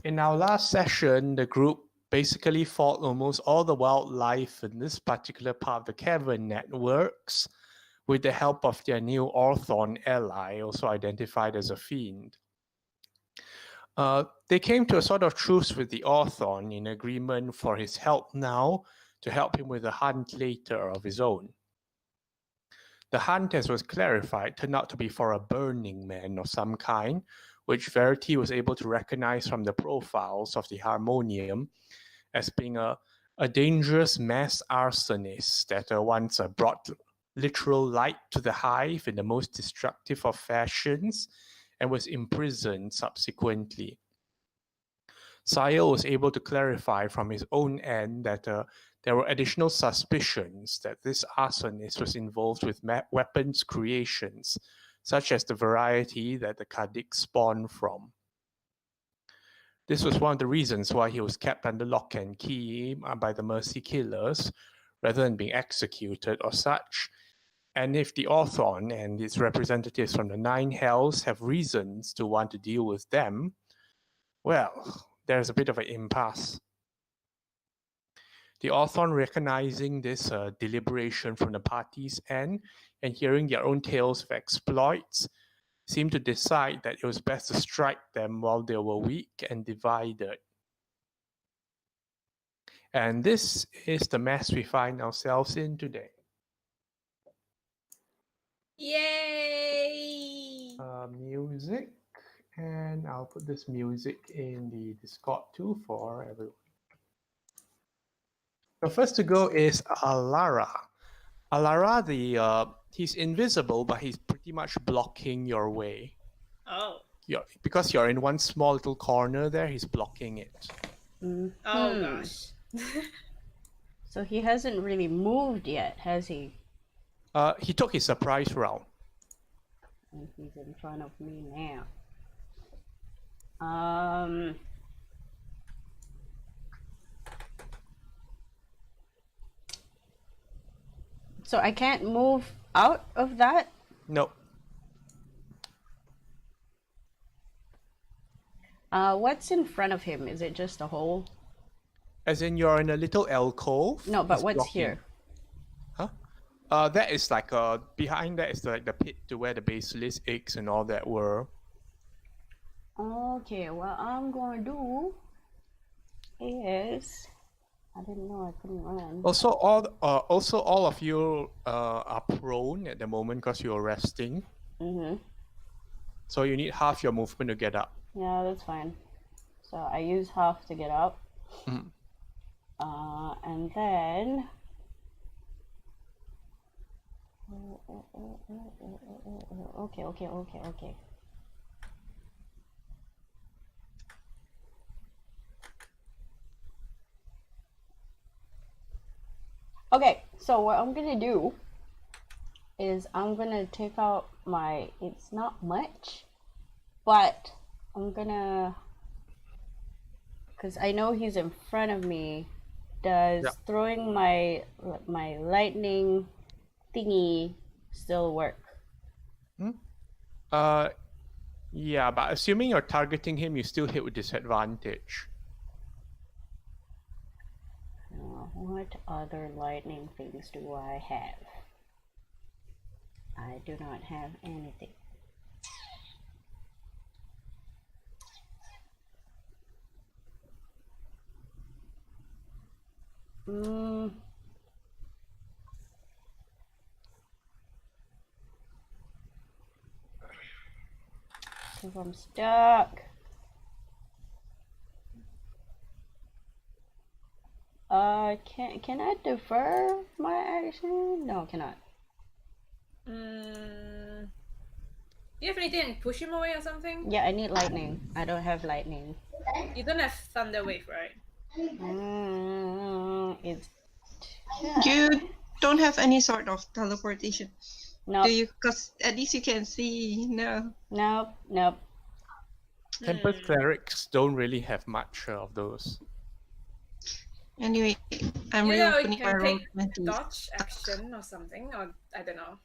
In our last session, the group basically fought almost all the wildlife in this particular part of the cavern networks with the help of their new Orthon ally, also identified as a fiend. They came to a sort of truce with the Orthon in agreement for his help now to help him with a hunt later of his own. The hunt, as was clarified, turned out to be for a burning man of some kind, which Verity was able to recognize from the profiles of the Harmonium as being a dangerous mass arsonist that once brought literal light to the hive in the most destructive of fashions and was imprisoned subsequently. Sayal was able to clarify from his own end that there were additional suspicions that this arsonist was involved with weapons creations, such as the variety that the Kadik spawned from. This was one of the reasons why he was kept under lock and key by the Mercy Killers, rather than being executed or such. And if the Orthon and its representatives from the Nine Hells have reasons to want to deal with them, well, there's a bit of an impasse. The Orthon, recognizing this deliberation from the party's end and hearing their own tales of exploits, seemed to decide that it was best to strike them while they were weak and divided. And this is the mess we find ourselves in today. Yay! Music, and I'll put this music in the Discord too for everyone. So first to go is Alara. Alara, he's invisible, but he's pretty much blocking your way. Oh. Because you're in one small little corner there, he's blocking it. Oh gosh. So he hasn't really moved yet, has he? He took his surprise round. And he's in front of me now. So I can't move out of that? No. What's in front of him? Is it just a hole? As in you're in a little alcove? No, but He's what's blocking. here? Huh? That is like behind that is like the pit to where the basilisk eggs and all that were. Okay, what I'm gonna do is... I didn't know I couldn't run. Also, all of you are prone at the moment because you're resting. Mm-hmm. So you need half your movement to get up. Yeah, that's fine. So I use half to get up. Mm. And then... Okay. Okay, so what I'm gonna do is I'm gonna take out my, it's not much, but I'm gonna, because I know he's in front of me, does throwing my lightning thingy still work? Yeah, but assuming you're targeting him, you still hit with disadvantage. What other lightning things do I have? I do not have anything. If I'm stuck. Can I defer my action? No, cannot. Do you have anything to push him away or something? Yeah, I need lightning. I don't have lightning. You don't have thunder wave, right? It's... You don't have any sort of teleportation. No. Do you? Because at least you can see. No. Nope. Tempest clerics don't really have much of those. Anyway, I'm You know, you reopening my can roll. take dodge action or something, or I don't know.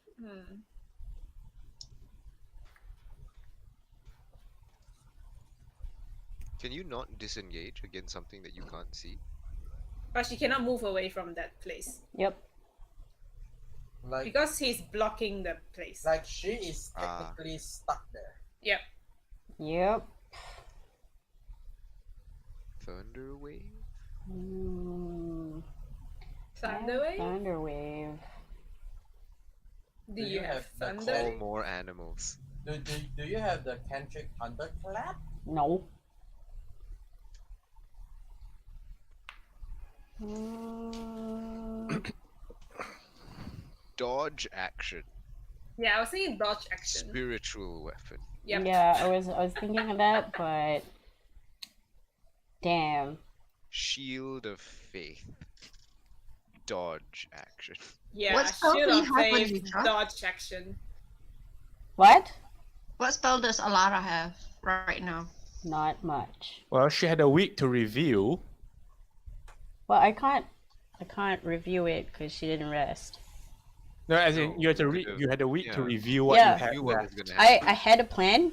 Can you not disengage against something that you can't see? But she cannot move away from that place Yep. Like, because he's blocking the place. like she is Ah. technically stuck there. Yep. Yep. Thunder wave? Mm, Thunderwave? Thunderwave. Do you have the thunder? Call more animals. Do you have the cantric thunderclap? No. Mm, Dodge action. Yeah, I was thinking dodge action. Spiritual weapon. Yep. yeah, I was thinking of that, but damn. Shield of faith. Dodge action. Yeah, What spell shield do you of have when faith, you drop? dodge action. What? What spell does Alara have right now? Not much. Well, she had a week to review. Well, I can't review it because she didn't rest. No, as in No, you had to you could've- you had a week to yeah. review what Yeah. you had Knew what left. was gonna happen. I had a plan,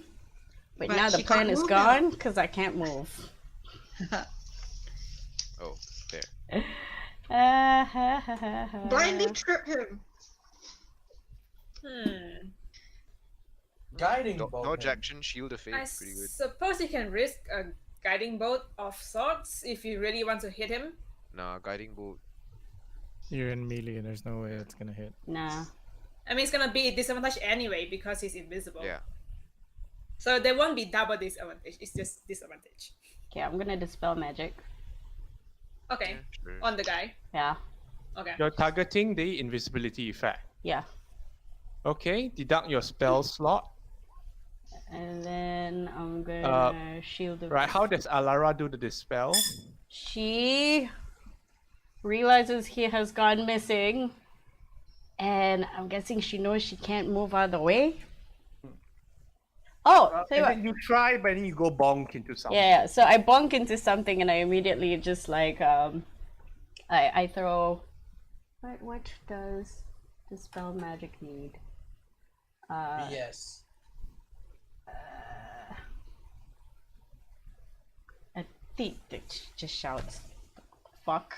but But now the she plan can't is move now. gone because I can't move. Oh, there. Blindly trip him. Guiding bolt. Dodge him. action, shield of faith, I pretty good. suppose you can risk a guiding bolt of sorts if you really want to hit him. Nah, guiding bolt. You're in melee and there's no way it's gonna hit. Nah. I mean, it's gonna be disadvantage anyway because he's invisible. Yeah. So there won't be double disadvantage. It's just disadvantage. Okay, I'm gonna dispel magic. Okay, Yeah, sure. on the guy. Yeah. Okay. You're targeting the invisibility effect. Yeah. Okay, deduct your spell slot. And then I'm gonna shield the. Right, how does Alara do the dispel? She realizes he has gone missing, and I'm guessing she knows she can't move out of the way. Oh, tell you And what. then you try, but then you go bonk into something. Yeah, so I bonk into something and I immediately just like I throw. What does dispel magic need? Yes. A thief that just shouts, "Fuck."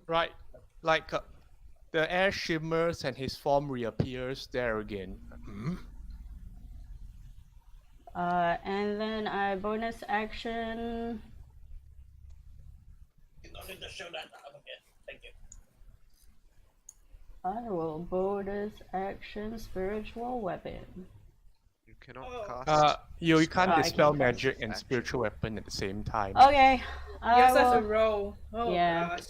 Right, like the air shimmers and his form reappears there again. Hmm? And then I bonus action. You don't need to show that out again. Thank you. I will bonus action spiritual weapon. You cannot Oh. cast. You can't I dispel can't magic and Action. spiritual weapon at the same time. Okay. You I also have to will- roll. Oh Yeah. gosh.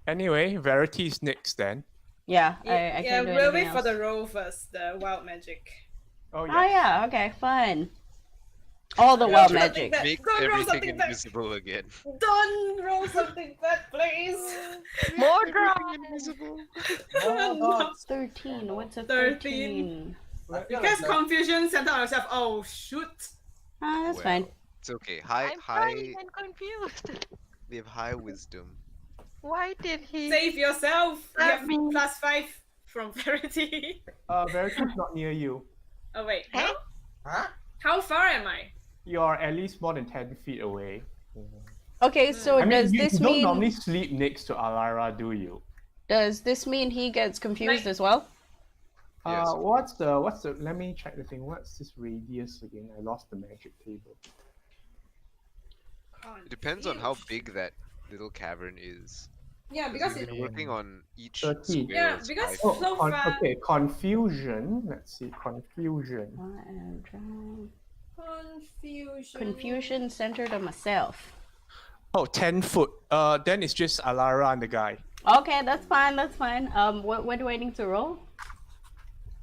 Anyway, Verity's next then. Yeah, I Yeah, can't do we'll anything wait for else. the roll first. The wild magic. Oh Oh yeah, okay, fun. All the Don't wild roll magic. something bad. Make Don't roll everything something bad. invisible again. Don't roll something bad, please. More Everything drama. invisible. Oh, No. 13. What's a 13? 13? I feel Because like confusion center on yourself. Oh shoot. Ah, that's Well, fine. It's okay. High, I'm high. trying and confused. They have high wisdom. Why did he? Save yourself. You Let have me- +5 from Verity. Verity's not near you. Oh wait. Huh? No? Huh? How far am I? You're at least more than 10 feet away. Okay, so I mean, does you this don't mean normally sleep next to Alara, do you? does this mean he gets confused Like- as well? Yes. What's the let me check the thing. What's this radius again? I lost the magic table. It depends on how big that little cavern is. Yeah, 'Cause because we've it, been working on each 13. square. Yeah, is because- 5 feet. So far- Okay, confusion. Let's see, confusion. confusion. Confusion centered on myself. Oh, 10 foot. Then it's just Alara and the guy. Okay, that's fine. That's fine. What do I need to roll?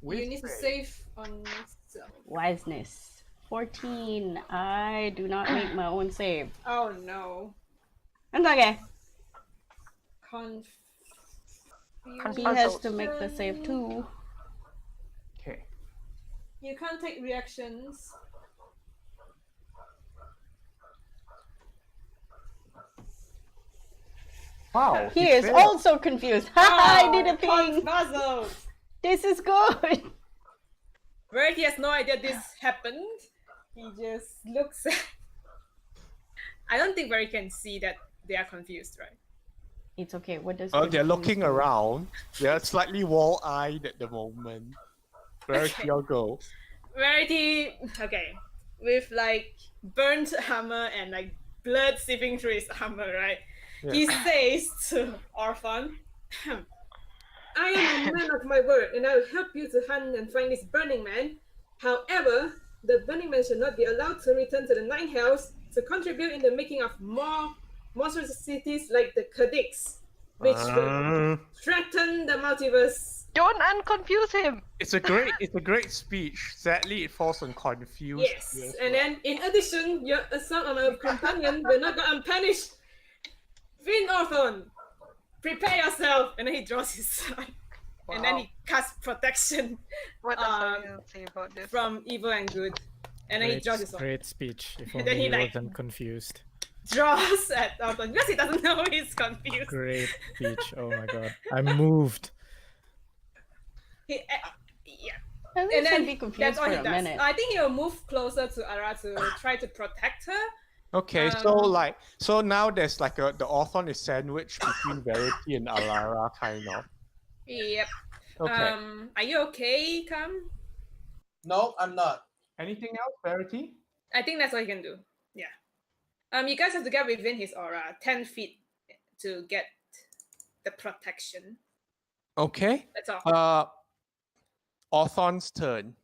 You need to save on yourself. Wiseness. 14. I do not make my own save. Oh no. It's okay. He Confusion. has to make the save too. Okay. You can't take reactions. Wow. He is failed. also confused. Haha, I did a thing. Puzzled. This is good. Verity has no idea this happened. He just looks. I don't think Barry can see that they are confused, right? It's okay. What does They're confused looking mean? around. They're slightly wall-eyed at the moment. Where Okay. your go? Rarity, okay, with like burnt armor and like blood seeping through his armor, right? Yeah. He says to Orthon, I am a man of my word, and I will help you to hunt and find this Burning Man. However, the Burning Man should not be allowed to return to the Nine Hells to contribute in the making of more monstrosities like the CAKEdnd, which will threaten the multiverse. Don't unconfuse him. It's a great speech. Sadly, it falls on confused. Yes, and then in addition, your assault on a companion will not go unpunished. Vin Orthon, prepare yourself, and then he draws his sword, and then Wow. he casts protection What does Sonia say about this? from evil and good, and then he draws his sword. Great speech. If And only then he he like- wasn't confused. Draws at Orthon because he doesn't know he's confused. Great speech. Oh my god. I'm moved. He, yeah, At and least then I'd be confused that's all for he a does. minute. I think he'll move closer to Ara to try to protect her. Okay, so now there's like the Orthon is sandwiched between Verity and Alara, kind of. Yep. Okay. Are you okay, Cam? No, I'm not. Anything else, Verity? I think that's all he can do. Yeah. You guys have to get within his aura, 10 feet, to get the protection. Okay. That's all. Orthon's turn.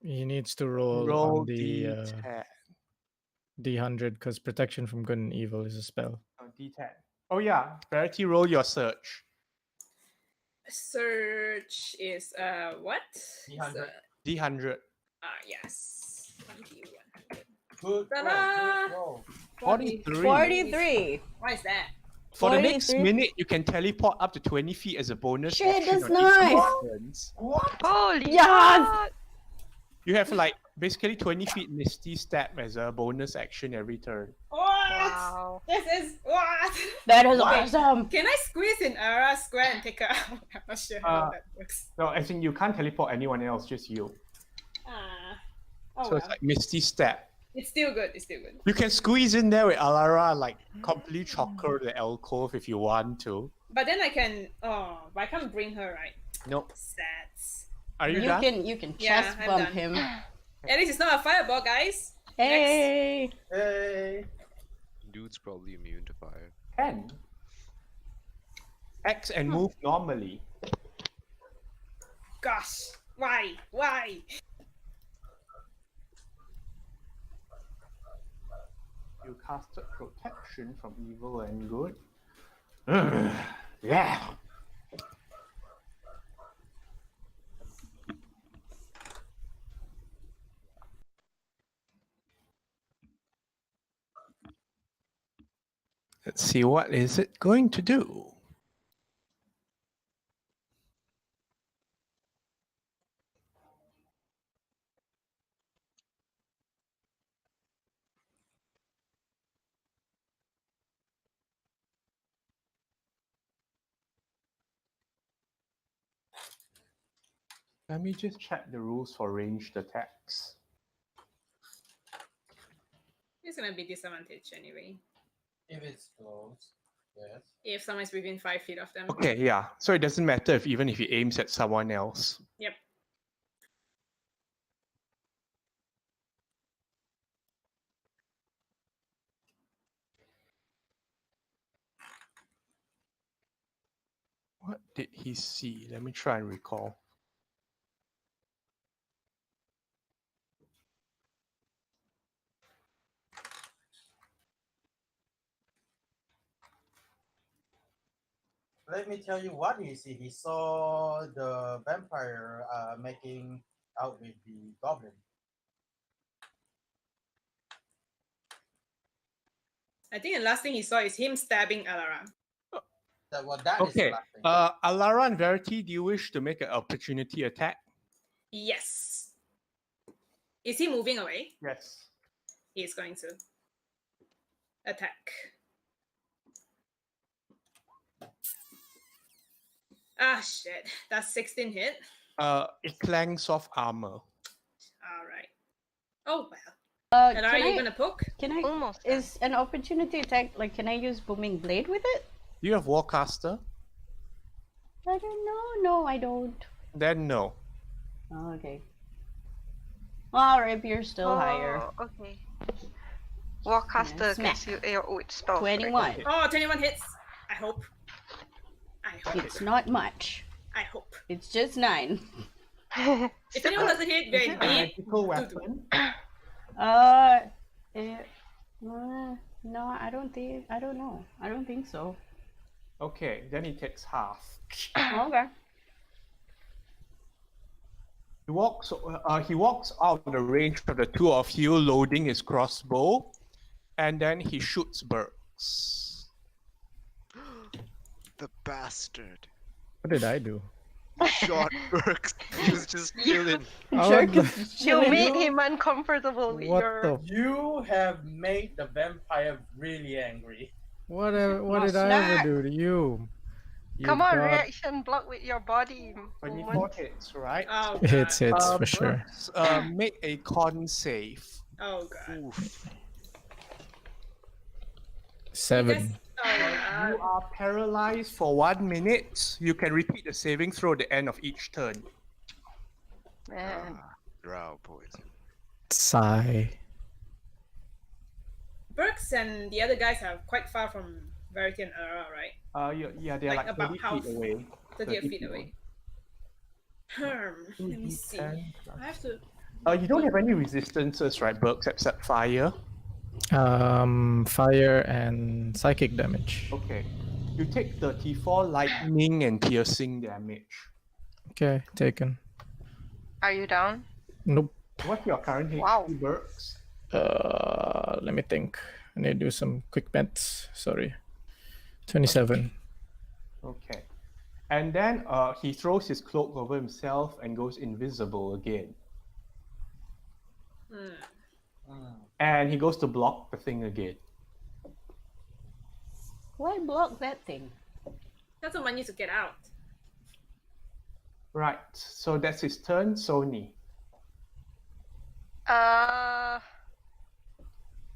He needs to roll, Roll on the D10. D100 because protection from good and evil is a spell. D10. Oh yeah, Verity, roll your search. Search is what? D100. D100. Yes. 2100. Good Ta-da! roll. 43. 43. What is that? For the next 43. minute, you can teleport up to 20 feet as a bonus. Shit, action that's on each nice. turns. Holy Yes! God. You have like basically 20 feet Misty Step as a bonus action every turn. What? Wow. This is what? That is What? awesome. Can I squeeze in Ara square and take her out? I'm not sure how that works. No, as in you can't teleport anyone else, just you. Oh So well. it's like Misty Step. It's still good. It's still good. You can squeeze in there with Alara, like completely chocker the alcove if you want to. But then I can. Oh, but I can't bring her, right? Nope. Sad. Are you, You done? can Yeah, chest I'm bump done. him. At least it's not a fireball, guys. Hey. Hey. Dude's probably immune to fire. 10. X and move normally. Gosh, why? Why? You casted protection from evil and good. Yeah. Let's see, what is it going to do? Let me just check the rules for ranged attacks. It's gonna be disadvantage anyway. If it's close. Yes. If someone's within 5 feet of them. Okay, yeah. So it doesn't matter if even if he aims at someone else. Yep. What did he see? Let me try and recall. Let me tell you what he see. He saw the vampire making out with the goblin. I think the last thing he saw is him stabbing Alara. That is Okay. the last thing. Alara and Verity, do you wish to make an opportunity attack? Yes. Is he moving away? Yes. He is going to attack. Ah, shit. That's 16 hit. It clanks off armor. All right. Oh, well. And are can you I? gonna poke? Can I? Almost done. Is an opportunity attack like? Can I use booming blade with it? You have Warcaster? I don't know. No, I don't. Then no. Oh, okay. Well, Rapier's still higher. Oh, okay. Warcaster Smack. gets you with spell. 21. Oh, 21 hits. I hope. I hope. It's not much. I hope. It's just 9. If anyone doesn't hit, Is then it a magical weapon? No, I don't think. I don't know. I don't think so. Okay, then he takes half. Okay. He walks out of the range of the two of you, loading his crossbow, and then he shoots Burks. The bastard. What did I do? Shot Burks. He was just chilling. Jerk What is You chilling. made him uncomfortable with What your. the? You have made the vampire really angry. What Oh, did I ever snap. do to you? You Come on, god. reaction block with your body. 24 movement. hits, right? Oh, God. Hits for sure. Burks, make a con save. Oh, God. Oof. 7. Oh, You are paralyzed for 1 minute. You can repeat the saving throw at the end of each turn. Man. Drow poison. Sigh. Burks and the other guys are quite far from Verity and Aurora, right? Yeah, they're Like like about 30 half- feet away. 30 feet away. Let me see. 10 I have to. You don't have any resistances, right, Burks, except fire? Fire and psychic damage. Okay. You take 34 lightning and piercing damage. Okay, taken. Are you down? Nope. What's your current HP, Wow. Burks? Let me think. I need to do some quick maths. Sorry. 27. Okay. And then he throws his cloak over himself and goes invisible again. And he goes to block the thing again. Why block that thing? That's what I need to get out. Right. So that's his turn, Soni.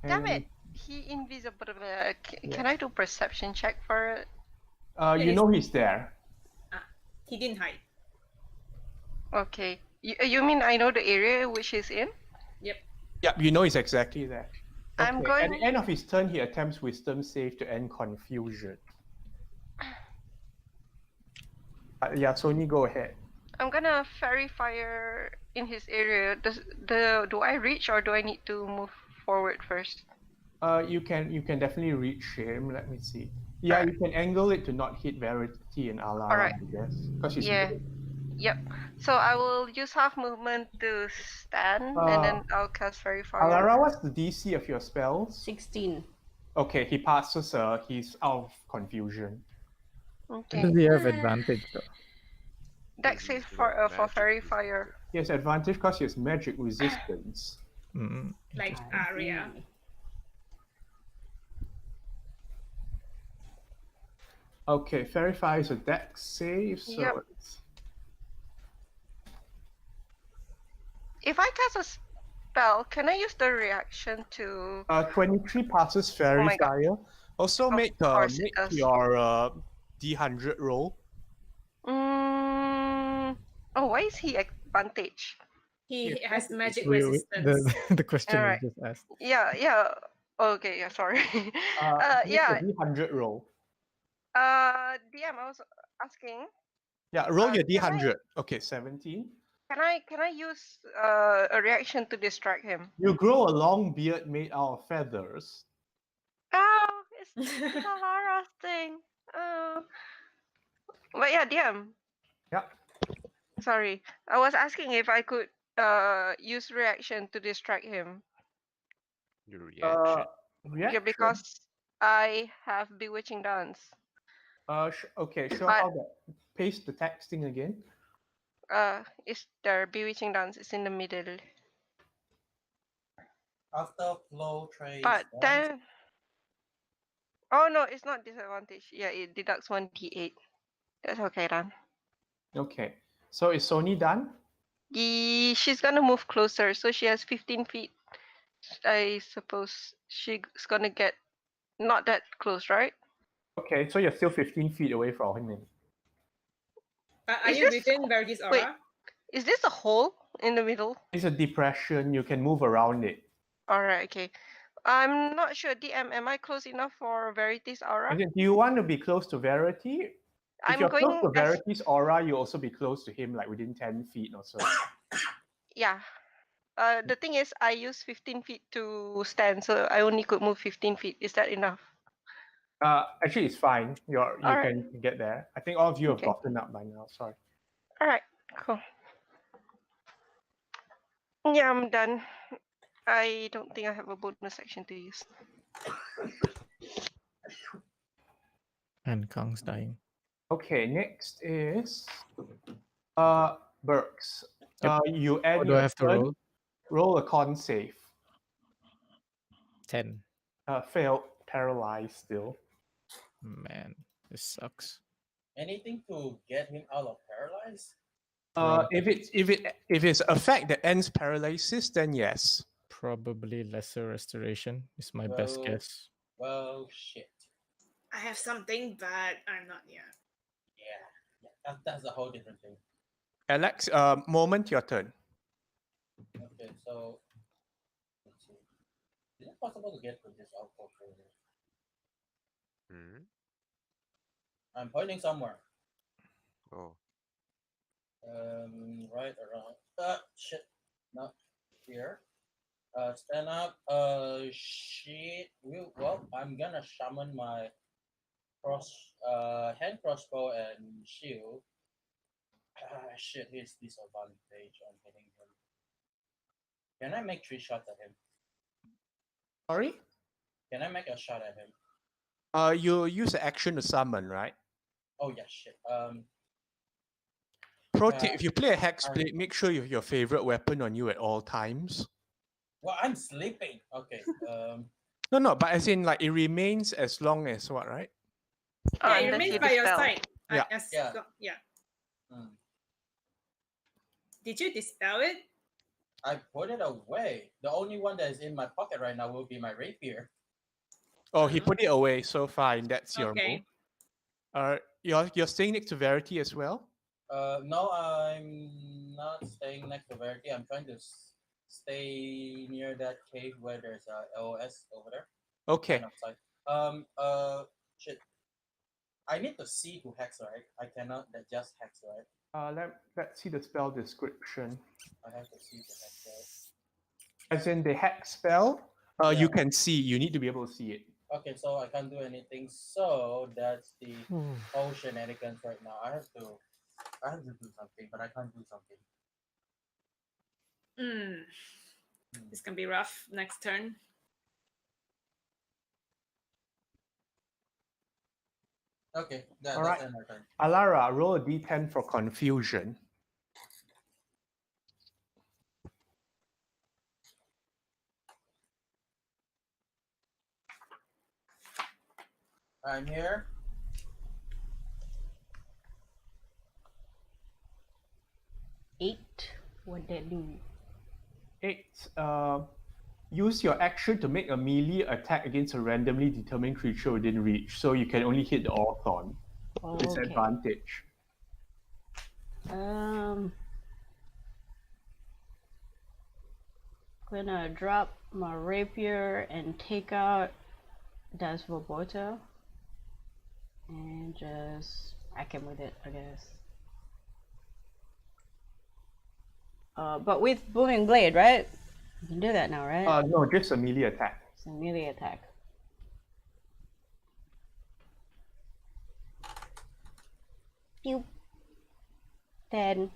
Damn And, it. He invisible. Can I do perception check for it? You know he's there. He didn't hide. Okay. You mean I know the area which he's in? Yep. Yep, you know he's exactly there. I'm Okay, going- At the end of his turn, he attempts wisdom save to end confusion. Yeah, Soni, go ahead. I'm gonna fairy fire in his area. Do I reach or do I need to move forward first? You can definitely reach him. Let me see. Yeah, you can angle it to not hit Verity and Alara, Alright. I guess. Because she's Yeah. Yep. So I will use half movement to stand and then I'll cast fairy fire. Alara, what's the DC of your spells? 16. Okay, he passes. He's out of confusion. Okay. Does he have advantage though? Dex save for fairy fire. He has advantage because he has magic resistance. Mm. Like Arya. Okay, Fairy Fire is a dex save, so Yep. it's... If I cast a spell, can I use the reaction to? 23 passes Fairy my God. Fire. Also Of make course it does. your D100 roll. Oh, why is he advantage? He Yeah, has magic We- resistance. the question Alright. was just asked. Yeah. Okay, yeah, sorry. Make Yeah. a D100 roll. DM, I was asking, Yeah, roll your can I- D100. Okay, 17. can I use a reaction to distract him? You grow a long beard made out of feathers. Oh, it's Alara's thing. Oh. But yeah, DM. Yeah. Sorry, I was asking if I could use reaction to distract him. Your reaction. Yeah, Reaction. because I have bewitching dance. Okay, show But- how that. Paste the texting again. Is there bewitching dance? It's in the middle. After flow trace. But then, oh no, it's not disadvantage. Yeah, it deducts 1d8. That's okay then. Okay, so is Soni done? She's gonna move closer, so she has 15 feet I suppose she's gonna get not that close, right? Okay, so you're still 15 feet away from him. Then. Are Is you this- within Verity's aura? Wait. Is this a hole in the middle? It's a depression. You can move around it. Alright, okay. I'm not sure, DM. Am I close enough for Verity's aura? Do you want to be close to Verity? If I'm you're going close to as- Verity's aura, you also be close to him, like within 10 feet or so. Yeah. The thing is, I use 15 feet to stand, so I only could move 15 feet. Is that enough? Actually, it's fine. You Alright. can get there. I think all of you have Okay. gotten up by now. Sorry. Alright, cool. Yeah, I'm done. I don't think I have a bonus action to use. And Kang's dying. Okay, next is Burks. Yep. You What end do I your have to turn. roll? Roll a con save. 10. Failed, paralyzed still. Man, this sucks. Anything to get him out of paralyzed? If it's a effect that ends paralysis, then yes. Probably lesser restoration is my best Well- guess. Well, shit. I have something, but I'm not yet. Yeah, that's a whole different thing. Alex, moment, your turn. Okay, so let's see. Is it possible to get to this outpost over here? Hmm? I'm pointing somewhere. Oh. Right around. Shit. Not here. Stand up. Shit. Well, I'm gonna summon my hand crossbow and shield. Shit. Here's disadvantage on hitting him. Can I make 3 shots at him? Sorry? Can I make a shot at him? You use the action to summon, right? Oh yeah, shit. Pro tip, if you play a hex I- blade, make sure you have your favorite weapon on you at all times. Well, I'm sleeping. Okay. No, but as in, like, it remains as long as what, right? Yeah, it Unless remains you by your dispel. side. Yeah. Yeah. Did you dispel it? I put it away. The only one that is in my pocket right now will be my rapier. Oh, he put it away, so fine. That's your Okay. move. You're staying next to Verity as well? No, I'm not staying next to Verity. I'm trying to stay near that cave where there's a LOS over there. Okay. Kind of side. Shit. I need to see to hex, right? I cannot just hex, right? Let's see the spell description. I have to see to hex, right? As in the hex spell, Yeah. you can see. You need to be able to see it. Okay, so I can't do anything. So that's the whole shenanigans right now. I have to do something, but I can't do something. This can be rough next turn. Okay, All right. that's my turn. Alara, roll a d10 for confusion. I'm here. 8. What that do? 8. Use your action to make a melee attack against a randomly determined creature within reach. So you can only hit the Orthon. Okay. Disadvantage. Gonna drop my rapier and take out Das Verbota and just whack him with it, I guess. But with booming blade, right? You can do that now, right? No, just a melee attack. It's a melee attack. Pew. 10.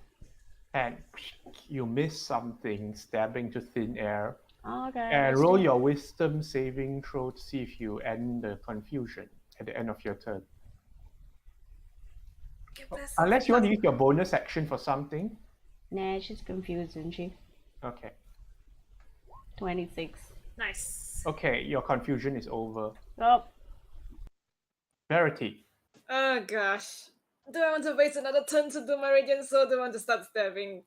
And you miss something, stabbing to thin air. Okay. And let's roll do it. your wisdom saving throw to see if you end the confusion at the end of your turn. Unless you want to use your bonus action for something. Nah, she's confused, isn't she? Okay. 26. Nice. Okay, your confusion is over. Oh, Verity. Oh gosh. Do I want to waste another turn to do my radiant sword? Do I want to start stabbing?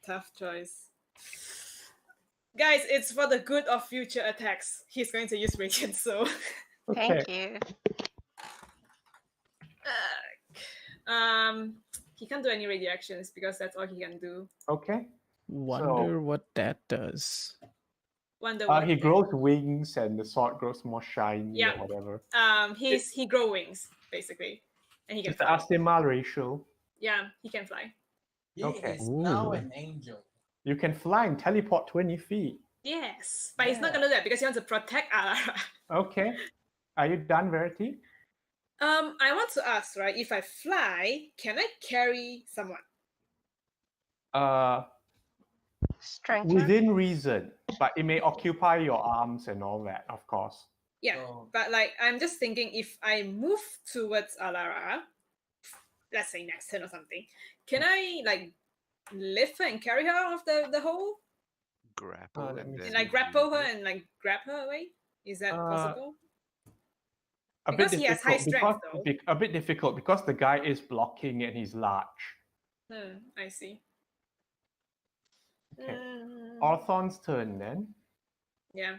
Tough choice. Guys, it's for the good of future attacks. He's going to use Radiant, so. Thank you. He can't do any radio actions because that's all he can do. Okay. Wonder what that does. Wonder what. He grows wings and the sword grows more shiny Yeah. or whatever. He grows wings basically, and he can It's the fly. Astima ratio. Yeah, he can fly. He Okay. is now Ooh. an angel. You can fly and teleport 20 feet. Yes, but he's not gonna do that because he wants to protect Alara. Okay. Are you done, Verity? I want to ask, right? If I fly, can I carry someone? Strength. Within reason, but it may occupy your arms and all that, of course. Yeah, So- but like I'm just thinking, if I move towards Alara, let's say next turn or something, can I like lift her and carry her out of the hole? Grapple let me and see. then And like grapple her move it. and like grab her away? Is that Uh, possible? A Because bit he has high difficult strength, because, a bit difficult because the guy is blocking and he's large. I see. Okay. Orthon's turn then. Yeah.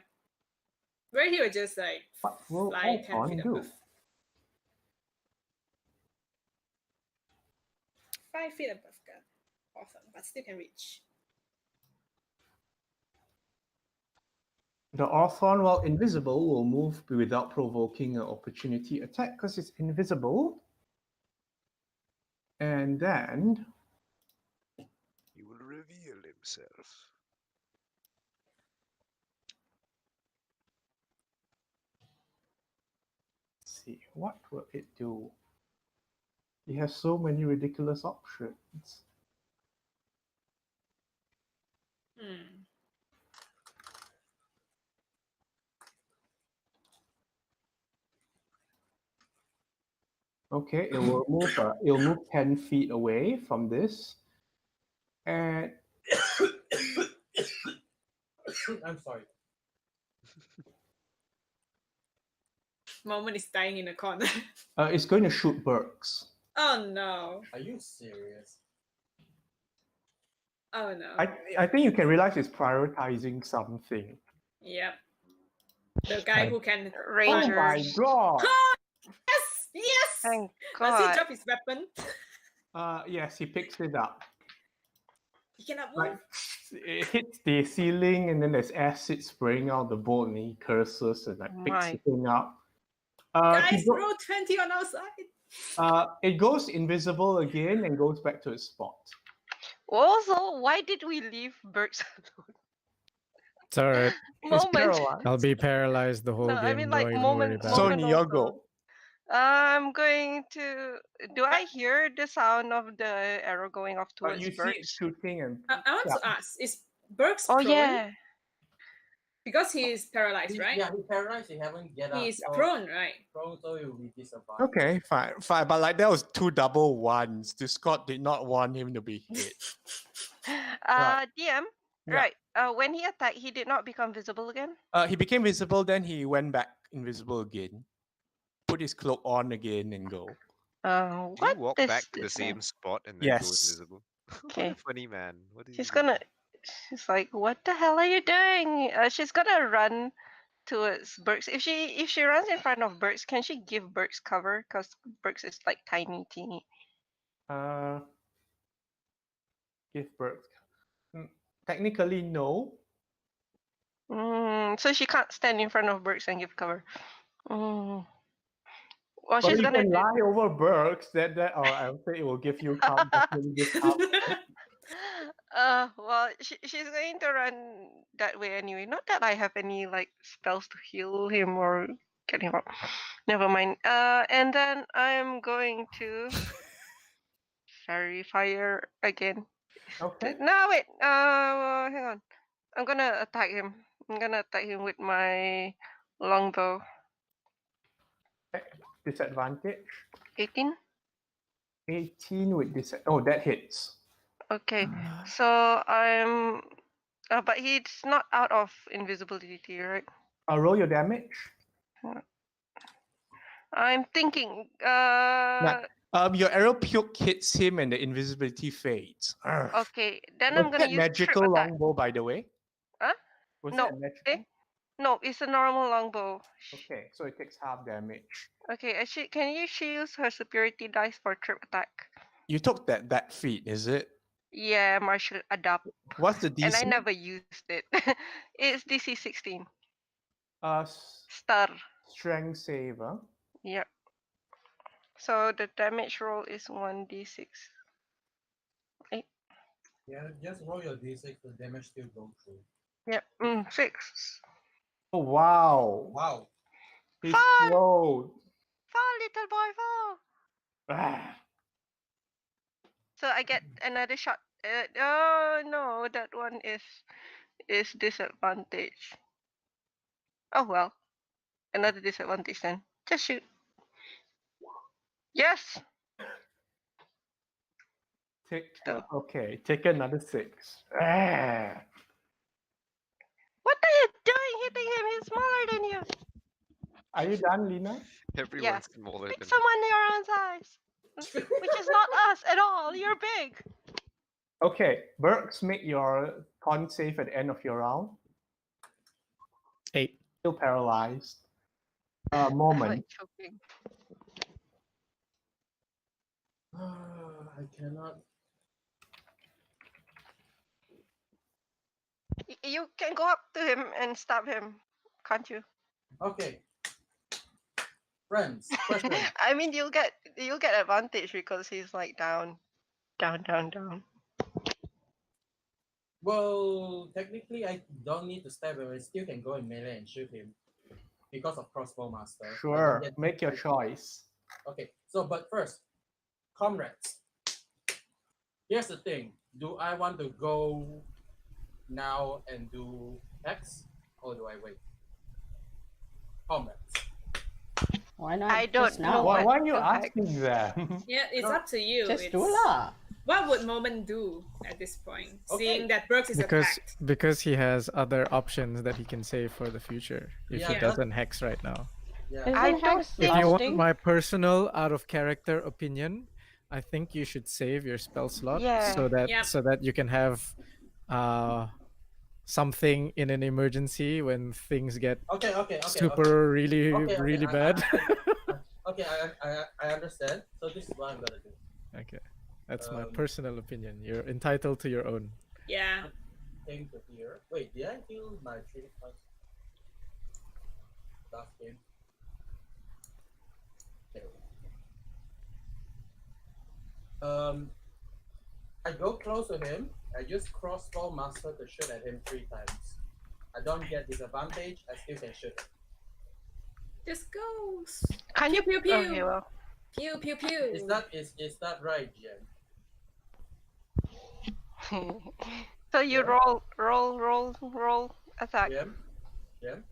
Where he would just like What will fly 10 Orthon feet do? above. 5 feet above God. Awesome, but still can reach. The Orthon, while invisible, will move without provoking an opportunity attack because it's invisible. And then He will reveal himself. let's see, what will it do? He has so many ridiculous options. Okay, it will move. It'll move 10 feet away from this, and I'm sorry. Moment is dying in a corner. it's going to shoot Burks. Oh no. Are you serious? Oh no. I think you can realize it's prioritizing something. Yep. The guy who can. Rangers. Oh my god! Yes! Yes! Thank Does he God. drop his weapon? Yes, he picks it up. He cannot move. Like it hits the ceiling, and then there's acid spraying out the board, and he curses and like picks My. the thing up. Guys, he go- roll 20 on our side. it goes invisible again and goes back to its spot. Also, why did we leave Burks alone? It's alright. Moment. I'll be paralyzed the whole No, game. I mean, like, don't even worry moment- about moment it. Soni, your also. go. I'm going to. Do I hear the sound of the arrow going off towards You see it Burks? shooting and I want to ask, is Burks Oh prone? yeah. Because he is paralyzed, right? Yeah, he's paralyzed. He haven't get up. He is so prone, right? Prone, so he will be disadvantaged. okay, fine. But like that was 2 double ones. The Scott did not want him to be hit. Right. DM. Yeah. Right. When he attacked, he did not become visible again. He became visible, then he went back invisible again. Put his cloak on again and go. Do you What walk does back to the this same mean? spot and then go Yes. invisible? What Okay. a funny man. What is She's he gonna. She's like, what the hell are you doing? She's gonna run towards Burks. If she runs in front of Burks, can she give Burks cover? Because Burks is like tiny, teeny. Give birth. Technically, no. So she can't stand in front of Burks and give cover. Well, But she's you gonna can do. lie over Burks. That or I would say it will give you count. Definitely give count. Well, she's going to run that way anyway. Not that I have any like spells to heal him or get him up. Never mind. And then I'm going to fairy fire again. Okay. No, wait. Hang on. I'm gonna attack him. I'm gonna attack him with my longbow. Disadvantage. 18. 18 with this. Oh, that hits. Okay. So I'm. But he's not out of invisibility, right? I'll roll your damage. I'm thinking. Your arrow puke hits him and the invisibility fades. Okay, then Was I'm gonna that use magical trip attack. longbow, by the way? Huh? Was No, it a magical? No, it's a normal longbow. Okay, so it takes half damage. Okay, actually, can she use her superiority dice for trip attack? You took that feat, is it? Yeah, martial adapt. What's the DC? And I never used it. It's DC 16. S- Star. strength saver. Yep. So the damage roll is 1d6. Yeah, just roll your d6, the damage still go through. Yep. 6. Oh wow! Wow. He's Fall! slow. Fall, little boy, fall! Ah. So I get another shot. Oh no, that one is disadvantage. Oh well, another disadvantage then. Just shoot. Yes. Okay, take another 6. Ah. What are you doing hitting him? He's smaller than you. Are you done, Lina? Everyone's smaller Pick than someone your own size, which is not us at all. You're big. Okay, Burks, make your con save at the end of your round. 8. Still paralyzed. I'm Moment. like choking. I cannot. You can go up to him and stab him, can't you? Okay. Friends, question. I mean, you'll get advantage because he's like down. Well, technically, I don't need to stab him. I still can go in melee and shoot him because of crossbow master. I don't Sure, get make your to- choice. Okay, so but first, comrades. Here's the thing: do I want to go now and do X, or do I wait? Comrades. Why not? I don't just know now? Why what are you the heck? asking them? Yeah, it's No, up to you. Just It's- do lah. What would Moment do at this point, Okay. seeing that Brooks is attacked? Because he has other options that he can save for the future if he Yeah. doesn't hex right now. Yeah. Isn't I don't Hex think- If you want busting? my personal out of character opinion, I think you should save your spell slot Yeah. so that you can have something in an emergency when things get Okay. super really Okay, bad. I understand. So this is what I'm gonna do. Okay. That's my Um, personal opinion. You're entitled to your own. Yeah. Came to here. Wait, did I heal my 3 points last game? There we go. I go close to him. I use crossbow master to shoot at him 3 times. I don't get disadvantage. I still can shoot him. Just go. Can you? Pew, pew, pew. Okay, well. Pew pew pew. Is that right, Jen? So you Yeah. roll attack. Jen?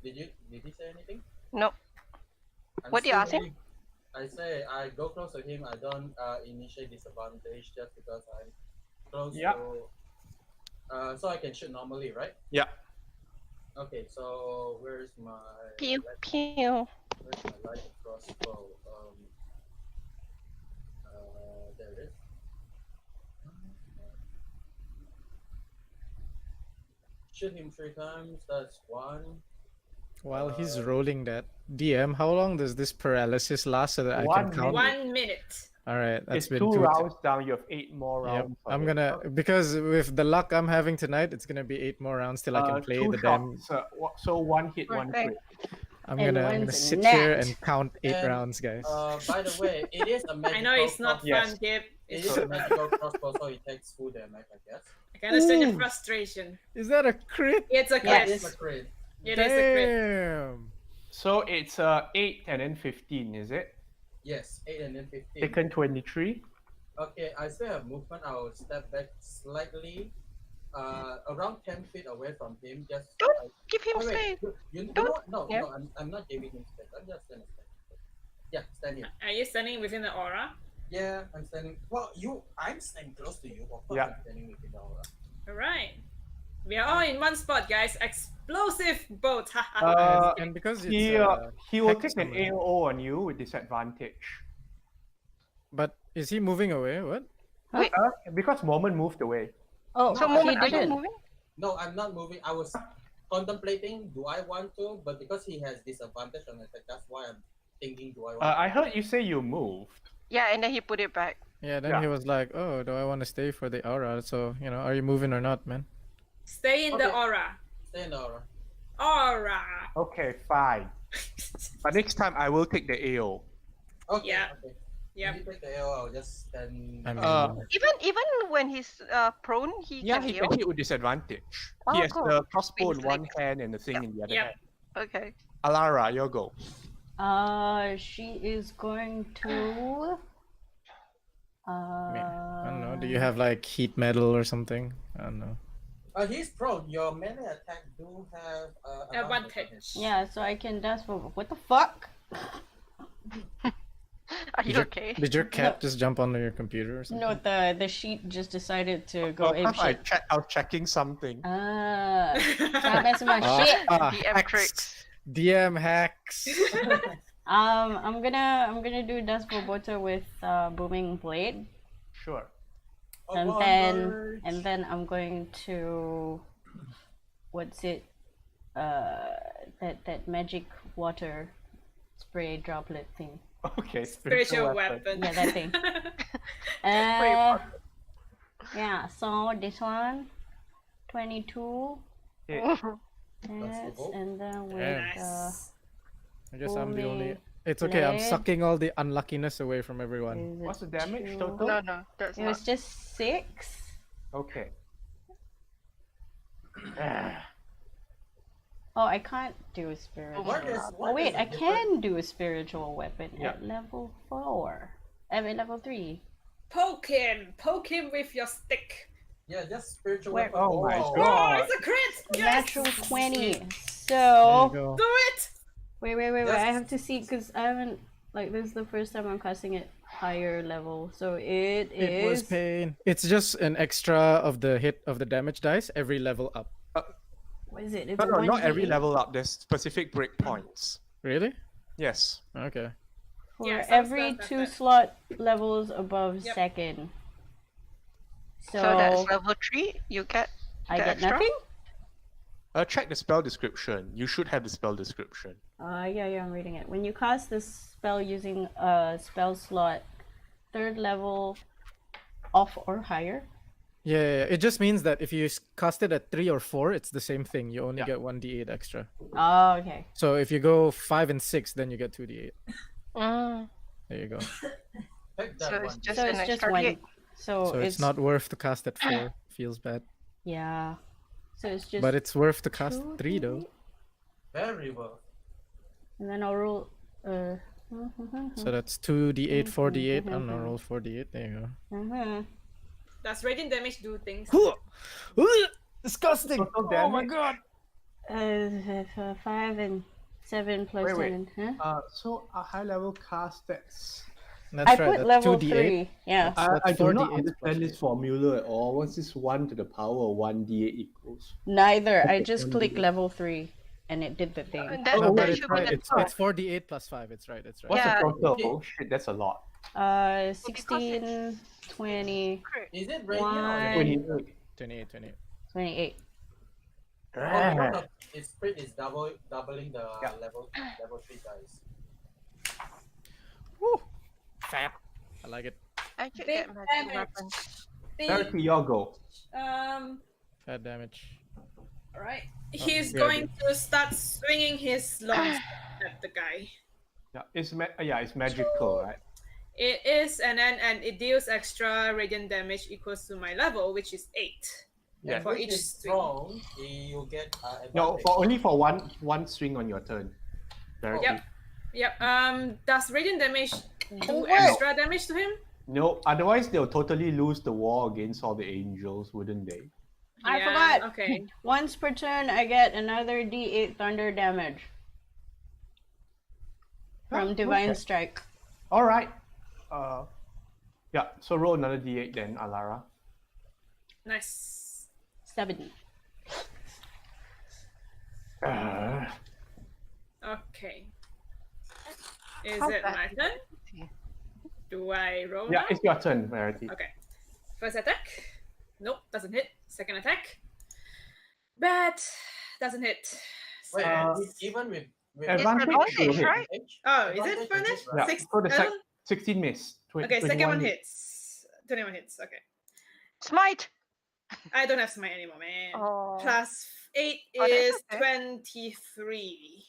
Did he say anything? No. I'm What do you still ask him? really- I say I go close to him. I don't initiate disadvantage just because I'm close Yeah. to. So I can shoot normally, right? Yeah. Okay. So where's my Pew light- pew. where's my light crossbow? There it is. Shoot him 3 times. That's 1. While he's rolling that, DM, how long does this paralysis last so that I 1 can count? 1 minute. All right, that's It's been 2 good. rounds down. You have 8 more Yep. rounds. I'm gonna because with the luck I'm having tonight, it's gonna be 8 more rounds till I can play 2 the damn. shots. So 1 hit, 1 Okay. crit. I'm And gonna one's sit net. here and count 8 And, rounds, guys. By the way, it is a magical. I know it's not Yes. fun, Kip. It is a magical crossbow, so it takes full damage, I guess. I can understand your Ooh. frustration. Is that a crit? It's a Yeah, crit. it is a crit. It is a crit. Damn. So it's 8 and then 15, is it? Yes, 8 and then 15. Taken 23. Okay, I still have movement. I'll step back slightly, around 10 feet away from him. Just Give him wait, space. you know Don't- what? No, yeah. I'm not giving him space. I'm just gonna stand. Yeah, stand here. Are you standing within the aura? Yeah, I'm standing. Well, I'm standing close to you. Of course, Yeah. I'm standing within the aura. Alright. We are all in one spot, guys. Explosive boat. And because He it's he will hex take an summon. AO on you with disadvantage. But is he moving away? What? Because Moment moved away. Oh, So No, moment, he are you didn't. moving? No, I'm not moving. I was contemplating, do I want to? But because he has disadvantage on attack, that's why I'm thinking, do I want I heard you say you moved. Yeah, and then he put it back. Yeah, then Yeah. he was like, "Oh, do I want to stay for the aura?" So, are you moving or not, man? Stay in the Okay. aura. Stay in the aura. Aura. Okay, fine. But next time I will take the AO. Okay. Yeah. Okay. Yep. If you take the AO, I'll just stand. I mean, Even when he's prone, he Yeah, can he heal. can hit with disadvantage. Oh, He has cool. the crossbow in Means one like- hand and the thing in the other Yep. hand. Okay. Alara, your go. She is going to. I don't know. Do you have like heat metal or something? I don't know. He's prone. Your melee attack do have Advantage. Yeah, so I can dash forward. What the fuck? Are you your- okay? Did your cat just jump onto your computer or something? No, the sheet just decided to go Oh, ape shit. I was checking something. Stop messing my shit. DM hacks. tricks. DM hacks. I'm gonna do Dust Boboto with Booming Blade, Sure. and then I'm going to what's it? That magic water spray droplet thing. Okay, Spiritual weapon. Yeah, that thing. Yeah. So this one, 22. Yeah. Yes, and then with Nice. I guess I'm the only. Booming It's okay. I'm blade. sucking all the unluckiness away from everyone. is it What's the damage two? total? No, that's It was not. just 6. Okay. Oh, I can't do a spiritual. What is- Oh what wait, is the I can do a spiritual weapon Yeah. at level 4. I mean level 3. Poke him with your stick. Yeah, just spiritual Where- weapon. Oh my Oh. Oh, God. it's a crit! Yes! Natural 20. There So you go. Do it! wait. I Yes. have to see because I haven't this is the first time I'm casting it higher level. So it It was is pain. It's just an extra of the hit of the damage dice every level up. what is it? It's No, not every 1d8 level up. There's specific breakpoints. Really? Yes. Okay. for Yeah, some every stuff 2 like that. slot levels above Yep. second. So that's level 3. You get. I the get extra? nothing? Check the spell description. You should have the spell description. Yeah, I'm reading it. When you cast this spell using a spell slot 3rd level off or higher. Yeah. It just means that if you cast it at 3 or 4, it's the same thing. You only Yeah. get 1d8 extra. Oh, okay. So if you go 5 and 6, then you get 2d8. Mm. There you go. Take that So one. it's just So an it's just extra one. D8. So, So it's not worth to cast at 4. Feels bad. Yeah. So it's just. But it's worth to cast 2 3 though. Very well. And then I'll roll. So that's 2d8, 4d8. I don't know, roll 4d8. There you go. Does radiant damage do things? Disgusting! Total Oh my damage? god! 5 and 7 plus Wait. 7. Huh? So a high level cast that's. That's I right. put That's level 2d8. 3. Yeah. That's I do not 4d8 understand plus this formula at all. What's this 1 to the power of 1d8 equals? Neither. I Okay, just 1d8. clicked level 3 and it did the thing. That, No, but that it's should right. be the It's 4d8 plus 5. It's right. It's right. What's Yeah. the total? Oh, shit, that's a lot. 16, 20, Is it radiant or One. 28. 28, 28. 28. its crit is doubling the Yeah. level 3 dice. Woo! Fat. I like it. I should Big get magic damage. weapon. Verity, your go. Fat damage. Alright. He's yeah, going to start swinging his long sword at the guy. Yeah, it's magical, right? It is, and it deals extra radiant damage equals to my level, which is 8. Yeah. For Which each is swing. strong, you get No, advantage. only for one swing on your turn. Verity. Yep. Yep. Does radiant damage do Whoa. extra damage to him? No, otherwise they'll totally lose the war against all the angels, wouldn't they? I Yeah, forgot. Okay. Once per turn, I get another d8 thunder damage from Divine okay. Strike. All right. Yeah. So roll another d8 then, Alara. Nice. 7. Okay. Is How it bad my is turn? it? Do I roll Yeah, now? it's your turn, Verity. Okay. First attack. Nope, doesn't hit. Second attack. But doesn't hit. Wait, Uh, even with advantage advantage, will hit. right? Oh, is Advantage it advantage? is right. Yeah, Six, so the 11? 16 miss. Okay, second 21 one hit. hits. 21 hits. Okay. Smite. I don't have smite anymore, man. Oh. Plus 8 Oh, that's is okay. 23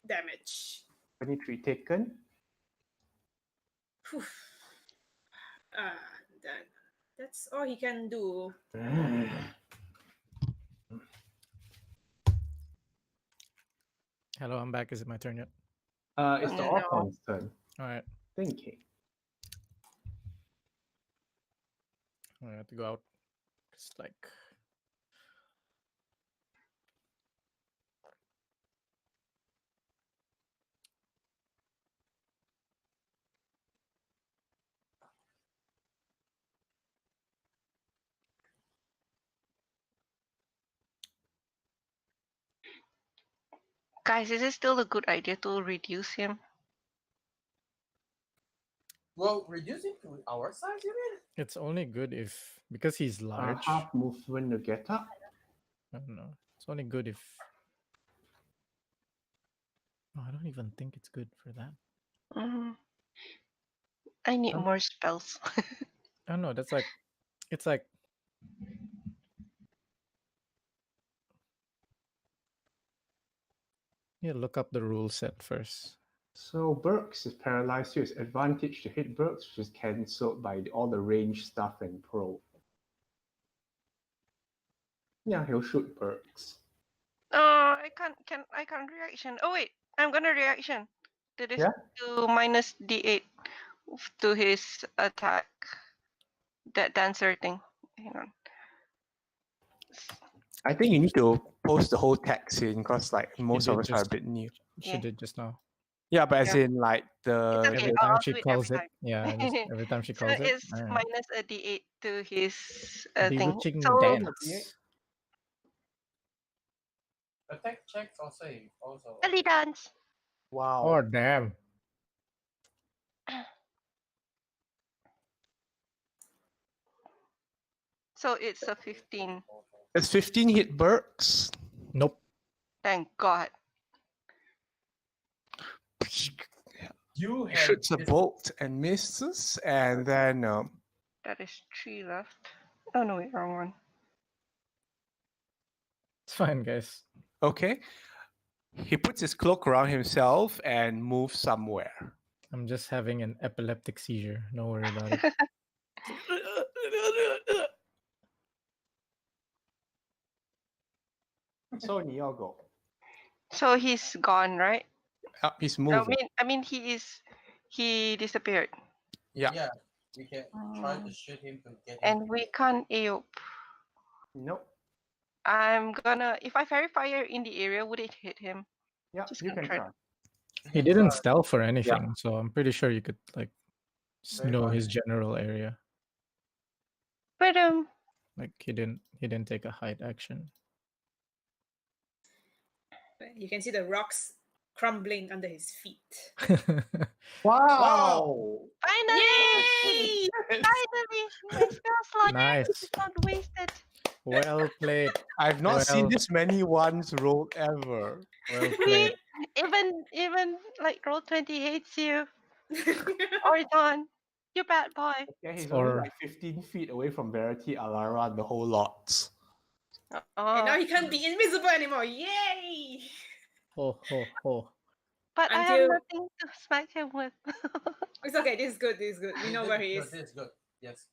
damage. 23 taken. Whew. That's all he can do. Hello, I'm back. Is it my turn yet? It's the No. Orphan's turn. All right. Thinking. I have to go out. It's like Guys, is it still a good idea to reduce him? Well, reducing to our size, you mean? it's only good if because he's large. Half movement to get up. I don't know. It's only good if. No, I don't even think it's good for that. I need more spells. I don't know. That's like, it's like. Yeah, look up the rule set first. So Burks is paralyzed. So it's advantage to hit Burks, which is cancelled by all the range stuff and pro. Yeah, he'll shoot Burks. Oh, I can't reaction. Oh wait, I'm gonna reaction. To this to minus D8 to his attack. That dancer thing. Hang on. I think you need to post the whole text in because like most did of us are a just- bit new. She Yeah. did just now. Yeah, but as Yeah. in like the It's okay. Every I'll time do she it calls every it, time. yeah, just every time she So calls it. it's Alright. minus a D8 to his thing. Bewitching So dance. Attack checks or save also. early dance. wow. Oh damn! So it's a 15. It's 15 hit Burks. Nope. Thank God. You have Shoots a this- bolt and misses, and then That is 3 left. Oh no, wait, wrong one. It's fine, guys. okay, he puts his cloak around himself and moves somewhere. I'm just having an epileptic seizure. Don't worry about it. Sony, y'all go. So he's gone, right? He's moving. I mean he disappeared. Yeah. Yeah, we can try to shoot him to get him. And we can't AOP. Nope. I'm gonna if I fairy fire in the area, would it hit him? Yeah, Just you gonna can try. try. He didn't stealth or anything, so I'm pretty sure you could like Very know fine. his general area. But Like he didn't take a hide action. You can see the rocks crumbling under his feet. Wow! finally! Yay! Finally! My spell slot Nice. is not wasted. Well played. I've not seen Well- this many ones rolled ever. Well See, played. even like roll 20 hates you. Or done. You bad boy. Yeah, he's Or- only like 15 feet away from Verity, Alara, and the whole lot. And now he can't be invisible anymore. Yay! Ho ho ho. But I have until- nothing to smack him with. It's okay. This is good. This is good. We know where he is. This is good. Yes.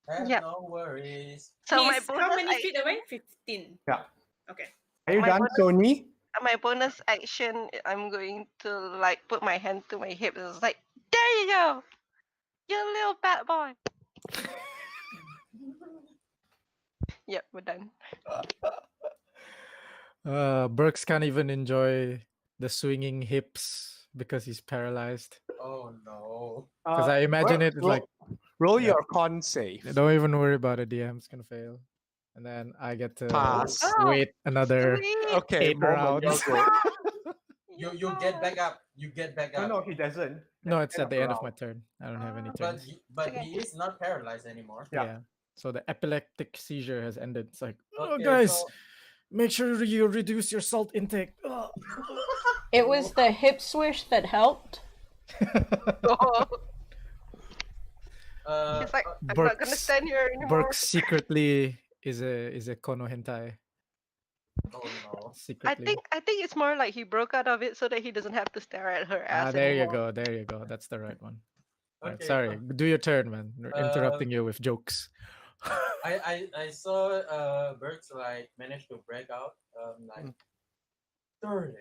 Have Yep. no worries. So He my is how bonus many feet action- away? 15. Yeah. Okay. Are you My done, bonus- Sony? my bonus action, I'm going to like put my hand to my hip. It's like, there you go, you little bad boy. Yep, we're done. Burks can't even enjoy the swinging hips because he's paralyzed. Oh no. Because I imagine it like, Roll Yeah. your con save. don't even worry about it. DM's gonna fail, and then I get to Pass. wait another Sweet. Okay, 8 moment, rounds. you'll go. You get back up. You get back No, up. no, he doesn't. No, That's it's at the end of round. my turn. I don't have any But turns. but he is not paralyzed anymore. Yeah. Yeah. So the epileptic seizure has ended. It's like, oh Okay, guys, so make sure you reduce your salt intake. Ugh. It was the hip swish that helped. He's like, I'm not gonna stand here anymore. Burke secretly is a kono hentai. Oh no. Secretly. I think it's more like he broke out of it so that he doesn't have to stare at her ass There you anymore. go. There you go. That's the right one. Right, Okay, sorry. Do your turn, man. Interrupting you with jokes. I saw Bert's like managed to break out like darling,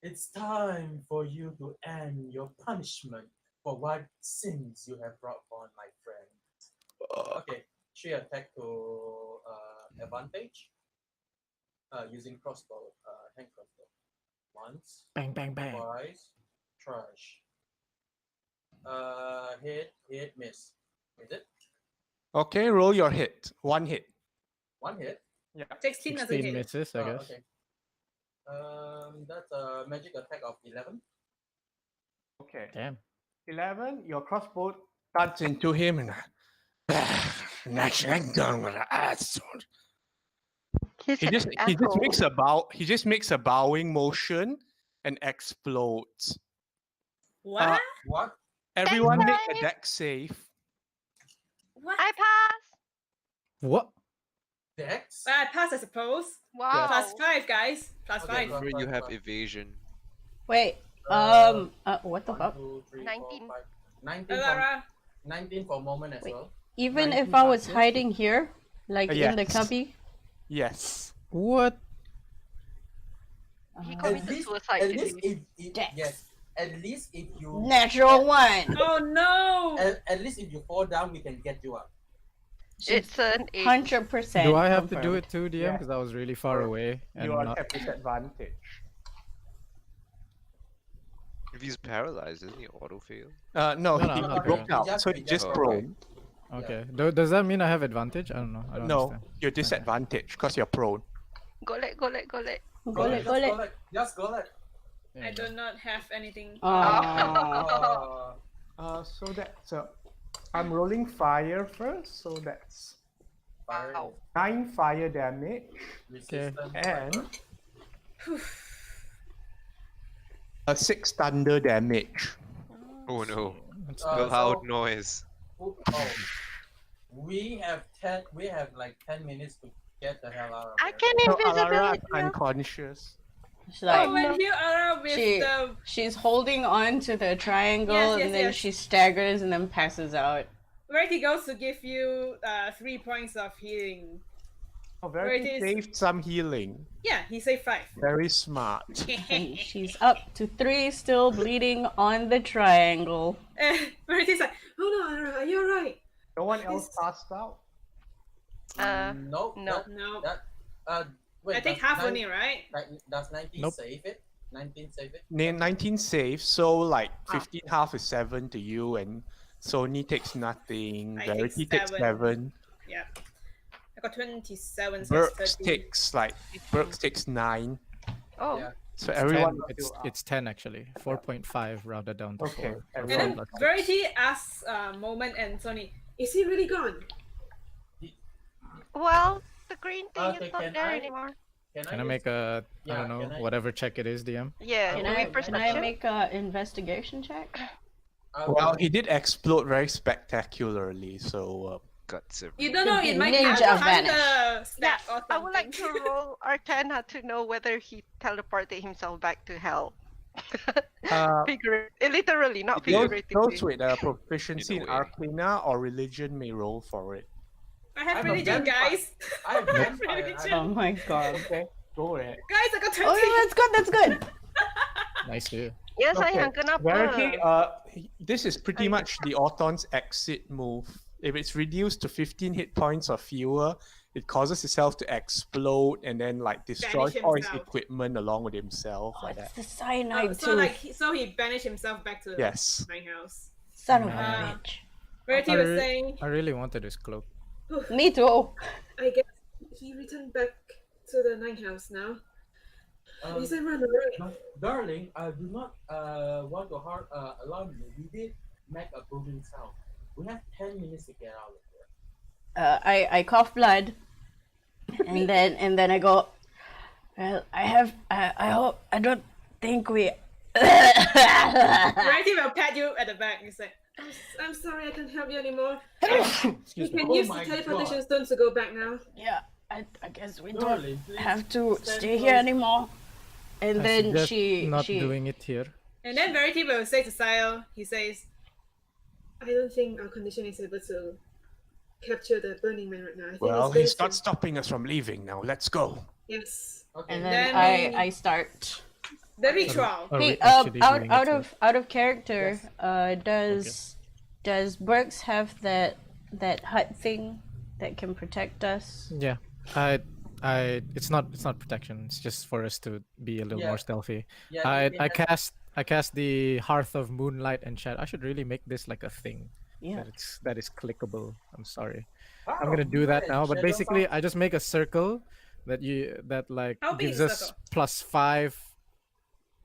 it's time for you to end your punishment for what sins you have brought on my friend. Okay, she attacked to advantage using crossbow, hand crossbow. Once, Bang, bang, bang. twice, trash. Hit, miss. Is it? Okay, roll your hit. One hit. One hit. Yeah. 16 as a 16 hit. misses, I guess. Okay. That's a magic attack of 11. Okay. Damn. 11, your crossbow darts into him and He's he an just asshole. makes a bowing motion and explodes. What? What? Everyone make a guys. dex save. What? I pass. What? Dex? I pass, I suppose. Wow. Plus 5, guys. Plus Okay, 5. Remember, you have evasion. Wait. What the 1, fuck? 2, 3, 19. 4, 5. 19 for, Alara, 19 for a moment as Wait. well. Even 19 if I was passes. hiding here, like in the Yes. cubby. Yes. What? He At committed least, suicide. at didn't least he? if Dex. yes, at least if you Natural one. oh no! at least if you fall down, we can get you up. It's an 8. 100%. Do I have to do confirmed. it too, DM? Yeah. Because I was really far away and You are not. at disadvantage. If he's paralyzed, doesn't he auto fail? No, No, he, no, I'm he not broke there. out, so He he just- just Oh, prone. Okay. Does that mean I have advantage? I don't know. I don't No, understand. you're disadvantaged because you're prone. Go let. Go let, Just go let. There I you go. do not have anything. Aww. So that's I'm rolling fire first, so that's Fire. Wow. 9 fire damage Resistance. and 6 thunder damage. Oh no. That's Uh, The loud so- noise. Oh, we have like 10 minutes to get the hell out of I here. can So Alara invisibility. is unconscious. She's like, Oh, and here Ara with She- the... she's holding on to the triangle Yes, and then yes. she staggers and then passes out. Verity goes to give you 3 points of healing. Oh, Where very it is. saved some healing. Yeah, he saved 5. Very smart. And she's up to 3, still bleeding on the triangle. Verity's like, oh no, Ara, are you alright? No one else passed out. No. no. No. Wait, I take does half nine- only, right? Does 19 Nope. save it? 19 save it? 19 saves, so like 15 half is 7 to you, and Sony takes nothing. I Verity take takes 7. 7. Yeah. I got 27, so it's Burks 30. takes 9. Oh. Yeah. So It's everyone 10, it's 10 actually. 4.5 rounded down to Okay, 4. And everyone then plus six. Verity asks Moment and Sony, is he really gone? Well, the green thing Okay, is not can there I- anymore. Can I make a I Yeah, don't know can I- whatever check it is, DM? Yeah. Oh, Can do we I perception? make a investigation check? Well, he did explode very spectacularly, so Guts everywhere. You don't know, it might Ninja have vanish. the stat or I would like something. to roll Arcana to know whether he teleported himself back to hell. Literally, not those figuratively. with proficiency In a in way. Arcana or religion may roll for it. I have I'm a religion, vampire. guys. I have vampire. Religion. Oh my god. Okay, go ahead. Guys, I got 20. Oh, yeah, that's good, that's good. Nice dude. Yes, I Okay, am gonna Verity, this is pretty much the Auton's exit move. If it's reduced to 15 hit points or fewer, it causes itself to explode and then like destroy Banish all his himself. equipment along with himself Oh, like it's that. the cyanide so too. like he banished himself back to Yes. my house. Son of a Uh, bitch. Verity I was re- saying, I really wanted this cloak. Me too. I guess he returned back to the night house now. He's a runaway. Darling, I do not want to alarm you. We did make a booming sound. We have 10 minutes to get out of here. I cough blood and then I go, well, I hope, I don't think we. Rarity will pat you at the back and say, I'm sorry, I can't help you anymore. You can use the teleportation stone to go back now. Yeah, I guess we don't Darling, please have to stand stay here close. anymore. And I then suggest she not doing it here. And then Verity will say to Sayo, he says, I don't think our condition is able to capture the Burning Man right now. I think Well, it's better he's not to- stopping us from leaving now. Let's go. Yes. Okay. and then then we- I start. The ritual. Are Hey, we actually doing it here? out of character, does Burks have that hut thing that can protect us? Yeah, it's not protection. It's just for us to be a little more stealthy. Yeah, I cast the Hearth of Moonlight enchant. I should really make this like a thing. Yeah. That is clickable. I'm sorry. I'm gonna do that now. But basically, I just make a circle that like How big gives is the us circle?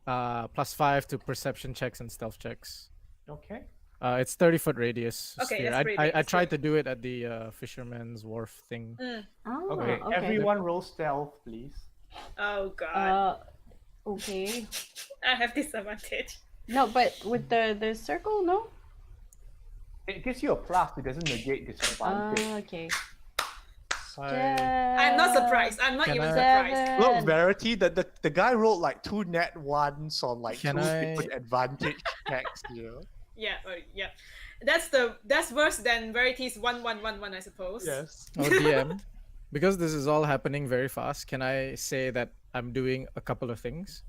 +5 to perception checks and stealth checks. Okay. It's 30-foot radius. Okay, sphere. that's pretty big, I that's tried to do it at the Fisherman's Wharf thing. Oh, Okay. okay. Everyone roll stealth, please. Oh god. Okay. I have disadvantage. No, but with the circle, no. It gives you a plus. It doesn't negate disadvantage. Okay. I'm not surprised. I'm not Can even I- surprised. Look, Seven. Verity, the guy rolled like 2 net ones on like Can 2 I- different advantage checks, you know? Yeah, yeah. That's worse than Verity's 1-1-1-1, I suppose. Yes. Oh, DM, because this is all happening very fast, can I say that I'm doing a couple of things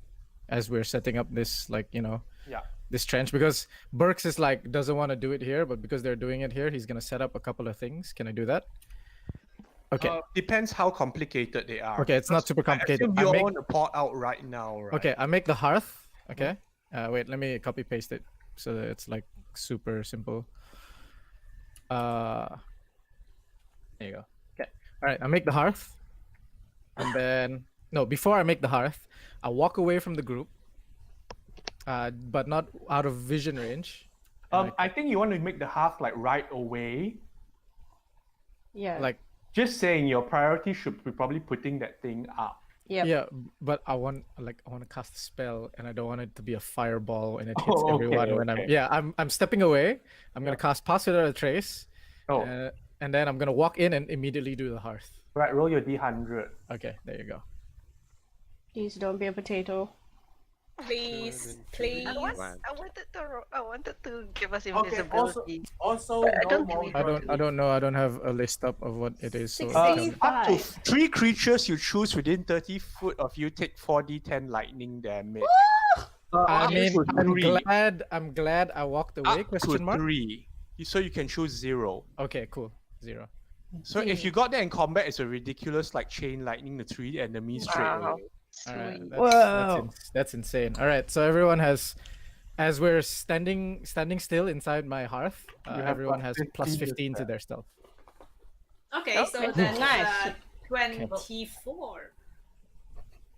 as we're setting up this, like, Yeah. this trench? Because Burks is like, doesn't want to do it here, but because they're doing it here, he's going to set up a couple of things. Can I do that? Okay. Depends how complicated they are. Okay, it's not super complicated. I assume I you make- want to pot out right now, right? Okay, I make the hearth. Okay. Wait, let me copy paste it so that it's like super simple. There you go. Okay. All right, I make the hearth. And then before I make the hearth, I walk away from the group. But not out of vision range. And I think you want to make the half like right away. Yeah. like Just saying, your priority should be probably putting that thing up. Yep. yeah, but I want to cast a spell and I don't want it to be a fireball and it hits Oh, everyone okay, when okay. I'm stepping away. I'm gonna cast Pass Without a Trace. Oh, And then I'm gonna walk in and immediately do the hearth. right. Roll your d100. Okay, there you go. Please don't be a potato. Please, please. I wanted to give us Okay. invisibility. Also, But I no don't think more we- I don't know. I don't have a list up of what it is. So 65. Up to 3 creatures you choose within 30 foot of you take 4d10 lightning damage. I Up mean, to three. I'm glad I walked away. Up Question to mark. 3. So you can choose 0. Okay, cool. 0. So if you got that in combat, it's a ridiculous like chain lightning the 3 enemies straight Wow. away. All right, Sweet. that's insane. All right, so everyone has, as we're standing still inside my hearth, have everyone plus has plus 15 to 15 to stealth. their stealth. Okay, so Okay. that's Nice. 24.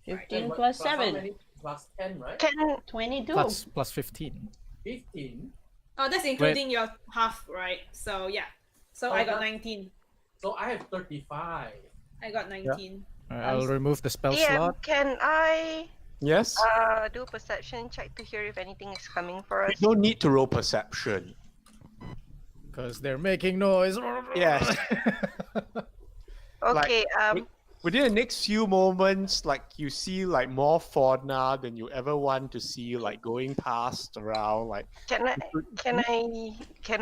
15 plus How 7. many? Plus 10, right? 22. Plus 15. 15. Oh, that's including your half, right? So yeah. So I got that- 19. So I have 35. I got 19. All right, I'll remove the spell DM, slot. can I Yes? do a perception check to hear if anything is coming for us? You don't need to roll perception. Because they're making noise. Yes. Okay, Within the next few moments, like you see like more fauna than you ever want to see, like going past around, like can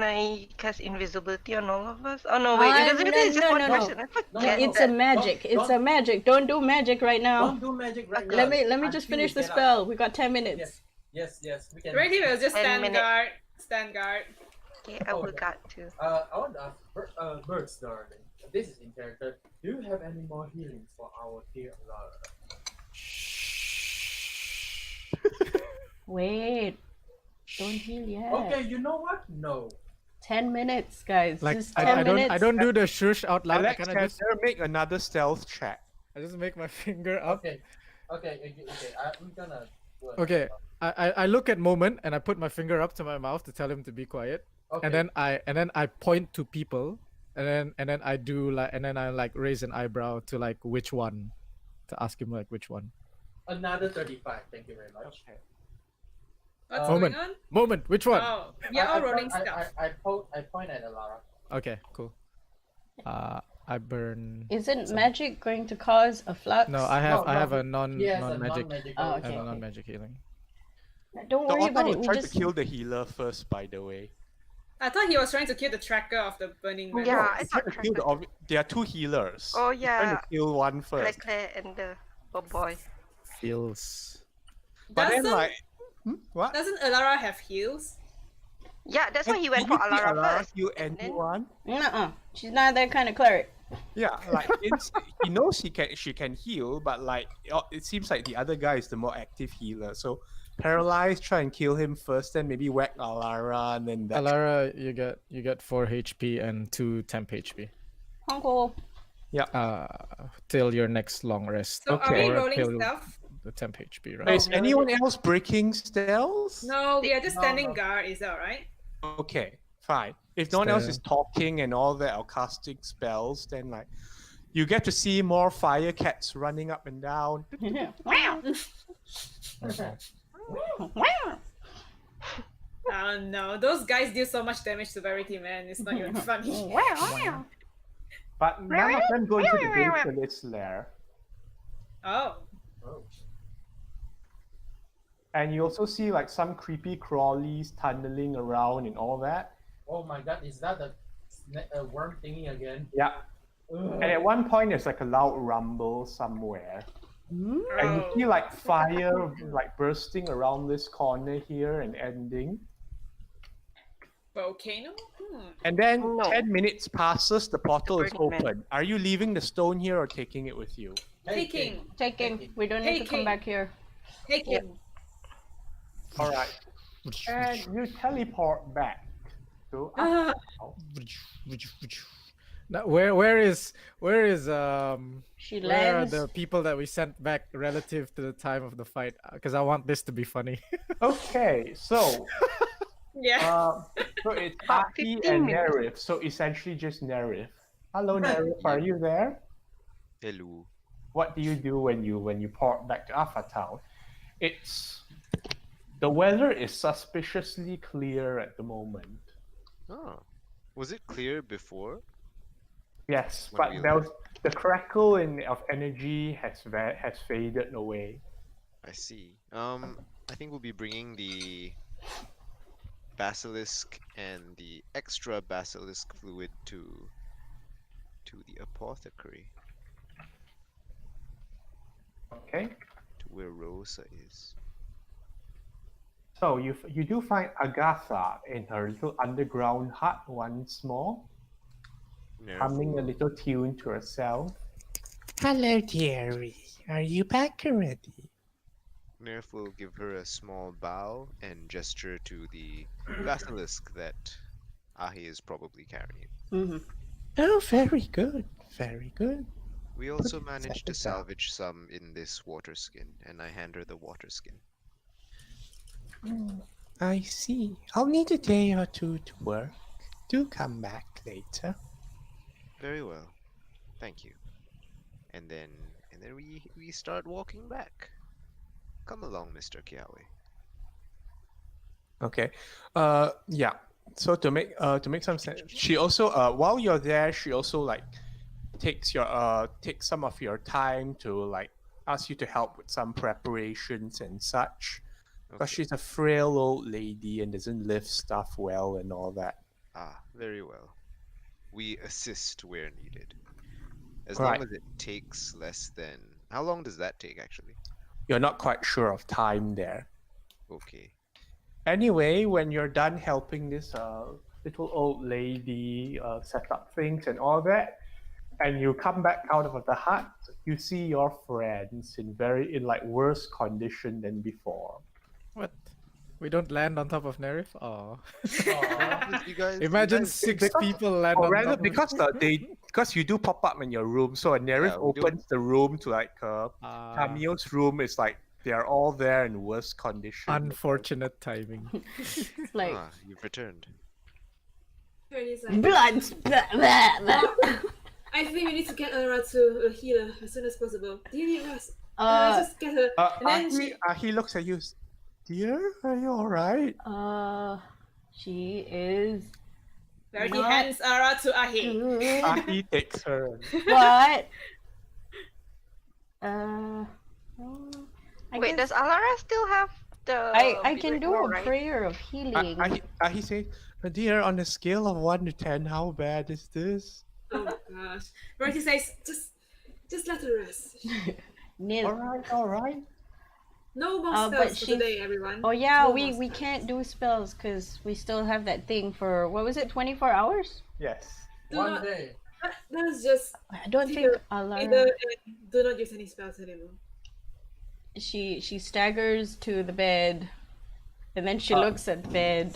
I cast invisibility on all of us? Oh no, wait, no, invisibility is just no, one no, no. person. I No, forget It's that. a magic. It's a magic. Don't do magic right now. Don't do magic right now. Let me until just we finish the get up. spell. We got 10 minutes. Yes, we can. Ready will just 10 stand minutes. guard. Stand guard. Okay, I forgot to. I want to ask Birds, darling. This is in character. Do you have any more healings for our dear Lara? Wait. Don't heal yet. Okay, you know what? No. 10 minutes, guys. Like Just 10 minutes. I don't do the shush out loud. I Alex, kind can of just you make another stealth check? I just make my finger up. Okay. I'm gonna. do it. Okay. I look at Moment and I put my finger up to my mouth to tell him to be quiet. Okay. And then I point to people and then I do like, and then I like raise an eyebrow to like which one, to ask him like which one. Another 35. Thank you very much. Okay. What's Moment. going on? Moment, which one? Oh, you're all rolling I, stuff. I point at Alara. Okay, cool. I burn. Isn't magic going to cause a flux? No, I have No, I have no, a He has a non-magic. non-magical. Oh, I okay. have a non-magic healing. Don't The worry about author it. was We trying just to kill the healer first, by the way. I thought he was trying to kill the tracker of the burning man. Yeah, I He's thought trying to kill there are two healers. Oh He's trying yeah, to kill one first. Claire and the boy. Feels. But then, Doesn't, like, what? doesn't Alara have heals? Yeah, that's why he went Did for you see Alara first. heal and then- anyone? nuh-uh. She's not that kind of cleric. Yeah, like he knows she can heal, but like it seems like the other guy is the more active healer. So paralyzed, try and kill him first, then maybe whack Alara, and then that. Alara, you get 4 HP and 2 temp HP. Uncle. Till your next long rest. So are we Or rolling till stuff? the temp HP, Wait, right? is anyone else breaking spells? No, we are just No, standing no. guard, is that alright? Okay, fine. If no one else is talking and all that or casting spells, then like you get to see more fire cats running up and down. Oh no, those guys deal so much damage to Verity, man. It's not even funny. But none of them go into the Basilisk lair. Oh. Oh. And you also see like some creepy crawlies tunneling around and all that. Oh my god, is that a worm thingy again? Yeah. Ugh. And at one point there's like a loud rumble somewhere. And you Oh. see like fire like bursting around this corner here and ending. Volcano? And then No. 10 minutes passes, the portal is Burning Man. open. Are you leaving the stone here or taking it with you? Hey, Taking. Taking. We don't need to come Taking. back here. Taking. All right. And you teleport back to Ah, Now, where is She where are lands. the people that we sent back relative to the time of the fight? Because I want this to be funny. Okay, so yeah. so it's About Aki 15 and minutes. Nerif, so essentially just Nerif. Hello Nerif, are you there? Hello. What do you do when you port back to Alpha Town? The weather is suspiciously clear at the moment. Oh. Was it clear before? Yes, When but we there was, the crackle of energy has faded away. I see. I think we'll be bringing the basilisk and the extra basilisk fluid to the apothecary, Okay, to where Rosa is. so you do find Agatha in her little underground hut once more, humming a little tune to herself. Hello, dearie. Are you back already? Nerf will give her a small bow and gesture to the basilisk that Ahi is probably carrying. Mm-hmm. Oh, very good. Very good. We also managed to it down. salvage some in this water skin, and I hand her the water skin. I see. I'll need a day or two to work. Do come back later. Very well. Thank you. And then we start walking back. Come along, Mr. Kiawe. Okay. Yeah. So to make some sense, she also while you're there, she also like takes some of your time to like ask you to help with some preparations and such. Because Okay. she's a frail old lady and doesn't lift stuff well and all that. Ah, very well. We assist where needed. As Right. long as it takes less than... How long does that take, actually? You're not quite sure of time there. Okay. Anyway, when you're done helping this little old lady set up things and all that, and you come back out of the hut, you see your friends in like worse condition than before. What? We don't land on top of Nerif? Oh. You guys, Imagine 6 because- people land Or on rather, top of because you do pop up in your room, so Nerif Yeah, we do. opens the room to like Ah, Camille's room is like they are all there in worse condition. unfortunate timing. It's like Ah, you've returned. Verdi's like, Blood. Blah, blah, blah. I think we need to get Alara to a healer as soon as possible. Do you need rest? Let's just get her. And then He looks at you. Dear, are you alright? She is. Verdi not hands Alara to Ahi. good. He takes her. But I Wait, guess does Alara still have the? I can do a right? prayer of healing. He says, dear, on a scale of 1 to 10, how bad is this? Oh gosh. Verdi says, just let her rest. Nil. Alright. No more but spells for she's- today, everyone. Oh yeah, No we more spells. can't do spells because we still have that thing for what was it, 24 hours? Yes. Do One not- day. That is just I don't think either Alara. do not use any spells anymore. She staggers to the bed, and then she looks at the bed,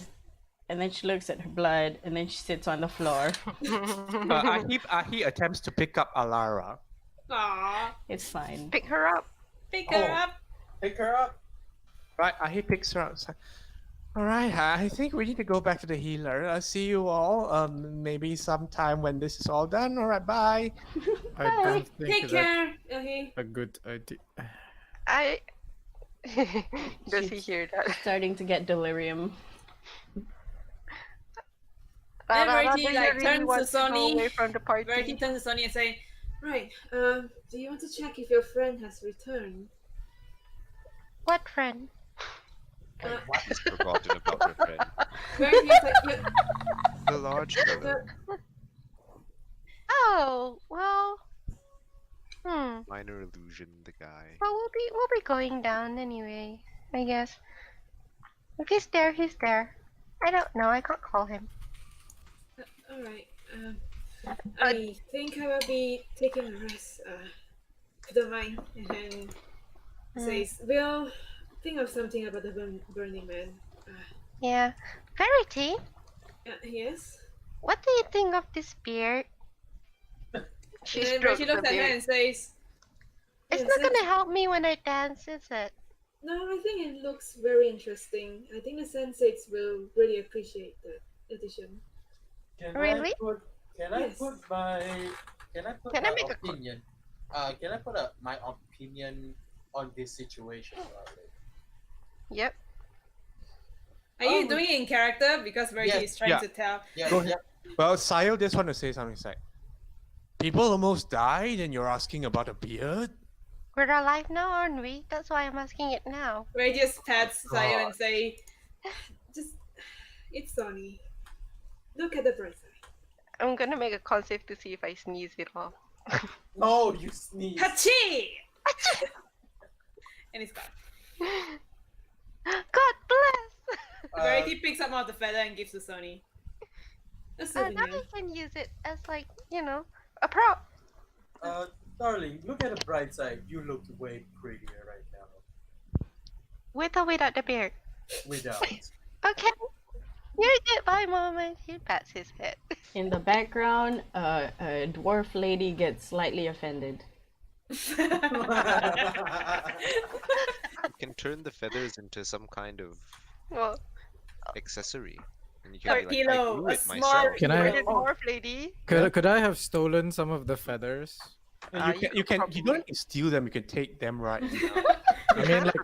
and then she looks at her blood, and then she sits on the floor. Ahi attempts to pick up Alara. Aww. It's fine. Pick her up. Pick her up. Pick her up. Right, Ahi picks her up. It's like, alright, I think we need to go back to the healer. I'll see you all maybe sometime when this is all done. Alright, bye. I don't think Take that's care, Ahi. a good idea. I. Does he She's hear that? starting to get delirium. And Alara Verdi doesn't like really turns to want go Soni. away from the party. Verdi turns to Soni and say, right, do you want to check if your friend has returned? What friend? He's forgotten about her friend. Verdi's like, yeah, The large fellow. Oh well. Minor illusion, the guy. Well, we'll be going down anyway. I guess. If he's there, he's there. I don't know. I can't call him. alright. I think I will be taking a rest. If you don't mind. And then says, we'll think of something about the Burning Man. Yeah. Verity, Yes? what do you think of this beard? She And then strokes Verdi the looks at her beard. and says, It's "Yes, not gonna help me when I dance, is it? No, I think it looks very interesting. I think the sensates will really appreciate that addition. Really? Can I Yes. put my? Can I put Can I my make a opinion? Can I put my opinion on this situation? Yep. Are you doing it in character? Because Verdi Yes. is trying Yeah. to tell. Yeah. Go ahead. Well, Sayo just want to say something. It's like, people almost died and you're asking about a beard? We're alive now, aren't we? That's why I'm asking it now. Verdi just pats Sayo God. and say, just, it's Soni. Look at the bright side. I'm gonna make a con save to see if I sneeze it off. No, you sneeze. Hachi! And it's gone. God bless! Verdi picks up one of the feather and gives to Soni. A Now souvenir. I can use it as like, a prop. Darling, look at the bright side. You look way prettier right now. With or without the beard. Without. Okay. You're a goodbye moment. He pats his head. In the background, a dwarf lady gets slightly offended. You can turn the feathers into some kind of Well, accessory. And you can Or be like, I pillow, grew a it small myself. Can I- the dwarf lady. Could I have stolen some of the feathers? You don't steal them, you can take them right now. I mean, like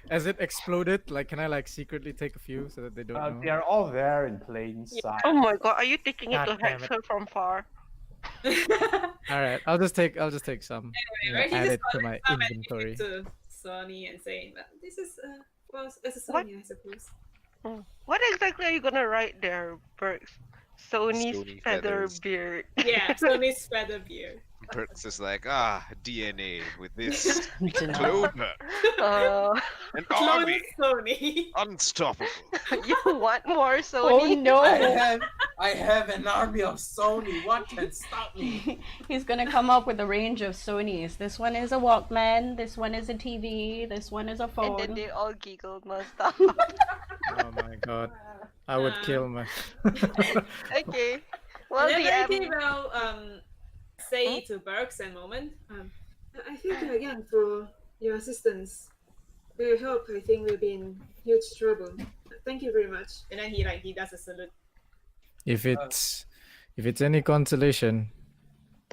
as it exploded, like, can I like secretly take a few so that they don't know? They are all there in plain sight. Oh my god, are you taking it God to damn hex it. her from far? All right, I'll just take some. Anyway, Add just it to my come and inventory. give it to Soni and say, well, this is, well, as a souvenir, I suppose. What exactly are you gonna write there, Burks? Sony's Sony feather feathers. beard. Yeah, Soni's feather beard. Perks is like, DNA with this Denial. clover. An Clone army. Soni. Unstoppable. You want more, Oh Sony? no! I have an army of Sony. What can stop me? He's gonna come up with a range of Sonys. This one is a Walkman, this one is a TV, this one is a And phone. then they all giggled non-stop. Oh my god, I would kill my. Okay. Well, And the then Verdi will say to Burks and Moment, I thank you again for your assistance. With your help, I think we'll be in huge trouble. Thank you very much. And then he does a salute. If it's any consolation,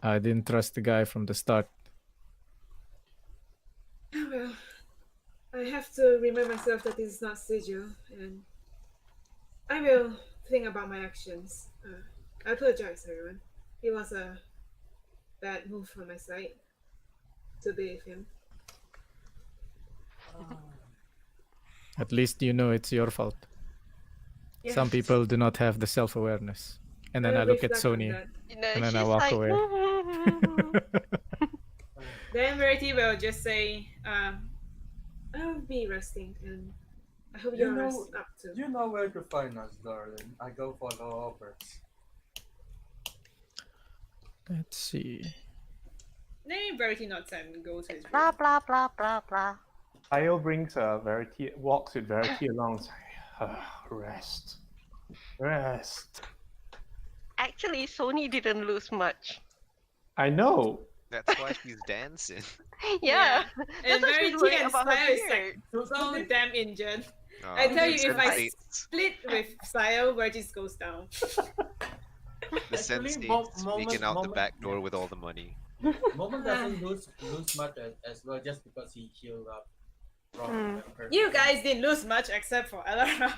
I didn't trust the guy from the start. Well, I have to remind myself that this is not sigil, and I will think about my actions. I apologize, everyone. It was a bad move on my side to be with him. At least you know it's your fault. Yeah. Some people do not have the self-awareness. And then I I will look at reflect on Soni, that. You know, and then I she's walk like, away. Then Verity will just say, I'll be resting, and I hope you're rest up too. You know where to find us, darling. I go for the offers. Let's see. Then Verity nods and goes to his room. blah blah blah blah blah. Io brings Verity, walks with Verity along. Rest. Rest. Actually, Sony didn't lose much. I know. That's why she's dancing. Yeah. And That's why she's Verity worried and about her Sayo is beard. like so damn injured. Oh, I tell you, if I sensates- split with Sayo, Verity goes down. the Actually, sensates Moment- sneaking out the Moment- back door with all the money. Moment doesn't lose much as well just because he healed up from her. You guys didn't lose much except for Elara.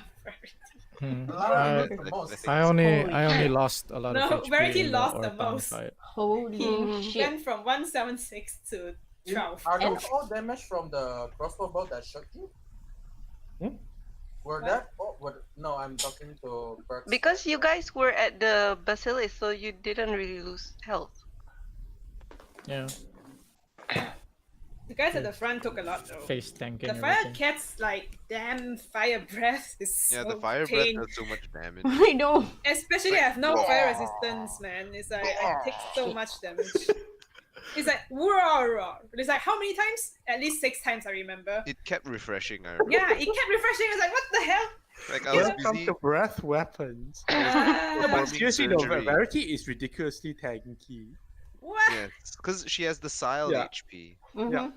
Lara lose the most. I only Holy lost a lot No, of HP Verity in the lost the Orphan most. fight. Holy shit. Went from 176 to 12. Are And- those all damage from the crossbow bolt that shot you? Were What? that? Oh, what? No, I'm talking to Perks. Because you guys were at the basilisk, so you didn't really lose health. Yeah, The guys at the front took a lot though. face tanking. The fire everything. cat's like damn fire breath is Yeah, so the fire breath pain. does so much damage. I know. Especially I have no fire resistance, man. It's like I take so much damage. It's like roar. It's like how many times? At least 6 times I remember. It kept refreshing. I remember. Yeah, it kept refreshing. I was like, what the hell? Like I was Welcome busy. to breath weapons. Ah, But Performing seriously though, surgery. Verity is ridiculously tanky. what? Yes, because she has the Sile Yeah. HP. Mhm.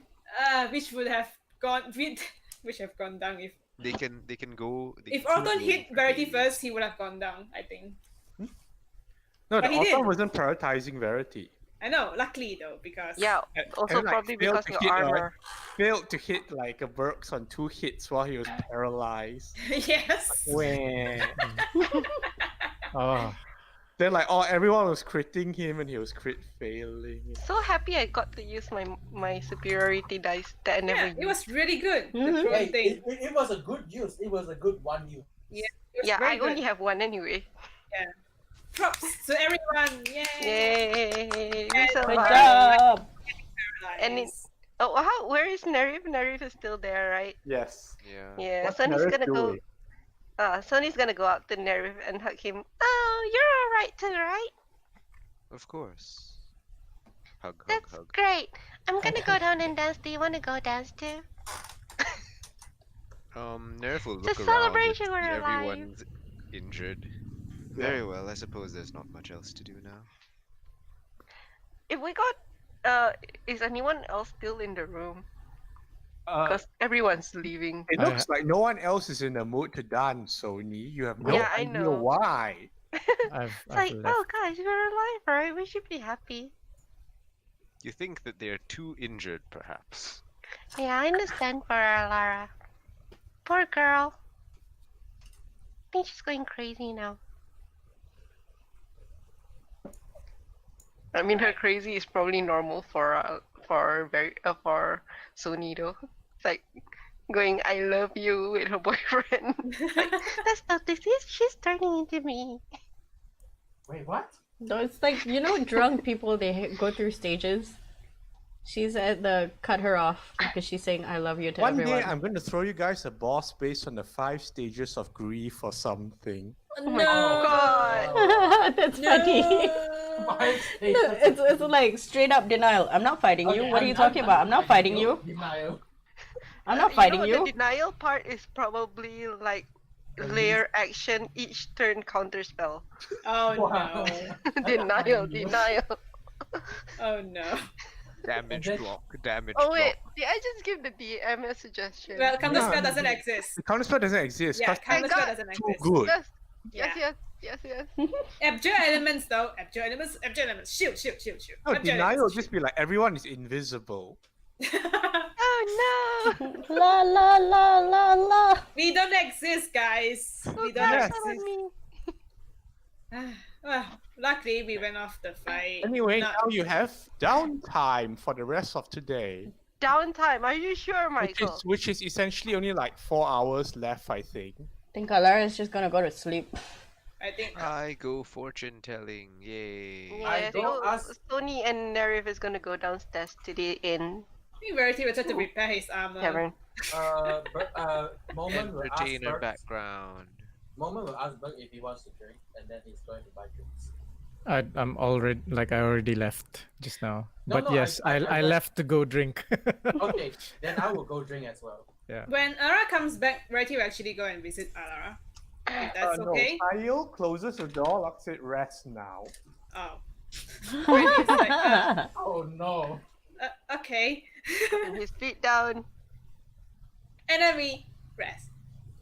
Which would have gone which have gone down if They can go. They if can keep Orton going hit for Verity days. first, he would have gone down, I think. No, But the he did. author wasn't prioritizing Verity. I know, luckily though, because Yeah, And- also and, like, probably failed because to your hit, armor. Failed to hit like a Burks on 2 hits while he was paralyzed. yes. Wah. Oh, Then like everyone was critting him and he was crit failing. So happy I got to use my superiority dice that I never Yeah, used. it was really good. The Mhm. drone Hey, thing. it was a good use. It was a good one use. It was Yeah, very I only good. have one anyway. Props to everyone. Yay! Yay! We Good Good survived. job. And Nice. Oh, where is Nerif? Nerif is still there, right? Yes. Yeah. Yeah, What's Sonny's Nerif gonna go. doing? Sonny's gonna go out to Nerif and hug him. Oh, you're alright too, right? Of course. Hug, hug, That's hug. great. I'm gonna go down and dance. Do you wanna go dance too? Nerf will It's look a around celebration, if we're alive. everyone's injured. Very well. I suppose there's not much else to do now. If we got, is anyone else still in the room? Uh, Because everyone's leaving. it looks like no one else is in the mood to dance, Sony. You have no Yeah, I idea know. why. I've It's like, left. oh guys, we're alive, right? We should be happy. You think that they're too injured, perhaps? Yeah, I understand for Lara. Poor girl. I think she's going crazy now. I mean, her crazy is probably normal for Sony though. It's like going "I love you" with her boyfriend. Like, that's not this. She's turning into me. Wait, what? No, it's like, you know, drunk people, they go through stages. She's at the cut her off because she's saying I love you to One everyone. day I'm going to throw you guys a boss based on the 5 stages of grief or something. No. God. That's funny. No, it's like straight up denial. I'm not fighting you. Okay, What are you talking about? I'm not fighting you. Denial. I'm not fighting know, you. The denial part is probably like layer action, each turn counter spell. Oh Wow. no. Denial, denial. Oh no. Damage then- block, damage Oh block. wait, did I just give the DM a suggestion? Well, counter spell No. doesn't exist. The counterspell doesn't exist. Yeah, because counter spell God. doesn't too exist. good. Yes, Yeah. yes, Yes, yes. Abjure elements though. Abjure elements. Shoot. No, Abjure denial will elements, just be like everyone is invisible. Oh no! La la la la la. We don't exist, guys. We don't Yes. That on exist. me. Well, luckily we went off the fight. Anyway, Not- now you have downtime for the rest of today, Downtime. Are you sure, Michael? which is essentially only like 4 hours left, I think. I think Alara is just gonna go to sleep. I think I go fortune telling. Yay. Yeah, don't so ask- Sony and Nerif is gonna go downstairs to the inn Verity will try to repair his armor. tavern. Moment will ask Entertainer Bert. background. Moment will ask Bert if he wants to drink, and then he's going to buy drinks. I'm already I already left just now. No, But no, yes, I I left to go drink. Okay, then I will go drink as well. When Ara comes back, Verity will actually go and visit Alara. If that's okay. No, Kyle closes the door, locks it, rest now. Oh. Verity's like, Oh no. okay. Put his feet down. And then we rest.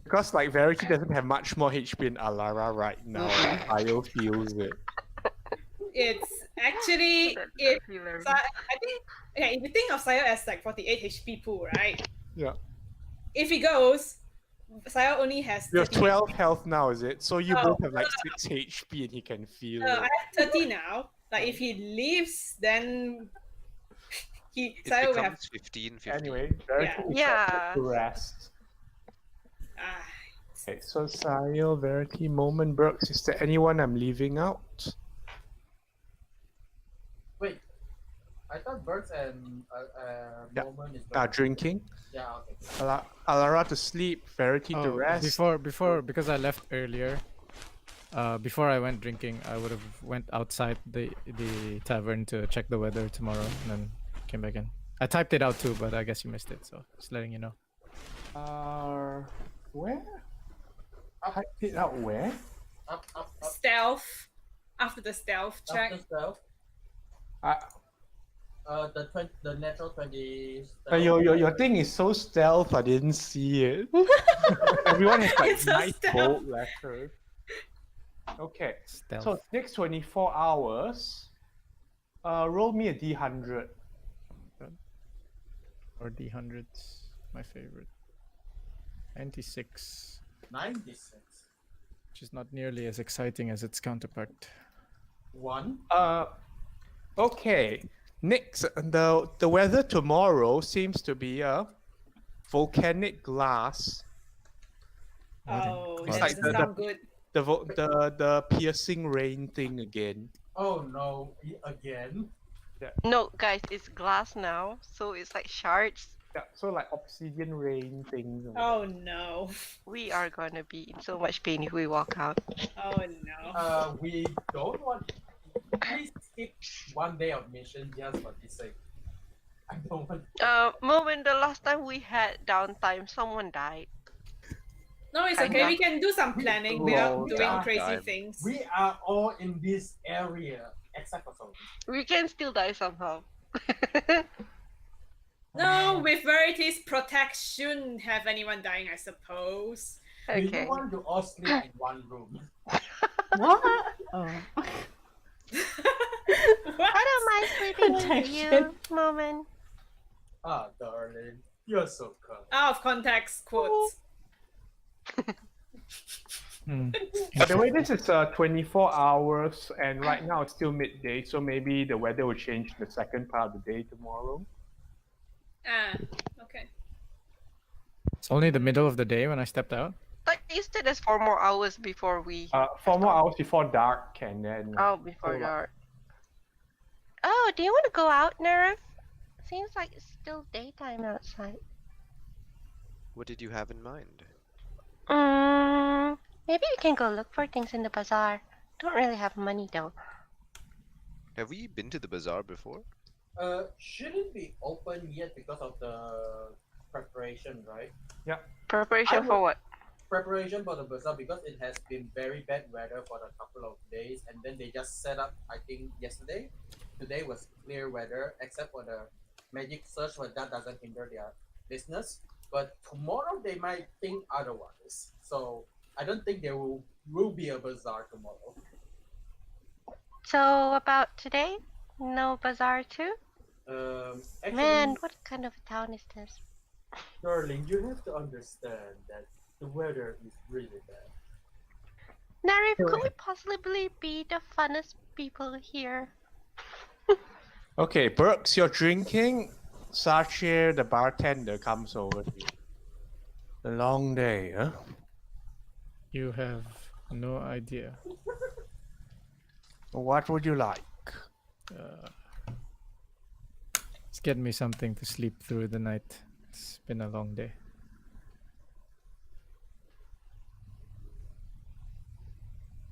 Because like Verity doesn't have much more HP than Alara right now. Kyle feels it. It's actually if I think if you think of Sayo as like 48 HP pool, right? Yeah. If he goes, Sayo only has You have 30 12 health now, is it? So you Oh, both have like 6 HP and he can feel I it. have 30 now. Like if he leaves, then It Sayo will have becomes 15. Anyway, Verity is Yeah. to rest. ah, Okay, so Sayo, Verity, Moment, Brooks, is there anyone I'm leaving out? Wait. I thought Bert and Yeah. Moment is going Drinking. Yeah, okay. Alara to sleep, Verity to Oh, rest. before because I left earlier. Before I went drinking, I would have went outside the tavern to check the weather tomorrow, and then came back in. I typed it out too, but I guess you missed it, so just letting you know. Where? Typed it out where? Up. stealth. After the stealth check. After stealth. Uh, The natural 20. your thing is so stealth, I didn't see it. Everyone has like It's so nice stealth. bold letters. Okay, Stealth. so next 24 hours, roll me a D100. Or D100s, my favorite. 96, 96. which is not nearly as exciting as its counterpart. 1. Okay. Next, the weather tomorrow seems to be a volcanic glass. Oh, It's that like doesn't sound good. The piercing rain thing again. Oh no, again? No, guys, it's glass now, so it's like shards. Yeah, so like obsidian rain things. Oh no. We are gonna be in so much pain if we walk out. Oh no. We don't want. Please skip one day of mission just for this sake. I don't want. Moment, the last time we had downtime, someone died. No, it's Kinda. okay. We can do some planning without Oh, doing yeah. crazy Time. things. We are all in this area except for Soni. We can still die somehow. No, with Verity's protection, have anyone dying, I suppose. Do Okay. you want to all sleep in one room? What? Oh. What? I don't mind sleeping with you, Protection. Moment. Ah, darling, you're so kind. Out of context quotes. By the way, this is 24 hours, and right now it's still midday, so maybe the weather will change in the second part of the day tomorrow. Ah, okay. It's only the middle of the day when I stepped out. But you said there's 4 more hours before we. 4 more hours before dark, and then. Oh, before so, dark. Oh, do you want to go out, Nerif? Seems like it's still daytime outside. What did you have in mind? Maybe we can go look for things in the bazaar. Don't really have money though. Have we been to the bazaar before? Shouldn't be open yet because of the preparation, right? Preparation for what? Preparation for the bazaar because it has been very bad weather for a couple of days, and then they just set up. I think yesterday, today was clear weather except for the magic search, but that doesn't hinder their business. But tomorrow they might think otherwise. So I don't think there will be a bazaar tomorrow. So about today? No bazaar too? Actually, Man, what kind of a town is this? darling, you have to understand that the weather is really bad. Narif, could we possibly be the funnest people here? Okay, Brooks, you're drinking. Sachir, the bartender, comes over to you. A long day, huh? You have no idea. What would you like? Just get me something to sleep through the night. It's been a long day.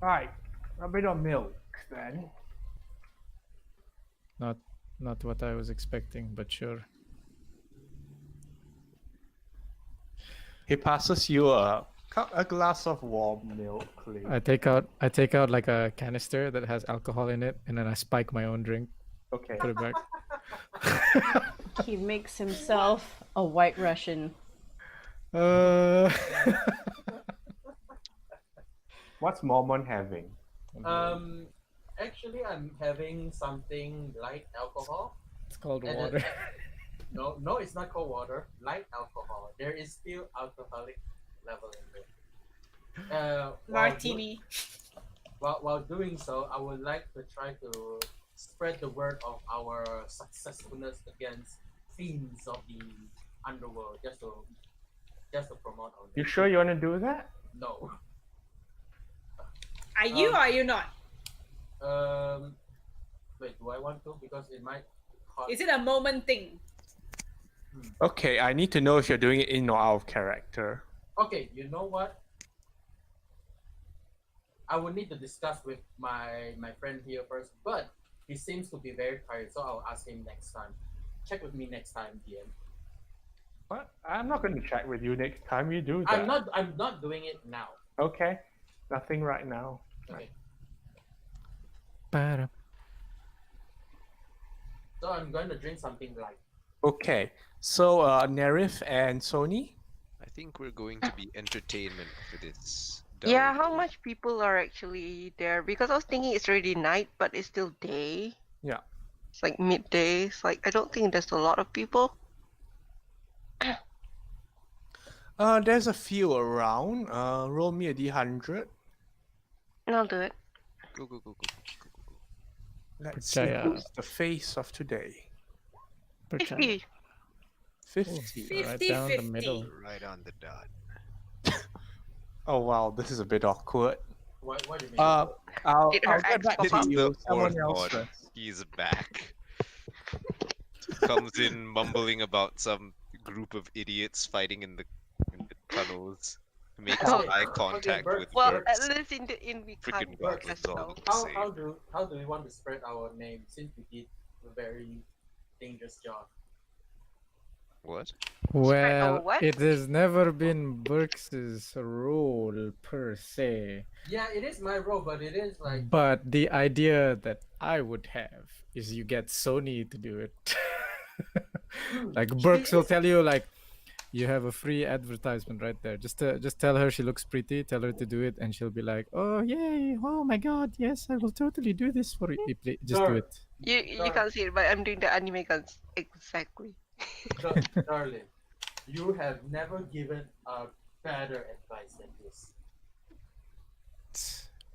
Right, a bit of milk then. Not what I was expecting, but sure. He passes you a glass of warm milk, Lee. I take out like a canister that has alcohol in it, and then I spike my own drink. Okay. Put it back. He makes himself a white Russian. What's Mormon having? Actually, I'm having something light alcohol. It's called And water. No, it's not cold water. Light alcohol. There is still alcoholic level in it. Martini. While doing so, I would like to try to spread the word of our successfulness against fiends of the underworld, just to promote our. You sure you want to do that? No. Are you or are you not? Wait, do I want to? Because it might. Is it a moment thing? Okay, I need to know if you're doing it in or out of character. Okay, you know what? I will need to discuss with my friend here first, but he seems to be very tired, so I'll ask him next time. Check with me next time, DM. What? I'm not going to check with you next time you do that. I'm not doing it now. Okay, nothing right now. Okay. Para. So I'm going to drink something light. Okay, so Nerif and Soni? I think we're going to be entertainment for this. Yeah, dull how much people are actually there? Because I was thinking it's already night, but it's still day. Yeah. It's like midday. It's like I don't think there's a lot of people. There's a few around. Roll me a d100. I'll do it. Go. Let's see Percaya. who's the face of today. Percaya. 50. Right down the middle. Right on the dot. Oh wow, this is a bit awkward. What do you mean? I'll Did her get ex back pop to up? you. Someone Fourth else one. first. He's back. Comes in mumbling about some group of idiots fighting in the tunnels. Makes Oh, eye contact Bert. with Well, Burks. at least in we Freaking can't work goblins as all well. look the same. How do we want to spread our name since we did a very dangerous job? What? Well, what? it has never been Burks's role per se, Yeah, it is my role, but it is like but the idea that I would have is you get Sony to do it. Like Burks will tell you, like, you have a free advertisement right there. Just tell her she looks pretty, tell her to do it, and she'll be like, "Oh yay! Oh my God! Yes, I will totally do this for you. Just do Sure. it." You can't see it, but I'm doing the anime guns exactly. darling, you have never given a better advice than this.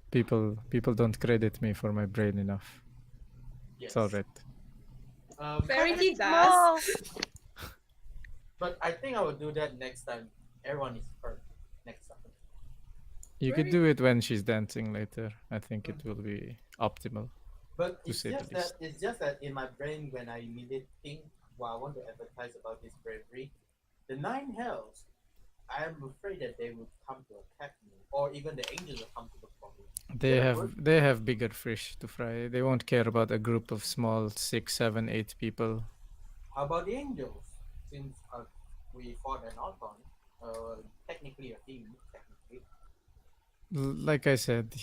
People don't credit me for my brain enough. Yes. It's alright. Verity Small. does. But I think I will do that next time. Everyone is hurt next time. You could do it when she's dancing later. I think it will be optimal. But To say the least. it's just that in my brain when I immediately think, well, I want to advertise about this bravery, the nine hells, I am afraid that they will come to attack me, or even the angels will come to look for me. They have bigger fish to fry. They won't care about a group of small 6, 7, 8 people. How about the angels? Since we fought an Alton, technically a team, technically. Like I said,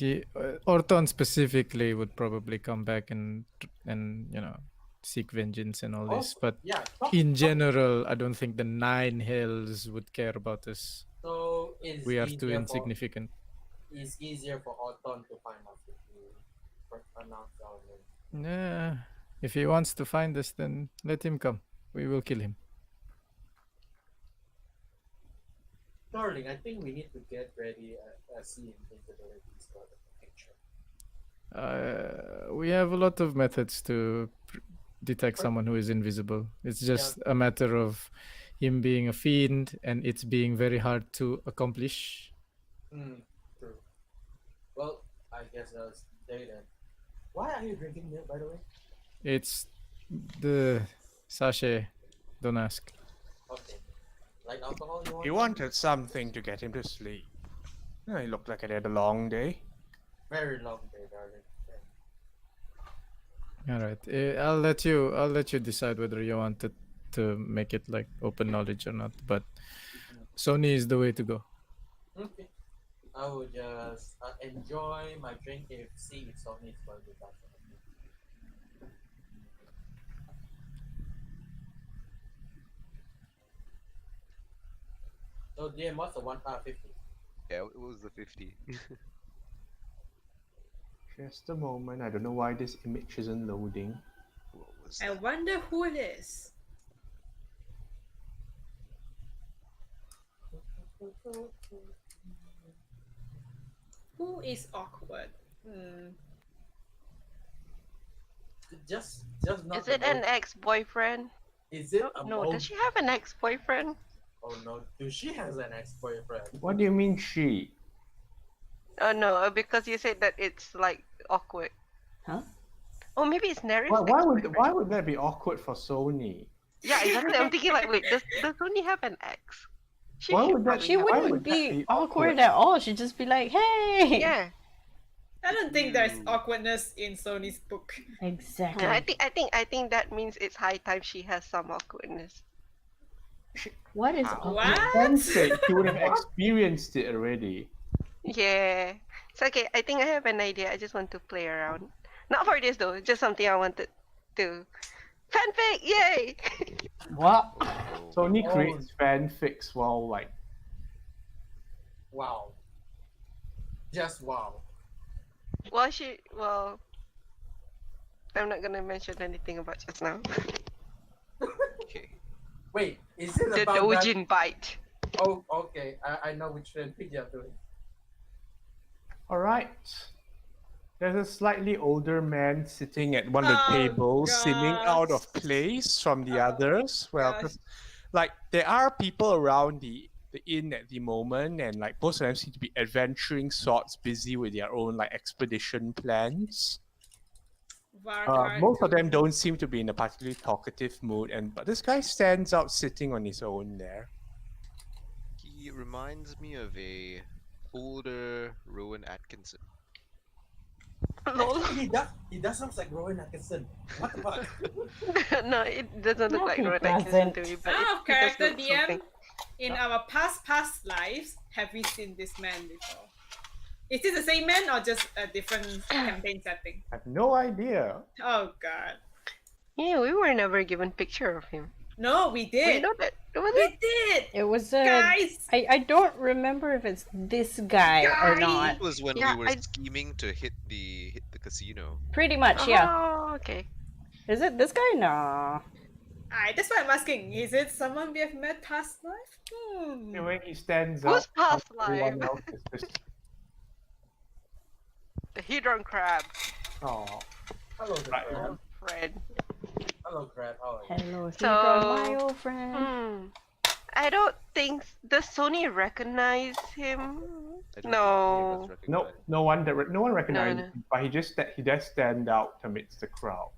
Orton specifically would probably come back and seek vengeance and all this. Also, But yeah, in general, I don't think the 9 hells would care about us. So It's we are too easier for- insignificant. It's easier for Autumn to find us if you pronounce our name. Yeah. If he wants to find us, then let him come. We will kill him. Darling, I think we need to get ready seeing invisibilities for the picture. We have a lot of methods to detect someone who is invisible. It's just a matter of him being a fiend, and it's being very hard to accomplish. True. Well, I guess I'll stay then. Why are you drinking milk, by the way? It's the sachet. Don't ask. Okay. Like alcohol, you want? He wanted something to get him to sleep. Oh, he looked like he had a long day. Very long day, darling. All right. I'll let you decide whether you want to make it like open knowledge or not. But Sony is the way to go. Okay. I will just enjoy my drink if see if Sony is going to touch it. So DM, what's the 150? Yeah, it was the 50. Just a moment. I don't know why this image isn't loading. What was I that? wonder who it is. Who is awkward? Just not. Is it an ex-boyfriend? Is it a No, does she have an ex-boyfriend? Oh no, do she has an ex-boyfriend? What do you mean she? Oh no, because you said that it's like awkward. Huh? Oh, maybe it's Nerys. Why would that be awkward for Sony? Yeah, exactly. I'm thinking like, wait, does Sony have an ex? Why should would that- probably She have why one. wouldn't would that be be awkward awkward? at all. She'd just be like, hey. Yeah, I don't think there's awkwardness in Sony's book. Exactly. yeah. I think that means it's high time she has some awkwardness. What is Ow. awkward? What? Sense it, she would have experienced it already. Yeah. It's okay. I think I have an idea. I just want to play around. Not for this though. Just something I wanted to. Fanfic! Yay! What? Sony Oh. creates fanfics while like Wow. Just wow. Well, I'm not gonna mention anything about just now. Okay. Wait, is it The about that? Dojin bite. Oh, okay. I know which fanfic you're doing. alright. There's a slightly older man sitting at one of the Oh, tables, seeming out gosh. of place from the others. Well, gosh. 'cause, like there are people around the inn at the moment, and like most of them seem to be adventuring sorts, busy with their own like expedition plans. Most of them don't seem to be in a particularly talkative mood, but this guy stands out sitting on his own there. He reminds me of a older Rowan Atkinson. Lol. He does look like Rowan Atkinson. What the fuck? No, it doesn't look No, like he Rowan Atkinson to doesn't. me, but Out of it does character look DM, something. in our past lives, have we seen this man before? Is this the same man or just a different campaign setting? I have no idea. Oh god. Yeah, we were never given picture of him. No, we We did. know that. Was We it? did. It was Guys. I don't remember if it's this guy or Guys. not. That was when Yeah, we were I- scheming to hit the casino. Pretty much, yeah. Oh, okay. Is it this guy? No. That's why I'm asking. Is it someone we have met past life? Anyway, he stands Who's out. past Everyone life? else is just, The Hedron crab. oh, Hello, Right. Crab. Fred. Hello, Crab. How are you? Hello, So- my old friend. I don't think does Sony recognize him? I don't think any No. of us no, recognize- no one recognizes no. him, but he does stand out amidst the crowd.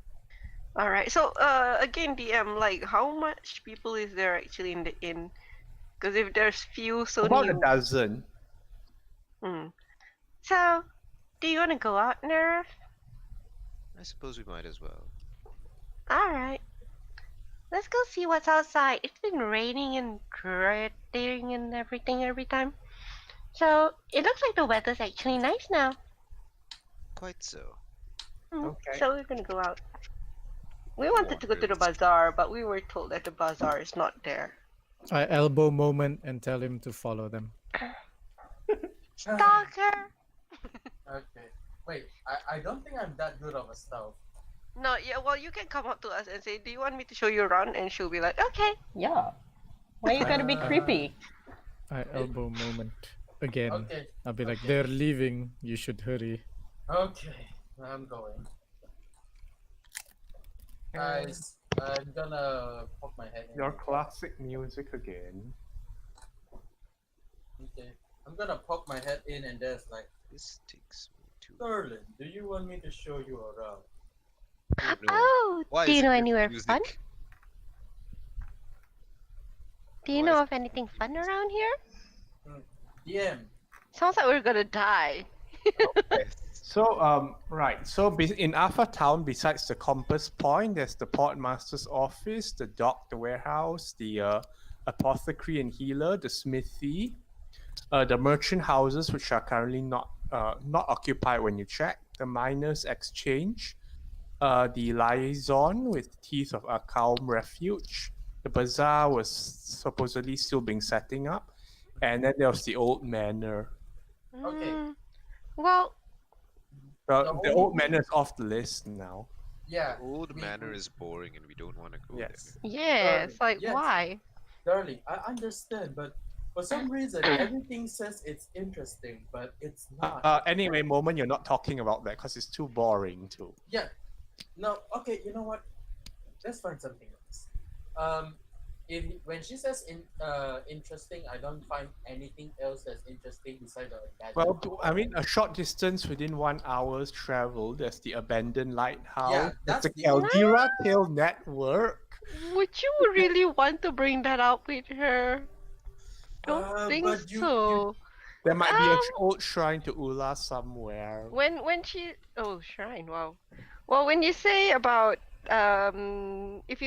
All right. So, again, DM, like, how much people is there actually in the inn? Because if there's few Sony. About a dozen. So, do you want to go out, Nerf? I suppose we might as well. All right. Let's go see what's outside. It's been raining and gritting and everything every time. So, it looks like the weather's actually nice now. Quite so. Okay. So, we're gonna go out. We wanted to go to the bazaar, but we were told that the bazaar is not there. I elbow moment and tell him to follow them. Stalker. Okay. Wait, I don't think I'm that good of a stealth. No, yeah. Well, you can come up to us and say, "Do you want me to show you around?" And she'll be like, "Okay." Yeah. Why you gotta be creepy? I elbow moment again. Okay. I'll be like, okay. they're leaving. You should hurry. Okay, I'm going. Guys, I'm gonna poke my head in. Your classic music again. Okay. I'm gonna poke my head in and there's like, This takes me to. Darling, do you want me to show you around? Oh no. Oh, Why do is you it know with anywhere music? fun? Do you Why know is of anything fun music? around here? DM. Sounds like we're gonna die. Yes. So, right. So, in Alpha Town, besides the Compass Point, there's the Portmaster's office, the dock, the warehouse, the apothecary and healer, the smithy, the merchant houses, which are currently not occupied when you check, the miners' exchange, the liaison with Teeth of Akam Refuge. The bazaar was supposedly still being setting up, and then there was the old manor. Okay. Well, The old manor is off the list now. Yeah. The old manor is boring and we don't want to go Yes. Yeah, it's like, Yes. why? Darling, I understand, but for some reason everything says it's interesting, but it's not. Anyway, Moment, you're not talking about that because it's too boring too. Yeah. No, okay, you know what? Let's find something else. When she says interesting, I don't find anything else that's interesting besides the magic. Well, I mean, a short distance within 1 hour's travel, there's the abandoned lighthouse. Yeah, there's that's the the only- Caldera Tail Network. Would you really want to bring that up with her? Don't think but you- so. There might be an Um, old shrine to Ula somewhere. When she shrine, wow. Well, when you say about if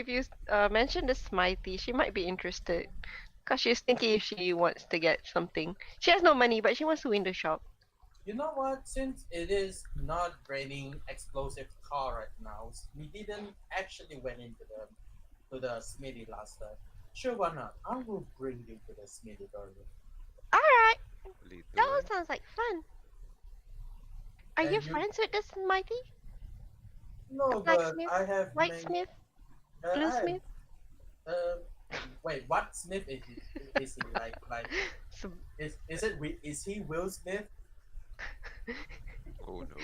you mention the Smithy, she might be interested, cause she's thinking if she wants to get something. She has no money, but she wants to window shop. You know what? Since it is not raining explosive car right now, we didn't actually went into the smithy last time. Sure, why not? I will bring you to the smithy, darling. all right. Lead the That way. all sounds like fun. Are And you you- friends with this Mighty? No, but Blacksmith? I have Whitesmith? I have- Bluesmith? Wait, what Smith is he? Is he like is he Will Smith? Oh no.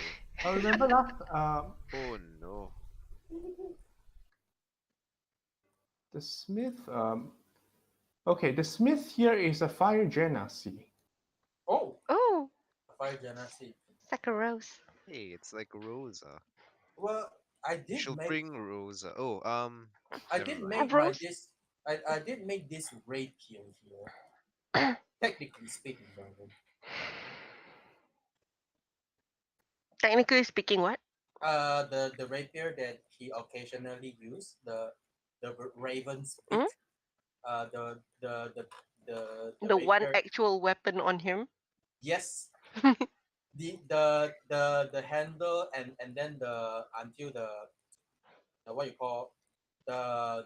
I remember last. Oh no. The Smith. Okay, the Smith here is a fire genasi. Oh, Oh, Fire Genasi. it's like a rose. Hey, it's like Rosa. Well, I did She'll make bring Rosa. Oh, I never did mind. make Rose? I did make this rapier here. Technically speaking, darling. Technically speaking, what? The rapier that he occasionally used, the raven's beak. The The one rapier- actual weapon on him. Yes. the handle and then until the what you call the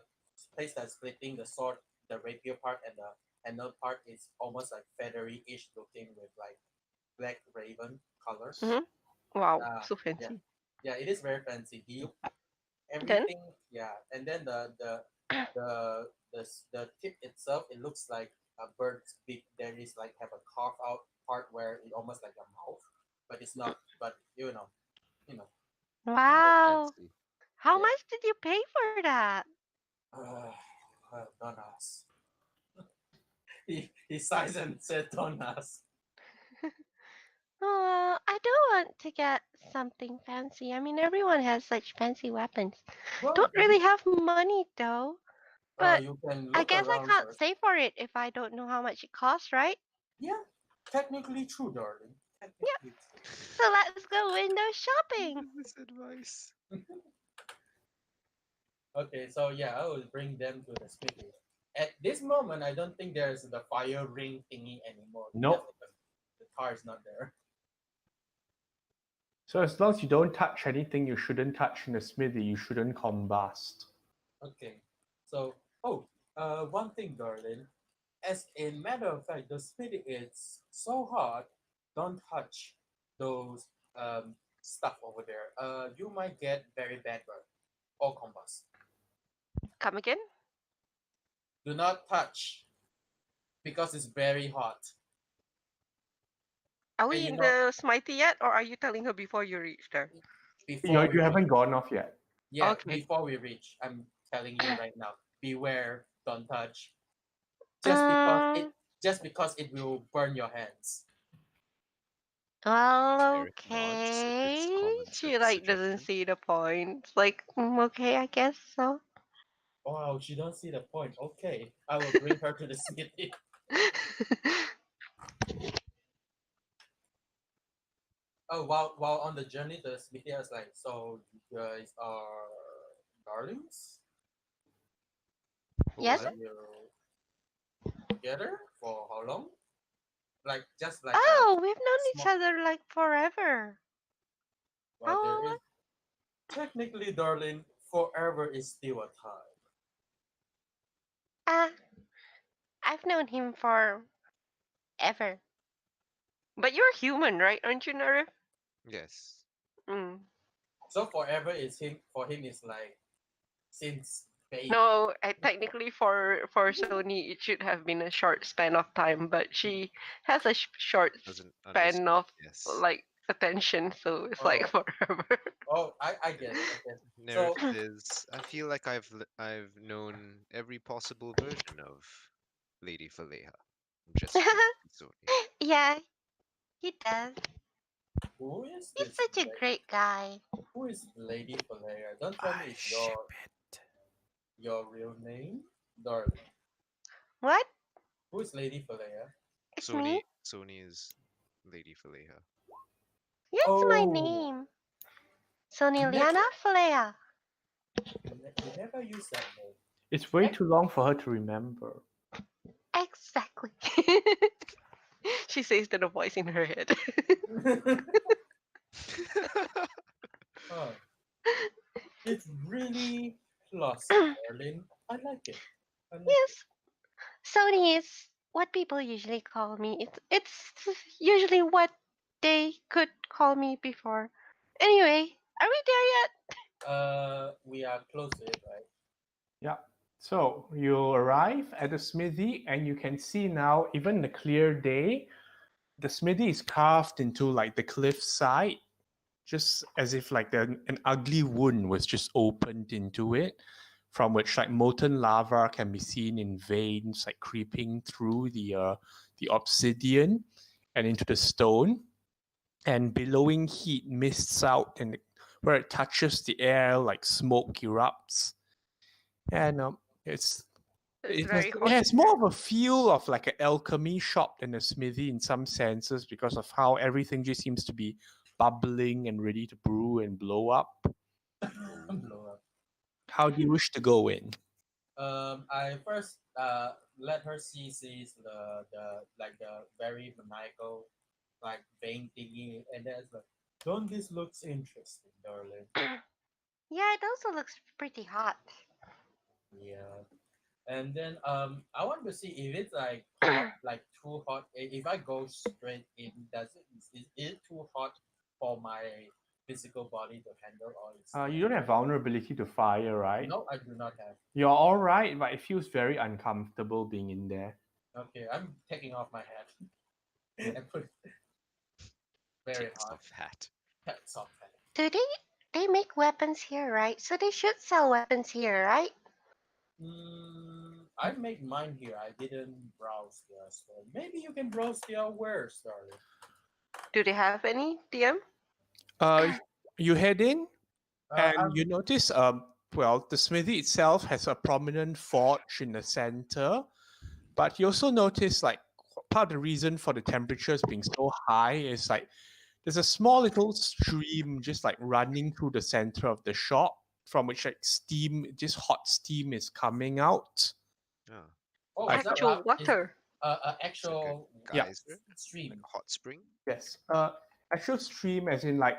place that's splitting the sword, the rapier part and the handle part is almost like feathery-ish looking with like black raven colors. Mhm. Wow, Ah, so fancy. Yeah, it is very fancy. Then? Everything, yeah, and then the tip itself, it looks like a bird's beak. There is like have a carved out part where it almost like a mouth, but it's not. But you know. Wow. Fancy. How Yeah. much did you pay for that? Don't ask. He sighs and said, "Don't ask." I do want to get something fancy. I mean, everyone has such fancy weapons. Well, Don't really have money though. But you can I look guess I around can't first. save for it if I don't know how much it costs, right? Yeah, technically true, darling. Technically true. So let's go window shopping. This advice. Okay, so yeah, I will bring them to the smithy. At this moment, I don't think there's the fire ring thingy anymore. Nope. because The car is not there. So as long as you don't touch anything you shouldn't touch in the smithy, you shouldn't combust. Okay, so one thing, darling. as a matter of fact, the smithy is so hot. Don't touch those stuff over there. You might get very bad burn or combust. Come again? Do not touch because it's very hot. Are And we you in know, the smithy yet, or are you telling her before you reach there? before we You reach, haven't gone off yet. yeah, Okay. before we reach, I'm telling you right now. Beware, don't touch. Just because it will burn your hands. Well, Eric nods. It's okay. common She sense like doesn't suggestion. see the point. Like, okay, I guess so. Wow, she don't see the point. Okay, I will bring her to the smithy. Oh, while on the journey, the smithy is like, so you guys are darlings? Yes. What? You together for how long? Like just like Oh, we've known each small. other like forever. Well, there Oh, is technically, darling, forever is still a time. I've known him for ever. But you're human, right? Aren't you, Narif? Yes. Mm. So forever is him. For him, is like since baby. No, technically for Sony, it should have been a short span of time, but she has a short Doesn't span understand. of Yes. like attention, so it's like forever. Oh, I get it. Okay. Nerf So is. I feel like I've known every possible version of Lady Faleha. Just Sony. Yeah, he does. who is He's this? such a great guy. Who is Lady Falair? Don't tell me it's your real name, darling. What? Who is Lady Falair? It's Sony. me? Sony is Lady Faleha. That's my name. Soni Liana Falea. You never use that name. It's way too long for her to remember. Exactly. She says to the voice in her head. Oh, it's really classy, darling. I like it. Yes. Soni is what people usually call me. It's usually what they could call me before. Anyway, are we there yet? We are close to it, right? Yeah. So you arrive at the smithy, and you can see now, even the clear day, the smithy is carved into like the cliffside, just as if like an ugly wound was just opened into it, from which like molten lava can be seen in veins like creeping through the obsidian and into the stone, and billowing heat mists out, and where it touches the air, like smoke erupts, and it has more of a feel of like an alchemy shop than a smithy in some senses, because of how everything just seems to be bubbling and ready to brew and blow up. Blow up. How do you wish to go in? I first let her sees the very maniacal like vein thingy, and then it's like, don't this looks interesting, darling? Yeah, it also looks pretty hot. Yeah. And then I want to see if it's like hot, like too hot. If I go straight in, is it too hot for my physical body to handle, or it's You don't have vulnerability to fire, right? No, I do not have. You're all right, but it feels very uncomfortable being in there. Okay, I'm taking off my hat and put very hot. Off hat. Soft hat. Do they make weapons here, right? So they should sell weapons here, right? I make mine here. I didn't browse their store. Maybe you can browse their wares, darling. Do they have any, DM? You head in, and I'm- you notice, well, the smithy itself has a prominent forge in the center, but you also notice, like, part of the reason for the temperatures being so high is like there's a small little stream just like running through the center of the shop, from which like steam, just hot steam, is coming out. Oh, Like- is that Actual right? water. Actual Yeah. Geyser? stream. Like a hot spring? Yes, actual stream, as in like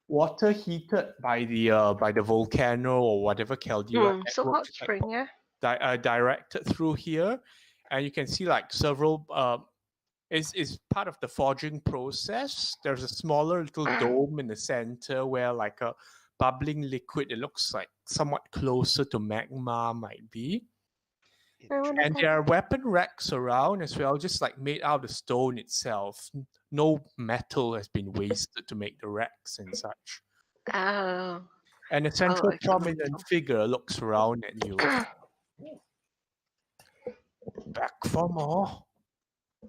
water heated by the volcano or whatever caldera So hot networks, like, spring, yeah. directed through here, and you can see like several. Is part of the forging process. There's a smaller little dome in the center where like a bubbling liquid. It looks like somewhat closer to magma might be. I wanna And touch there are it. weapon racks around as well, just like made out of stone itself. No metal has been wasted to make the racks and such. Oh. And a central I see. prominent figure looks around at you. Back for more.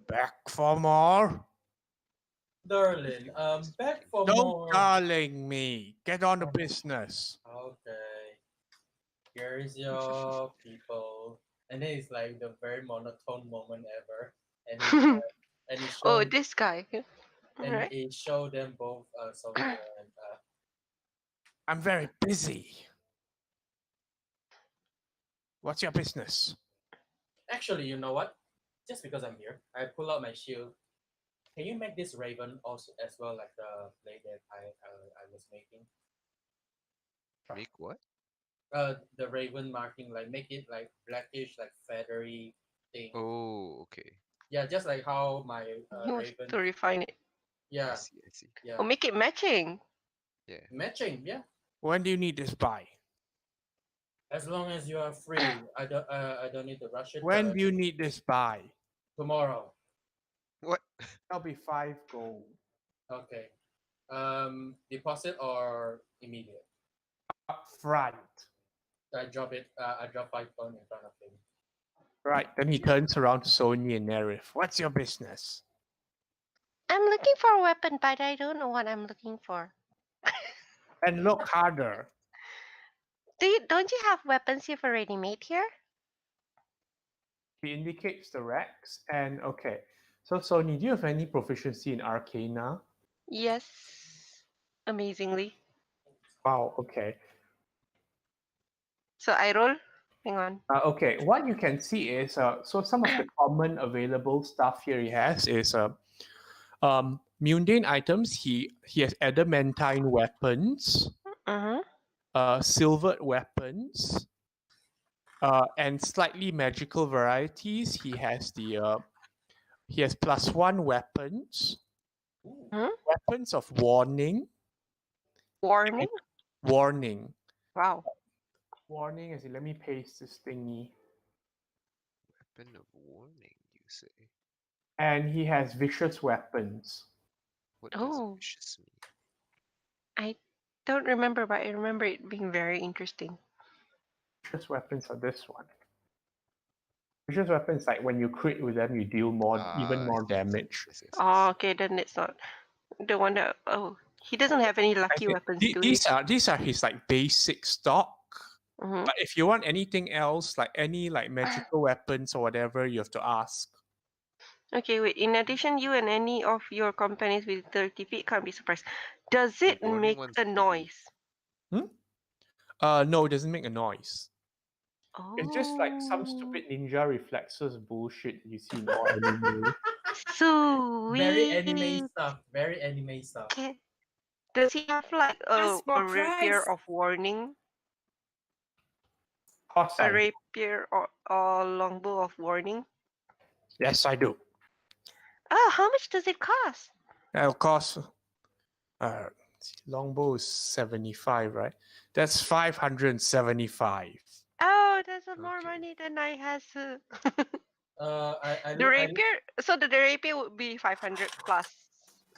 Back for more. Darling, back for Don't more. darling me. Get on to business. Okay. Here's your people. And then it's like the very monotone moment ever. And he Oh, showed this guy. and Alright. he showed them both Sonia and I'm very busy. What's your business? actually, you know what? Just because I'm here, I pull out my shield. Can you make this raven also as well like the blade that I was making? Make what? The raven marking, like make it like blackish, like feathery thing. Oh, okay. Yeah, just like how my He wants raven. to refine it. I Yeah, see. I see. yeah. Or make it matching. Yeah. Matching. Yeah. When do you need this by? As long as you are free, I don't need to rush it. When but do you need this by? tomorrow? What? That'll be 5 gold. Okay. Deposit or immediate? Up front. I drop it. I drop 5 pound in front of him. Right. Then he turns around to Sony and Nerif. What's your business? I'm looking for a weapon, but I don't know what I'm looking for. And look harder. Don't you have weapons you've already made here? He indicates the racks. And okay. So Sony, do you have any proficiency in Arcana? Yes. Amazingly. Wow, okay. So I roll? Hang on. Okay, what you can see is so some of the common available stuff here he has is mundane items. He has adamantine weapons, silvered weapons, and slightly magical varieties. He has +1 weapons, weapons of warning. Warning? Warning. Wow. Warning, as in, let me paste this thingy. Weapon of warning, you say? And he has vicious weapons. What does vicious mean? I don't remember, but I remember it being very interesting. Vicious weapons are this one. Vicious weapons, like when you crit with them, you deal even more damage. Oh, okay, then it's not the one that. Oh, he doesn't have any lucky weapons, do he? These are his like basic stock. Mhm. But if you want anything else, like any like magical weapons or whatever, you have to ask. Okay, wait. In addition, you and any of your companions with 30 feet can't be surprised. Does it warning make one's a noise? No, it doesn't make a noise. Oh. It's just like some stupid ninja reflexes bullshit you see in all anime. Sweet. Very anime stuff. Very anime stuff. Okay. Does he have like Ask for a rapier price. of warning? Course A I do. rapier or longbow of warning? Yes, I do. Oh, how much does it cost? Of course, longbow is 75, right? That's 575. Oh, that's more money than I has. I The rapier. So the rapier would be 500 plus.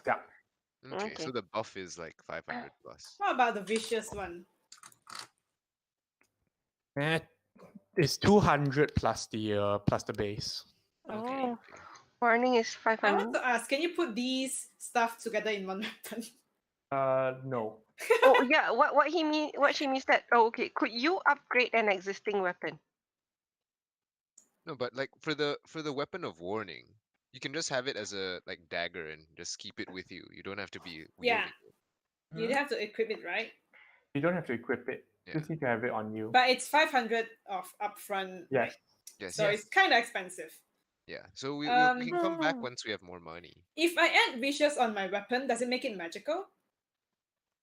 Yeah. Okay, Okay. so the buff is like 500 plus. What about the vicious one? It's 200 plus the base. Okay. Oh, warning is I 500. want to ask, can you put these stuff together in one weapon? No. Oh yeah, what she means that. Oh, okay. Could you upgrade an existing weapon? No, but like for the weapon of warning, you can just have it as a like dagger and just keep it with you. You don't have to be Yeah. wielding it. You'd have to equip it, right? You don't have to equip it. Yeah. Just need to have it on you. But it's 500 of upfront. Yes. Right? Yes. So it's kind of expensive. Yeah. So we can come back Oh. once we have more money. If I add vicious on my weapon, does it make it magical?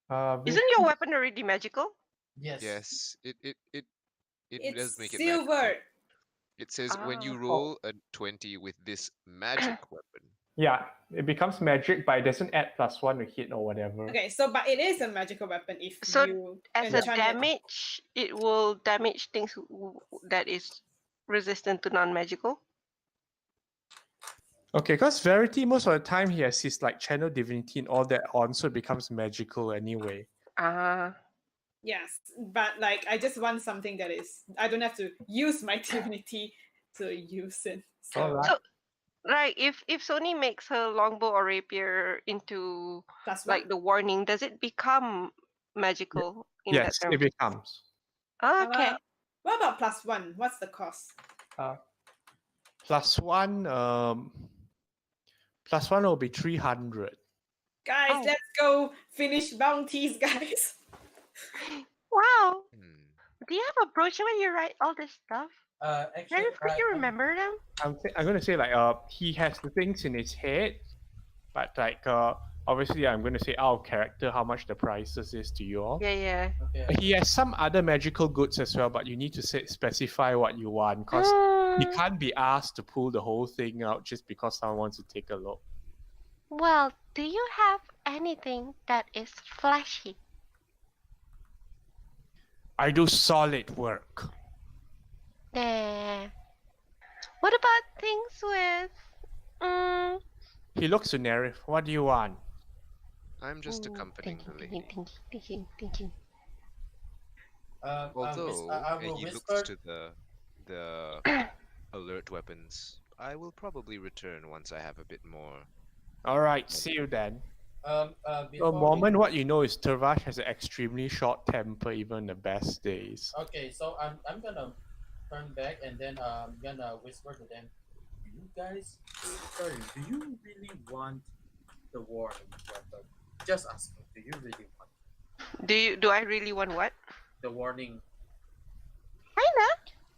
Isn't your weapon already magical? Yes. Yes. It It's does make it silver. magical. It says when you Ah. roll a 20 with this magic weapon. Yeah, it becomes magic, but it doesn't add +1 to hit or whatever. Okay, so but it is a magical weapon if So you as a enchant it. damage, it will damage things that is resistant to non-magical. Okay, because Verity, most of the time he has his like channel divinity and all that on, so it becomes magical anyway. Ah. Yes, but like I just want something that is I don't have to use my divinity to use it. So Alright. So, right, if Sony makes her longbow or rapier into +1. like the warning, does it become magical in Yes, that term? it becomes. Oh, okay. What about +1? What's the cost? +1, +1 will be 300. Guys, Oh. let's go finish bounties, guys. Wow. Hmm. Do you have a brochure where you write all this stuff? Actually, Very could you remember them? I'm gonna say like he has the things in his head, but like obviously I'm gonna say out of character how much the prices is to you all. Yeah. Okay. He has some other magical goods as well, but you need to specify what you want because you can't be asked to pull the whole thing out just because someone wants to take a look. Well, do you have anything that is flashy? I do solid work. What about things with He looks to Nerif. What do you want? I'm just accompanying the lady. thinking. Although I will he whisper. looks to the alert weapons, I will probably return once I have a bit more. All right, see you then. Before The moment what you know is Turvash has an extremely short temper, even the best days. Okay, so I'm gonna turn back and then I'm gonna whisper to them. Do you guys, sorry, do you really want the warning weapon? Just asking. Do you really want Do I really want what? the warning?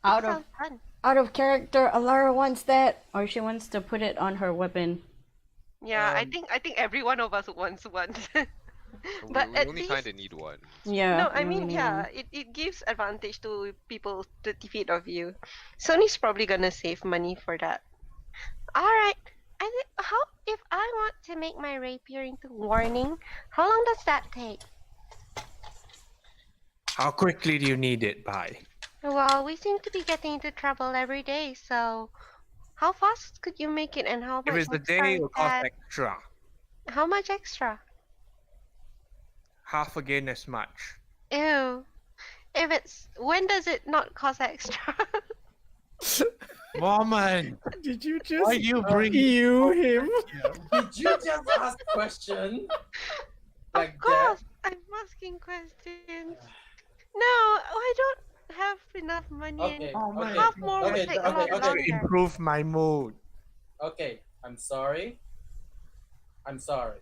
Out of Sounds fun. out of character, Alara wants that, or she wants to put it on her weapon. Yeah, I think every one of us wants one. But we at only least kind of need one. Yeah. no, I mean yeah, it gives advantage to people to defeat of you. Sony's probably gonna save money for that. All right. How if I want to make my rapier into warning? How long does that take? How quickly do you need it by? Well, we seem to be getting into trouble every day, so how fast could you make it, and how much? If it's the extra day, is it will cost that? extra. How much extra? Half again as much. Ew. When does it not cost extra? Woman, Did you just why do you bring him? Did you just ask a question like Of course, I'm asking questions. No, I don't have enough money. Okay, Oh my okay, Half more would okay, take a okay, lot okay. longer. improve my mood? Okay, I'm sorry. I'm sorry.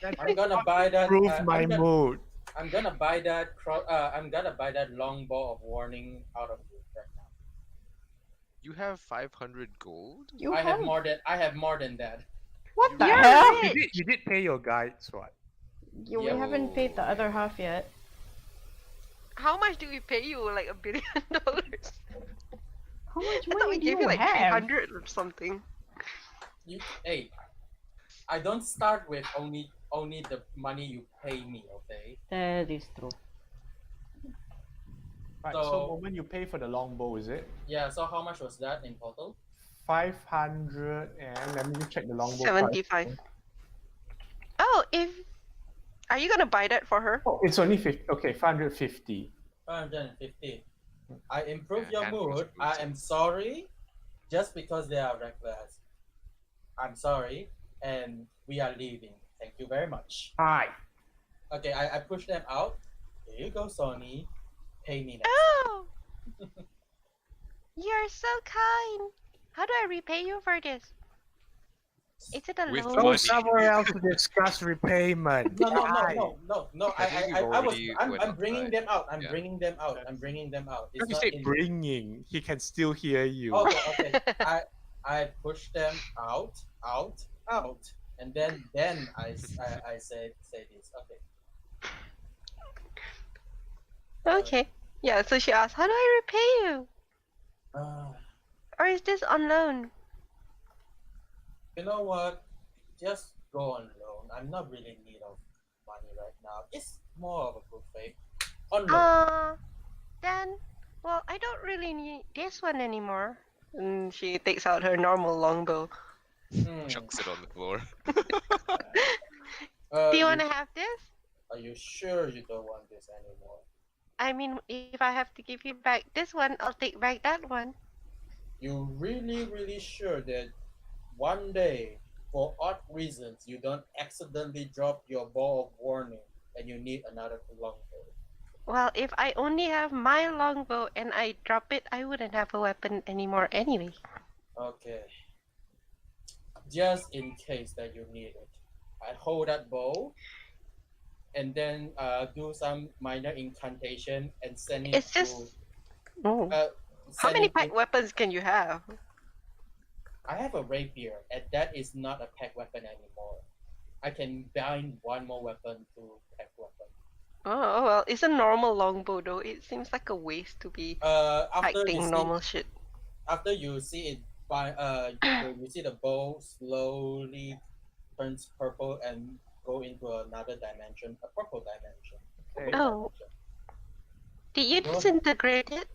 I'm gonna buy that. Improve my I'm mood. gonna buy that. I'm gonna buy that longbow of warning out of you right now. You have 500 gold? You I have have more than that. what the You're hell? You did pay your guides, what? We haven't paid the other half yet. How much do we pay you? Like $1 billion? How much I thought money we do gave you you like have? 300 or something. Hey, I don't start with only the money you pay me. Okay. That is true. Right, So- so when you pay for the longbow, is it? Yeah. So how much was that in total? 500 and let me just check the longbow. price. 75. Oh, are you gonna buy that for her? Oh, it's only 50. Okay, 550. 550. I improve Yeah, your handfuls mood. of I boots. am sorry, just because they are reckless. I'm sorry, and we are leaving. Thank you very much. Hi. Okay, I push them out. Here you go, Sony. Pay me next. Oh, you're so kind. How do I repay you for this? Is it a With loan? Go money. somewhere else to discuss repayment. No. Hi. I think you've was. already I'm went bringing outside. them out. I'm Yeah. bringing them out. I'm bringing them out. If you not say in- bringing, he can still hear you. Okay. I push them out, and then I say this. Okay. Okay. Yeah, so she asked, how do I repay you? Or is this on loan? You know what? Just go on loan. I'm not really in need of money right now. It's more of a good faith. On loan. Then, well, I don't really need this one anymore. And she takes out her normal longbow. Chucks it on the floor. Do you want to have this? Are you sure you don't want this anymore? I mean, if I have to give you back this one, I'll take back that one. You really sure that one day, for odd reasons, you don't accidentally drop your ball of warning and you need another longbow? Well, if I only have my longbow and I drop it, I wouldn't have a weapon anymore anyway. Okay. Just in case that you need it, I hold that bow and then do some minor incantation and send it It's just... Oh. How many pack weapons can you have? I have a rapier, and that is not a pack weapon anymore. I can bind one more weapon to pack weapon. Oh, well, it's a normal longbow though. It seems like a waste to be packing normal shit. After you see it, you see the bow slowly turns purple and go into another dimension, a purple dimension. Oh. Did you disintegrate it?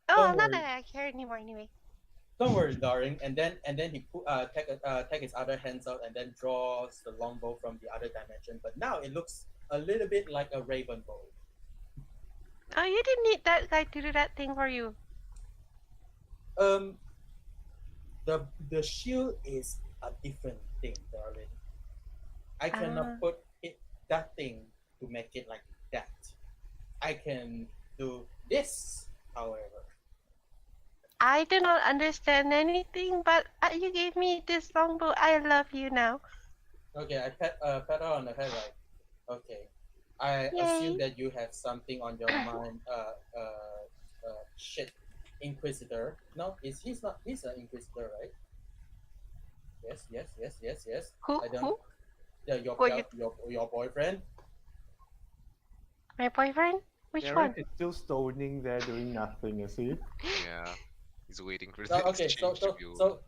Oh, not that I care anymore anyway. Don't worry, darling. And then he take his other hands out and then draws the longbow from the other dimension. But now it looks a little bit like a raven bow. Oh, you didn't need that guy to do that thing for you. The shield is a different thing, darling. I cannot put that thing to make it like that. I can do this, however. I do not understand anything, but you gave me this longbow. I love you now. Okay, I pat her on the head, like, okay. I assume that you have something on your mind. Shit, Inquisitor. No, he's not. He's an Inquisitor, right? Yes. Who? Yeah, your boyfriend. My boyfriend? Which one? Is still stoning there, doing nothing. You see? Yeah. He's waiting for So, the okay, exchange to be over.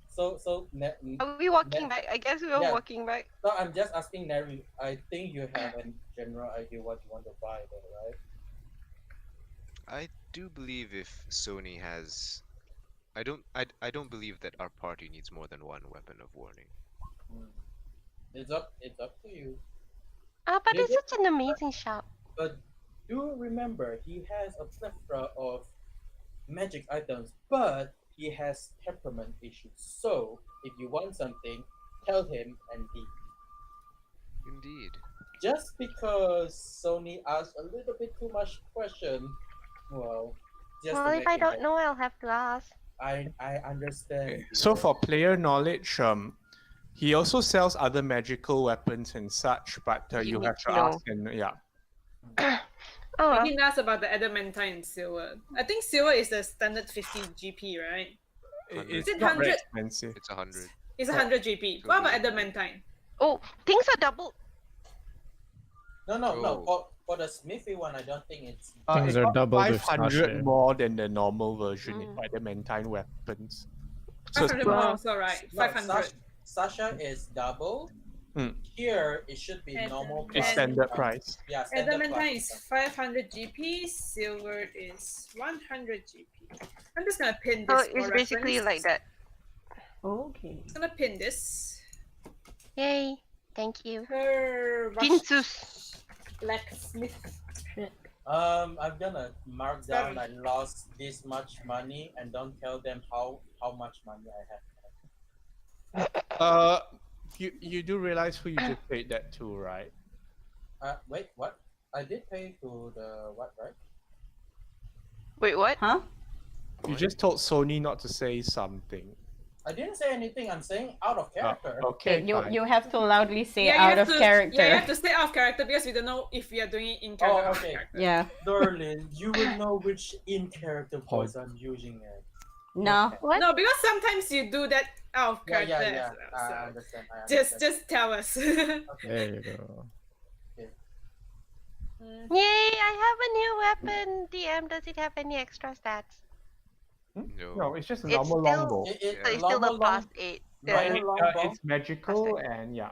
Are we walking back? I guess we are walking back. So I'm just asking Neri. I think you have a general idea what you want to buy there, right? I do believe if Soni has, I don't believe that our party needs more than one weapon of warning. It's up to you. Oh, but it's such an amazing shop. But do remember, he has a plethora of magic items, but he has temperament issues. So if you want something, tell him and leave. Indeed. Just because Sony asked a little bit too much question, well, just well, if I don't know, I'll have to ask. I understand. So for player knowledge, he also sells other magical weapons and such, but you have to ask and I didn't ask about the adamantine and silver. I think silver is the standard 50 GP, right? It's it not 100? very expensive. It's 100. It's 100 GP. What about adamantine? Oh, things are double. No. For the smithy one, I don't think it's. Things are double. 500 more than the normal version in adamantine weapons. 500 more also, right? 500. Sasha is double. Here it should be normal. It's standard price. Yeah, standard adamantine price. is 500 GP. Silver is 100 GP. I'm just gonna pin this. Oh, for it's basically reference. like that. Okay. I'm gonna pin this. Yay! Thank you. Her Pinsus. blacksmith. I'm gonna mark down I lost this much money and don't tell them how much money I have. You do realize who you just paid that to, right? Wait, what? I did pay to the what, right? Wait, what? Huh? You just told Sony not to say something. I didn't say anything. I'm saying out of character. Okay. You have to loudly say you out have of to, character. Yeah, you have to say out of character because we don't know if we are doing it in character. Oh, or okay. character. Yeah. Darling, you will know which in character voice I'm using it. No. Okay. What? No, because sometimes you do that out of character. Yeah. As well, so I understand. just tell us. Okay. There you go. Yay! I have a new weapon. DM, does it have any extra stats? No. No, it's just a It's normal still- longbow. It, Yeah. So it's still normal a plus 8. But normal Then. longbow. it's magical and yeah.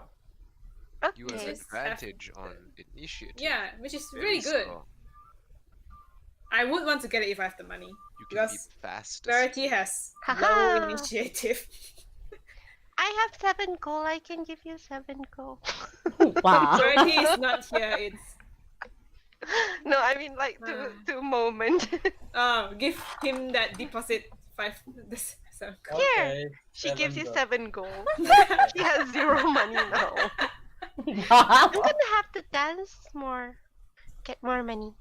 You have Okay. Just have- advantage on initiative. Yeah, which is Very really good. strong. I would want to get it if I have the money. You can be Because the fastest. Verity has low Haha. initiative. I have 7 gold. I can give you 7 gold. Wow. Verity is not here. It's No, I mean like to moment. give him that deposit 5. This, so Okay. She gives you gold. 7 gold. She has 0 money now. I'm gonna have to dance more, get more money.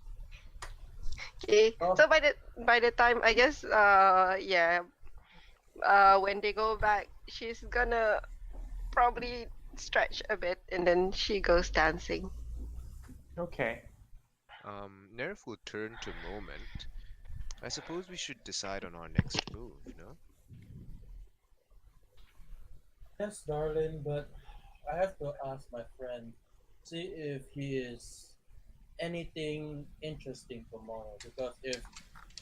Okay. Oh. So by the time I guess when they go back, she's gonna probably stretch a bit and then she goes dancing. Okay. Nerf will turn to moment. I suppose we should decide on our next move, no? Yes, darling, but I have to ask my friend, see if he is anything interesting tomorrow. Because if,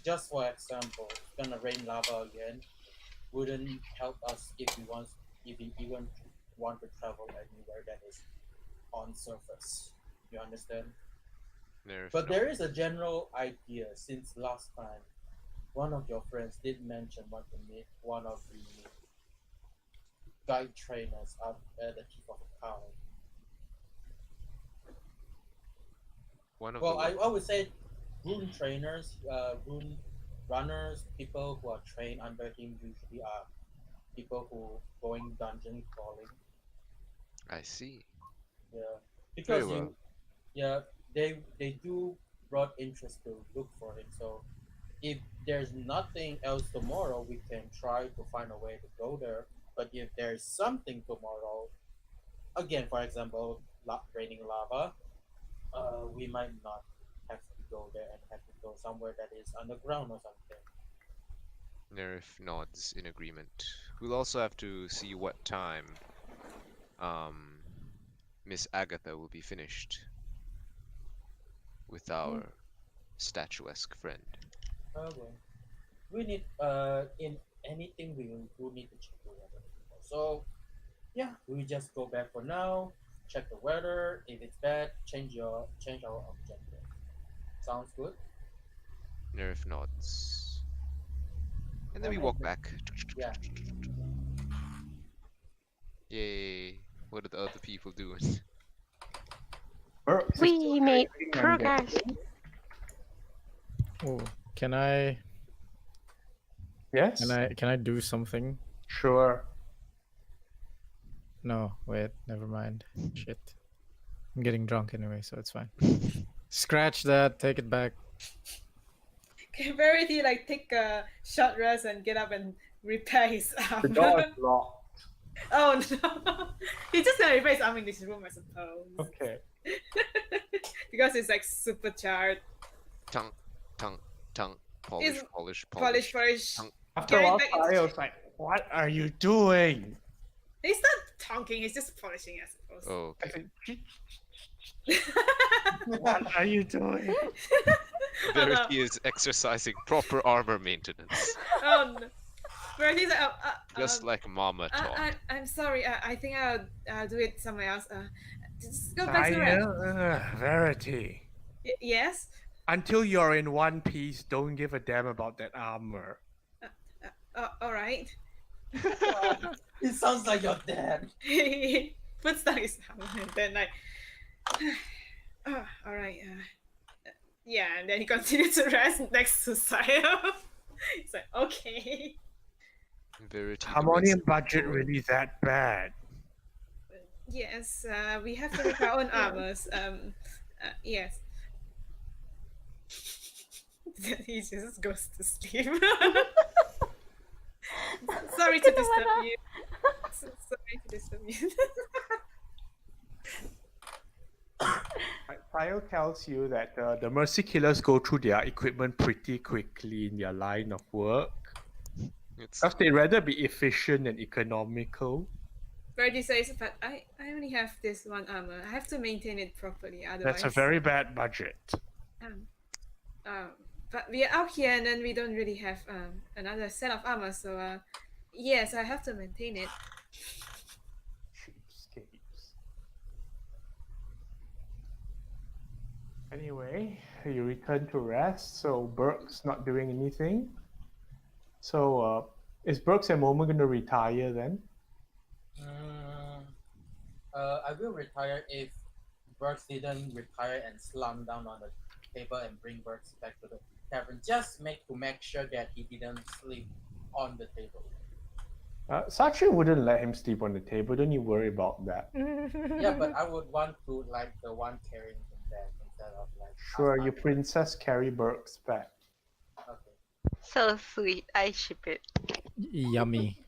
just for example, it's gonna rain lava again, wouldn't help us if we even want to travel anywhere that is on surface. You understand? Nerf. But there is a general idea since last time. One of your friends did mention one of the guide trainers up at the tip of a town. One of Well, the I would say rune trainers, rune runners, people who are trained under him usually are people who going dungeon crawling. I see. Yeah, Very because well. they do brought interest to look for him. So if there's nothing else tomorrow, we can try to find a way to go there. But if there's something tomorrow, again, for example, raining lava, we might not have to go there and have to go somewhere that is underground or something. Nerf nods in agreement. We'll also have to see what time Miss Agatha will be finished with our statuesque friend. Okay. We need in anything we do need to check the weather. So yeah, we just go back for now. Check the weather. If it's bad, change our objective. Sounds good. Nerf nods. And then we Okay. walk back. Yeah. Yay. What are the other people doing? Burps is We still made drinking and progress. getting- Oh, can I Yes. can I do something? Sure. No, wait, never mind. Shit. I'm getting drunk anyway, so it's fine. Scratch that, take it back. can Verity like take a short rest and get up and repair his The door armor? is locked. Oh no! He's just gonna repair his armor in this room, I suppose. Okay. Because it's like supercharged. Tongue, tongue, polish, It's polish, Polish, polish. polish. Tongue. After a Getting while, back into- I was like, "What are you doing?" He's not tonking, he's just polishing, I suppose. Oh, I okay. said, "What are you doing?" Verity is exercising proper armor maintenance. Oh no. Verity's like, Just like Mama taught. I'm sorry, I think I'll do it somewhere else. Just go back to the rest. Verity. Yes? Until you're in one piece, don't give a damn about that armor. Alright. It sounds like your dad. He puts down his armor and then like, alright. Yeah, and then he continues to rest next to Saya. He's like, okay. Verity. the Harmonium rest- budget really that bad? Yes, we have to make our own armors. Yes. He just goes to sleep. Sorry to disturb you. Sorry to disturb you. File tells you that the Mercy Killers go through their equipment pretty quickly in their line of work. It's Because they'd rather be efficient and economical. Verdi says, but I only have this one armor. I have to maintain it properly, otherwise. That's a very bad budget. But we are out here and then we don't really have another set of armor, so yes, I have to maintain it. Cheapskates. Anyway, you return to rest, so Burke's not doing anything. So, is Burks and Momo going to retire then? I will retire if Burks didn't retire and slam down on the table and bring Burks back to the tavern. Just to make sure that he didn't sleep on the table. Sachi wouldn't let him sleep on the table. Don't you worry about that. Yeah, but I would want to like the one carrying him back instead of like. Sure, you princess carry Burks back. Okay. So sweet. I ship it. Yummy.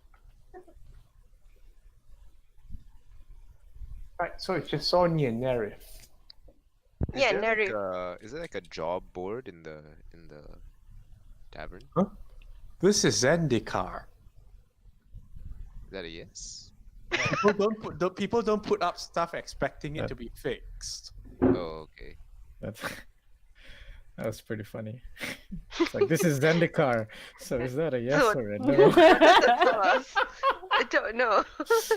Right, so it's just Soni and Nerif. Yeah, there Nerif. is there like a job board in the tavern? Huh? This is Zendikar. Is that a yes? People don't put up stuff expecting it to be fixed. Oh, okay. That was pretty funny. It's like, this is Zendikar. So is that a yes or a no? I don't know.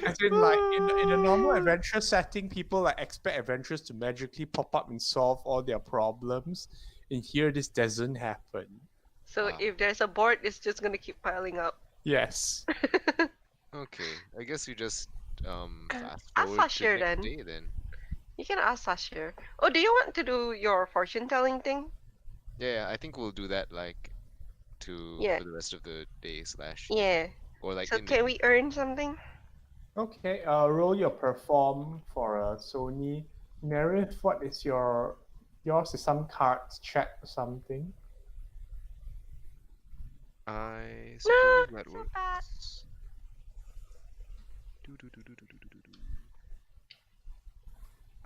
As in, like in a normal adventure setting, people like expect adventurers to magically pop up and solve all their problems. In here, this doesn't happen. So if there's a board, it's just gonna keep piling up. Yes. Okay, I guess you just fast Ask forward to Sashir the next then. day then. You can ask Sashir. Oh, do you want to do your fortune telling thing? Yeah, I think we'll do that like for the rest of the day / Yeah. or like So in can the we earn something? Okay. Roll your perform for Sony. Nerif, what is yours? Is some cards check or something? I No, suppose that it's not bad. works.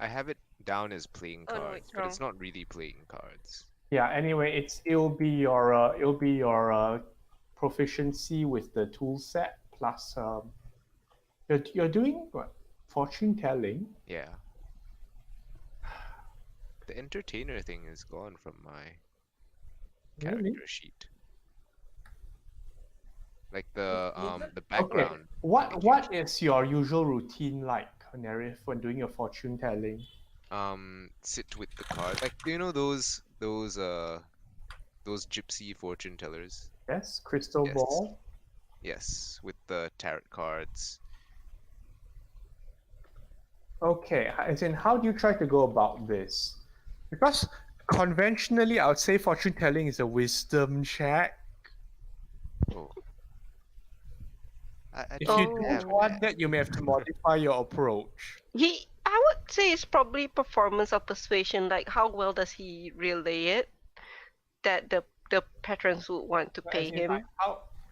I have it down as playing Oh, no, cards, wait, but it's wrong. not really playing cards. Yeah. Anyway, it'll be your proficiency with the tool set plus you're doing what? Fortune telling. Yeah. The entertainer thing is gone from my character Really? sheet. Like the Okay. background. What is your usual routine like, Nerif, when doing your fortune telling? Sit with the card. Like those gypsy fortune tellers. Yes, crystal Yes. ball. Yes, with the tarot cards. Okay, as in, how do you try to go about this? Because conventionally, I would say fortune telling is a wisdom check. Oh. If you don't want that, you may have to modify your approach. I would say it's probably performance of persuasion. Like how well does he relay it? That the patrons would want to pay him. Like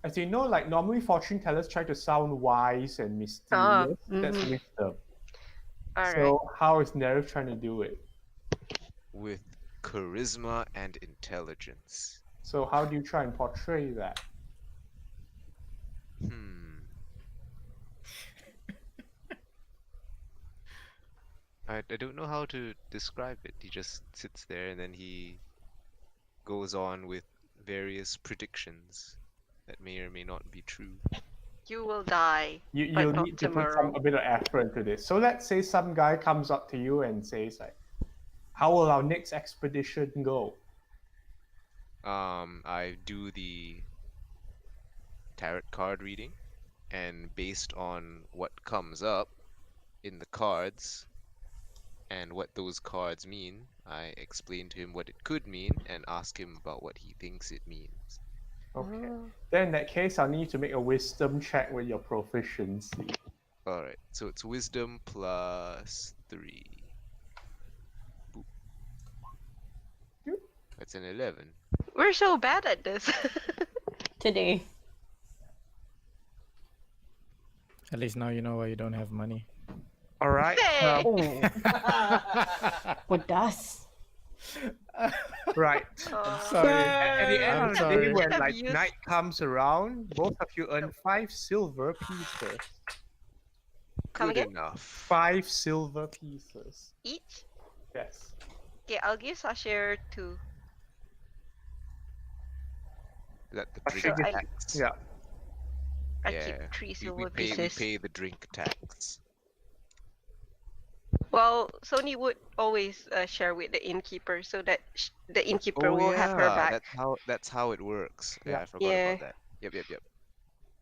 as you know, like normally fortune tellers try to sound wise and mysterious. That's wisdom. So how is Nerif trying to do it? With charisma and intelligence. So how do you try and portray that? I don't know how to describe it. He just sits there and then he goes on with various predictions that may or may not be true. You will die. You'll need to put a bit of effort into this. So let's say some guy comes up to you and says like, how will our next expedition go? I do the tarot card reading, and based on what comes up in the cards and what those cards mean, I explain to him what it could mean and ask him about what he thinks it means. Okay. Then in that case, I'll need you to make a wisdom check with your proficiency. Alright, so it's wisdom plus 3. Boop. That's an 11. We're so bad at this. Today. At least now you know why you don't have money. All right. With us. Right. I'm sorry. At the end I'm of the sorry. day, when like night comes around, both of you earn 5 silver pieces. Come Good again? enough. 5 silver pieces. Each? Yes. Okay, I'll give Sashir 2. That the I drink figured- tax. Yeah. I Yeah. keep 3 We silver pay pieces. the drink tax. Well, Sony would always share with the innkeeper so that the innkeeper will have her back. That's how it works. Yeah, Yeah. I forgot Yeah. about that. Yep.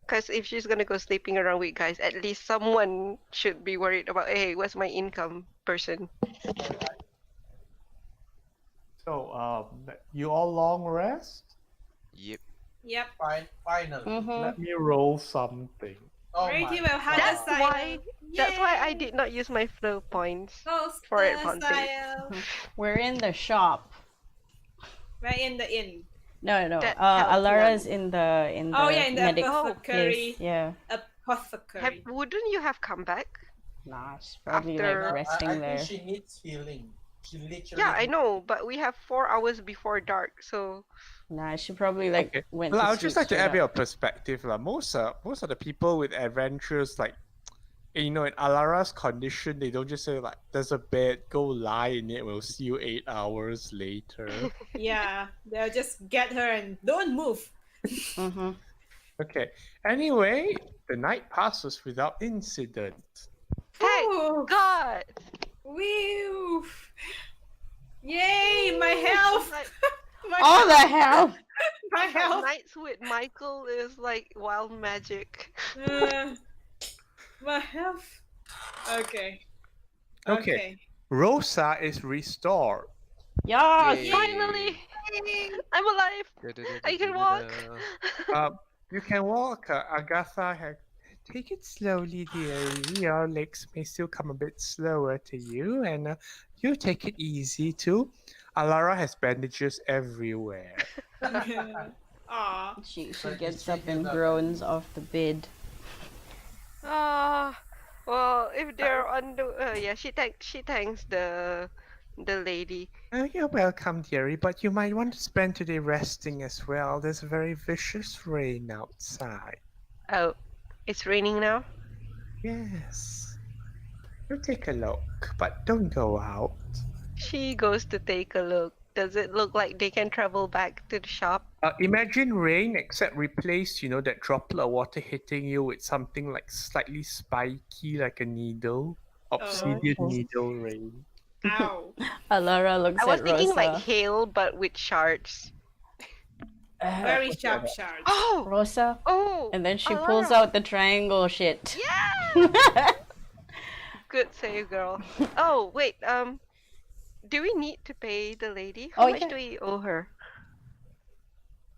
Because if she's gonna go sleeping around with guys, at least someone should be worried about, hey, what's my income person? So, you all long rest? Yep. Yep. Finally. Let me roll something. Oh Rarity my will have God. a That's style. That's why I Yay! did not use my flow points Poster for advantage. style. We're in the shop. Right in the inn. No. That helps Alara's one. in the Oh yeah, in the medic apothecary. place. Yeah. Apothecary. Wouldn't you have come back? Nah, she's probably After- like I resting think there. she needs healing. She literally. Yeah, I know, but we have 4 hours before dark, so Nah, she probably like Okay. went Well, to I would sleep just like to straight add a bit up. of perspective. Most of the people with adventures, like, in Alara's condition, they don't just say, like, there's a bed, go lie in it, we'll see you 8 hours later. Yeah, they'll just get her and don't move. Mm-hmm. Okay. Anyway, the night passes without incident. thank Ooh. God! Woo! Yay, my health! Like, My Oh the health! hell! My health! Nights with Michael is like wild magic. My health. Okay. Okay. Rosa is restored. Yes! Yay. Finally! I'm alive! I can walk! You can walk. Agatha, take it slowly, dearie. Your legs may still come a bit slower to you, and you take it easy too. Alara has bandages everywhere. Aw. She But gets she up did and not- groans off the bed. Well, if they're on the yeah, she thanks the lady. You're welcome, dearie, but you might want to spend today resting as well. There's a very vicious rain outside. Oh, it's raining now. Yes. You take a look, but don't go out. She goes to take a look. Does it look like they can travel back to the shop? Imagine rain, except replace, that droplet of water hitting you with something like slightly spiky, like a needle. Obsidian Oh. needle rain. Ow. Alara looks I was at thinking like Rosa. hail, but with shards. Very sharp shards. Oh, Rosa. oh! And then she pulls Alara. out the triangle shit. Yeah! Good save, girl. Oh wait, do we need to pay the lady? How Oh, much yeah. do we owe her?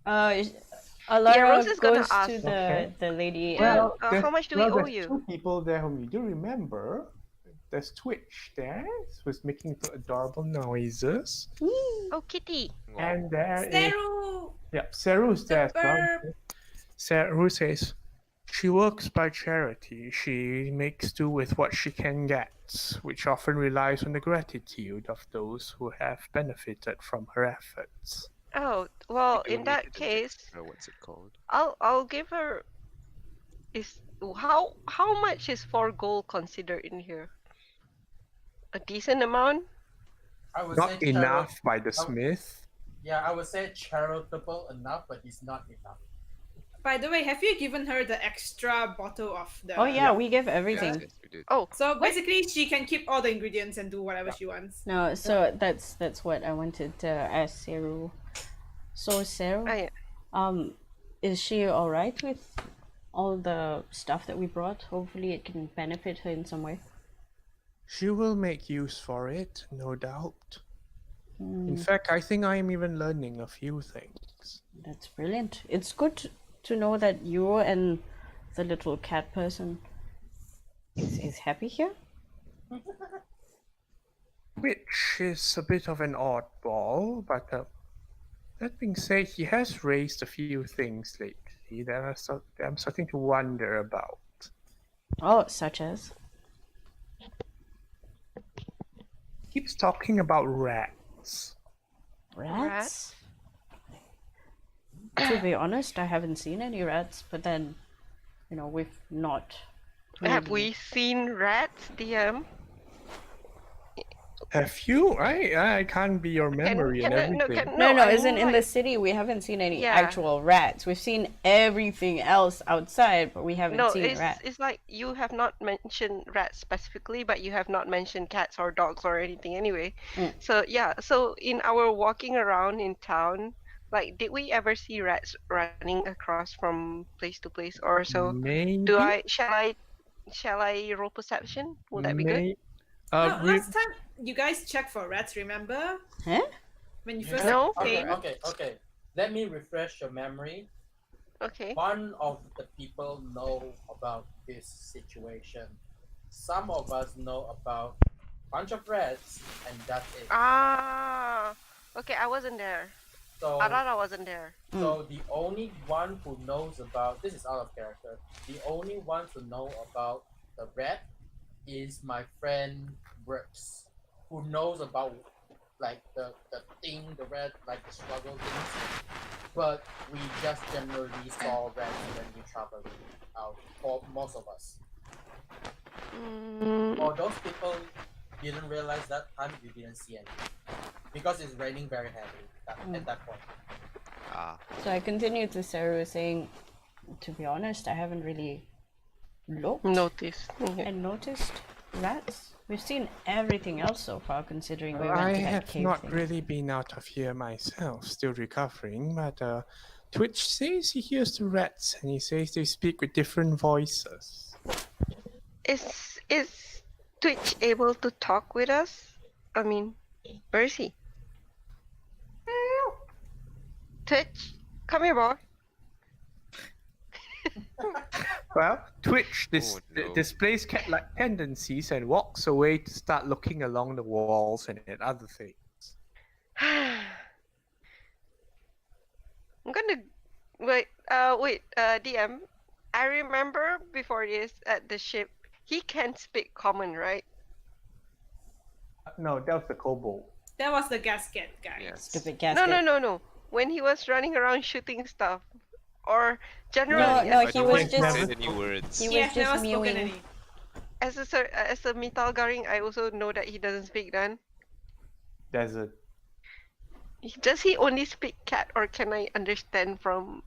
Alara Rose is gonna goes to ask. the lady. Yeah. How much do we owe there's you? 2 people there whom you do remember. There's Twitch there, who's making adorable noises. Oh, Kitty. And there is... Seru! Seru's there as well. Burp. Seru says, she works by charity. She makes do with what she can get, which often relies on the gratitude of those who have benefited from her efforts. Oh, well, We in that donated an case, extra, what's it called? I'll give her. Is how much is 4 gold considered in here? A decent amount? I would Not say enough by the smith. Yeah, I would say charitable enough, but it's not enough. By the way, have you given her the extra bottle of the... Oh yeah, we give everything. Yes, we did. Oh, So basically, she can keep all the ingredients and do whatever she wants. No, so that's what I wanted to ask Seru. So Seru, yeah. is she all right with all the stuff that we brought? Hopefully, it can benefit her in some way. She will make use for it, no doubt. Hmm. In fact, I think I am even learning a few things. That's brilliant. It's good to know that you and the little cat person is happy here. Which is a bit of an oddball, but that being said, he has raised a few things lately that I'm starting to wonder about. Oh, such as? He keeps talking about rats. Rats? To be honest, I haven't seen any rats, but then, we've not. Have really- we seen rats, DM? Have you? I can't be your memory and everything. No, I isn't mean, in the like, city we haven't seen any Yeah. actual rats. We've seen everything else outside, but we haven't no, seen a rat. it's like you have not mentioned rats specifically, but you have not mentioned cats or dogs or anything anyway. Mm. So yeah, so in our walking around in town, like, did we ever see rats running across from place to place or so? Maybe. Shall I roll perception? Will that be good? No, last time you guys checked for rats, remember? Huh? When you You first have- came. Okay. Let me refresh your memory. Okay. One of the people know about this situation. Some of us know about bunch of rats, and that's it. Ah, okay, I wasn't there. So, Arara wasn't there. so the only one who knows about this is out of character. The only ones who know about the rat is my friend Brooks, who knows about like the thing, the rat, like the struggle things. But we just generally saw rats when we traveled out. For most of us. For those people didn't realize that time, you didn't see anything because it's raining very heavily at that point. So I continue to Saru saying, to be honest, I haven't really noticed rats. We've seen everything else so far, considering we went I to that have cave not thing. really been out of here myself, still recovering, but Twitch says he hears the rats and he says they speak with different voices. Is Twitch able to talk with us? I mean, where is he? Twitch, come here, boy. Well, Twitch displays cat-like tendencies and walks away to start looking along the walls and at other things. I'm gonna wait. DM. I remember before this at the ship, he can speak common, right? No, that was the kobold. That was the gasket guy. Yes. Stupid gasket. No. When he was running around shooting stuff, or generally. No, as he a- was just any words. he was Yes, never just spoken mewing. any. As a Metal Garing, I also know that he doesn't speak then. Desert. Does he only speak cat, or can I understand from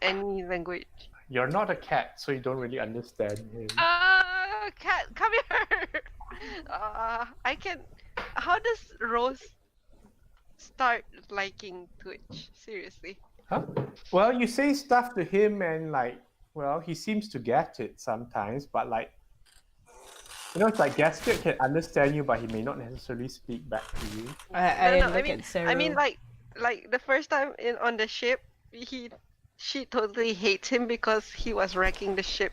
any language? You're not a cat, so you don't really understand him. Cat, come here. I can. How does Rose start liking Twitch? Seriously. Huh? Well, you say stuff to him and like, well, he seems to get it sometimes, but like, you know, it's like Gasket can understand you, but he may not necessarily speak back to you. I mean, like the first time on the ship, she totally hates him because he was wrecking the ship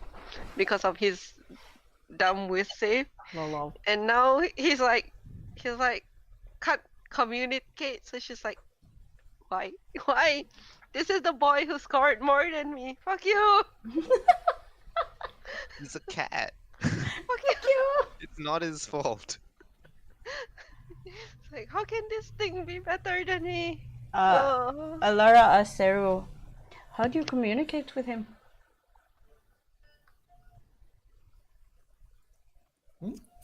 because of his dumb whiz save. Lol. And now he's like, can't communicate. So she's like, why? This is the boy who scored more than me. Fuck you. He's a cat. Fuck you. It's not his fault. It's like, how can this thing be better than me? Alara asked Saru, how do you communicate with him?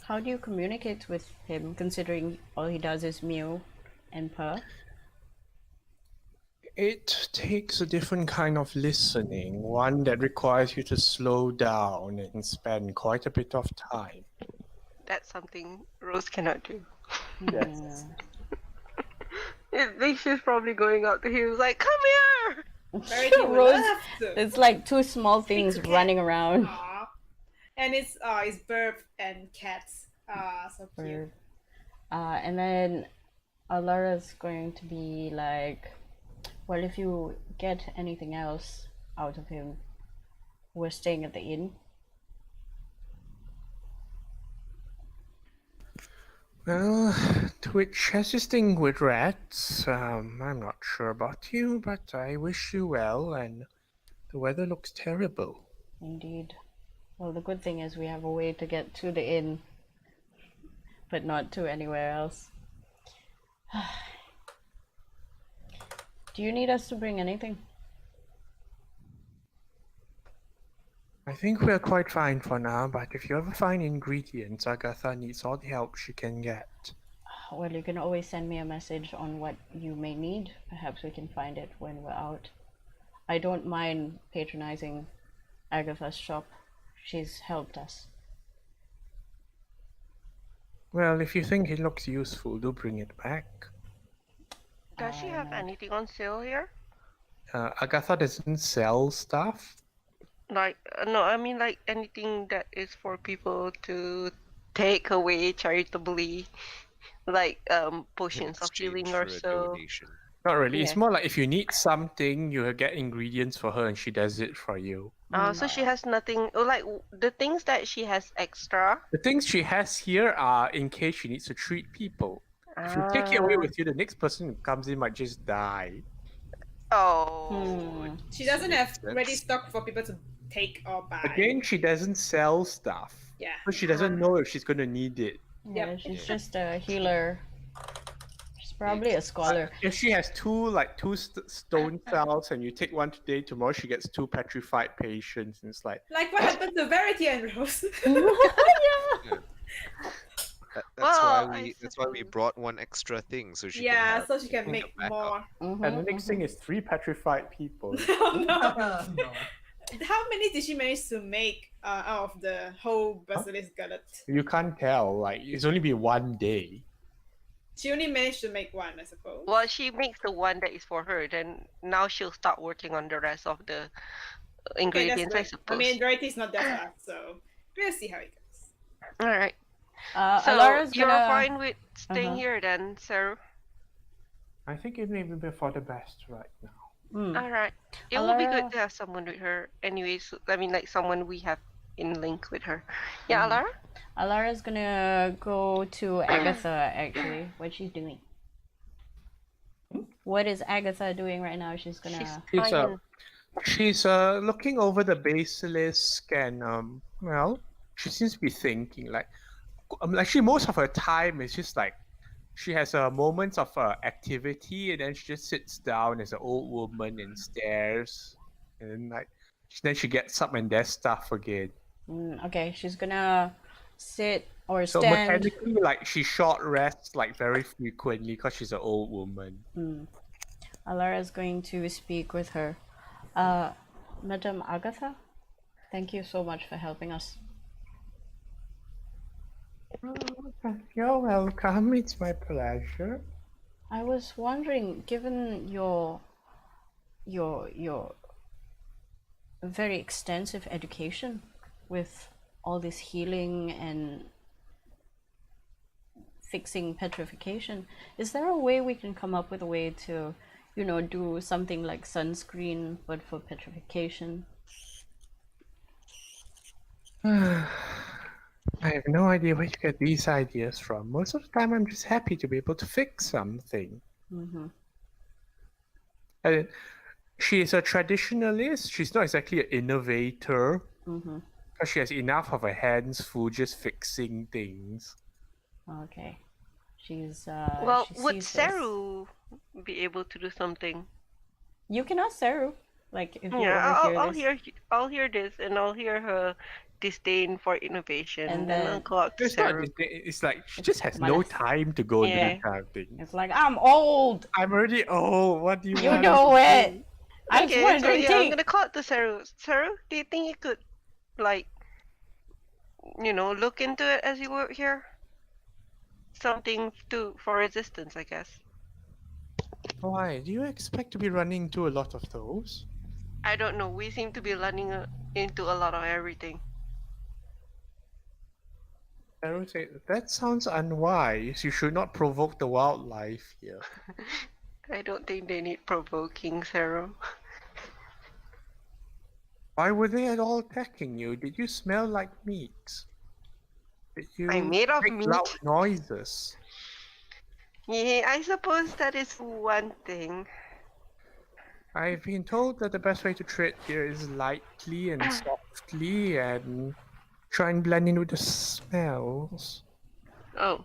How do you communicate with him, considering all he does is mew and purr? It takes a different kind of listening, one that requires you to slow down and spend quite a bit of time. That's something Rose cannot do. Yes. I think she's probably going up to him like, come here! Verity would Rose, love to. it's like two small things Speak to running cat. around. Aw. And it's birds and cats. So cute. And then Alara's going to be like, well, if you get anything else out of him, we're staying at the inn. Well, Twitch has this thing with rats. I'm not sure about you, but I wish you well, and the weather looks terrible. Indeed. Well, the good thing is we have a way to get to the inn, but not to anywhere else. Do you need us to bring anything? I think we're quite fine for now, but if you ever find ingredients, Agatha needs all the help she can get. Well, you can always send me a message on what you may need. Perhaps we can find it when we're out. I don't mind patronizing Agatha's shop. She's helped us. Well, if you think it looks useful, do bring it back. Does she have anything on sale here? Agatha doesn't sell stuff. Like, no, I mean like anything that is for people to take away charitably, like potions of healing or so. Donation. Not really. It's Yeah. more like if you need something, you get ingredients for her and she does it for you. So she has nothing. Like the things that she has extra. The things she has here are in case she needs to treat people. If you take it away with you, the next person who comes in might just die. Oh. She doesn't have ready stock for people to take or buy. Again, she doesn't sell stuff. Yeah. So she doesn't know if she's going to need it. Yeah, she's just a healer. She's probably a scholar. If she has two stone cells and you take one today, tomorrow she gets 2 petrified patients, and it's like Like what happened to Verity and Rose? That's why we brought one extra thing so she can yeah, have so she can make a backup. more. And the next thing is 3 petrified people. Oh no. How many did she manage to make out of the whole basilisk gullet? You can't tell. Like it's only been 1 day. She only managed to make one, I suppose. Well, she makes the one that is for her. Then now she'll start working on the rest of the ingredients, I suppose. I mean, Verity's not that fast, so we'll see how it goes. All right. So Alara's you're gonna- fine with staying here then, Saru? I think it may be for the best right now. All right. It will be good Alara- to have someone with her. Anyways, I mean, like someone we have in link with her. Yeah, Alara? Alara's gonna go to Agatha, actually. What's she doing? What is Agatha doing right now? She's gonna... She's looking over the basilisk and well, she seems to be thinking like actually most of her time is just like she has moments of activity and then she just sits down as an old woman and stares and then she gets up and does stuff again. Okay, she's gonna sit or So stand. mechanically, like she short rests like very frequently because she's an old woman. Alara's going to speak with her. Madam Agatha, thank you so much for helping us. You're welcome. It's my pleasure. I was wondering, given your very extensive education with all this healing and fixing petrification, is there a way we can come up with a way to, you know, do something like sunscreen but for petrification? I have no idea where you get these ideas from. Most of the time, I'm just happy to be able to fix something. And she is a traditionalist. She's not exactly an innovator. Because she has enough of her hands full just fixing things. Okay. She's Well, she would sees us. Saru be able to do something? You can ask Saru. Like if you Yeah, overhear this. I'll hear this, and I'll hear her disdain for innovation, And then then- I'll go out to It's not. Saru. It's like she just has no time to go and do Yeah. this kind of thing. It's like, I'm old. I'm already old. What do you You want? know it. I Okay, just so want yeah, to I'm gonna call it to Saru. Saru, do you think you could, like, look into it as you work here? Something for resistance, I guess. Why? Do you expect to be running into a lot of those? I don't know. We seem to be running into a lot of everything. I would say that sounds unwise. You should not provoke the wildlife here. I don't think they need provoking, Saru. Why were they at all attacking you? Did you smell like meat? Did you I'm made of make meat. loud noises? Yeah, I suppose that is one thing. I've been told that the best way to tread here is lightly and softly and try and blend in with the smells. Oh,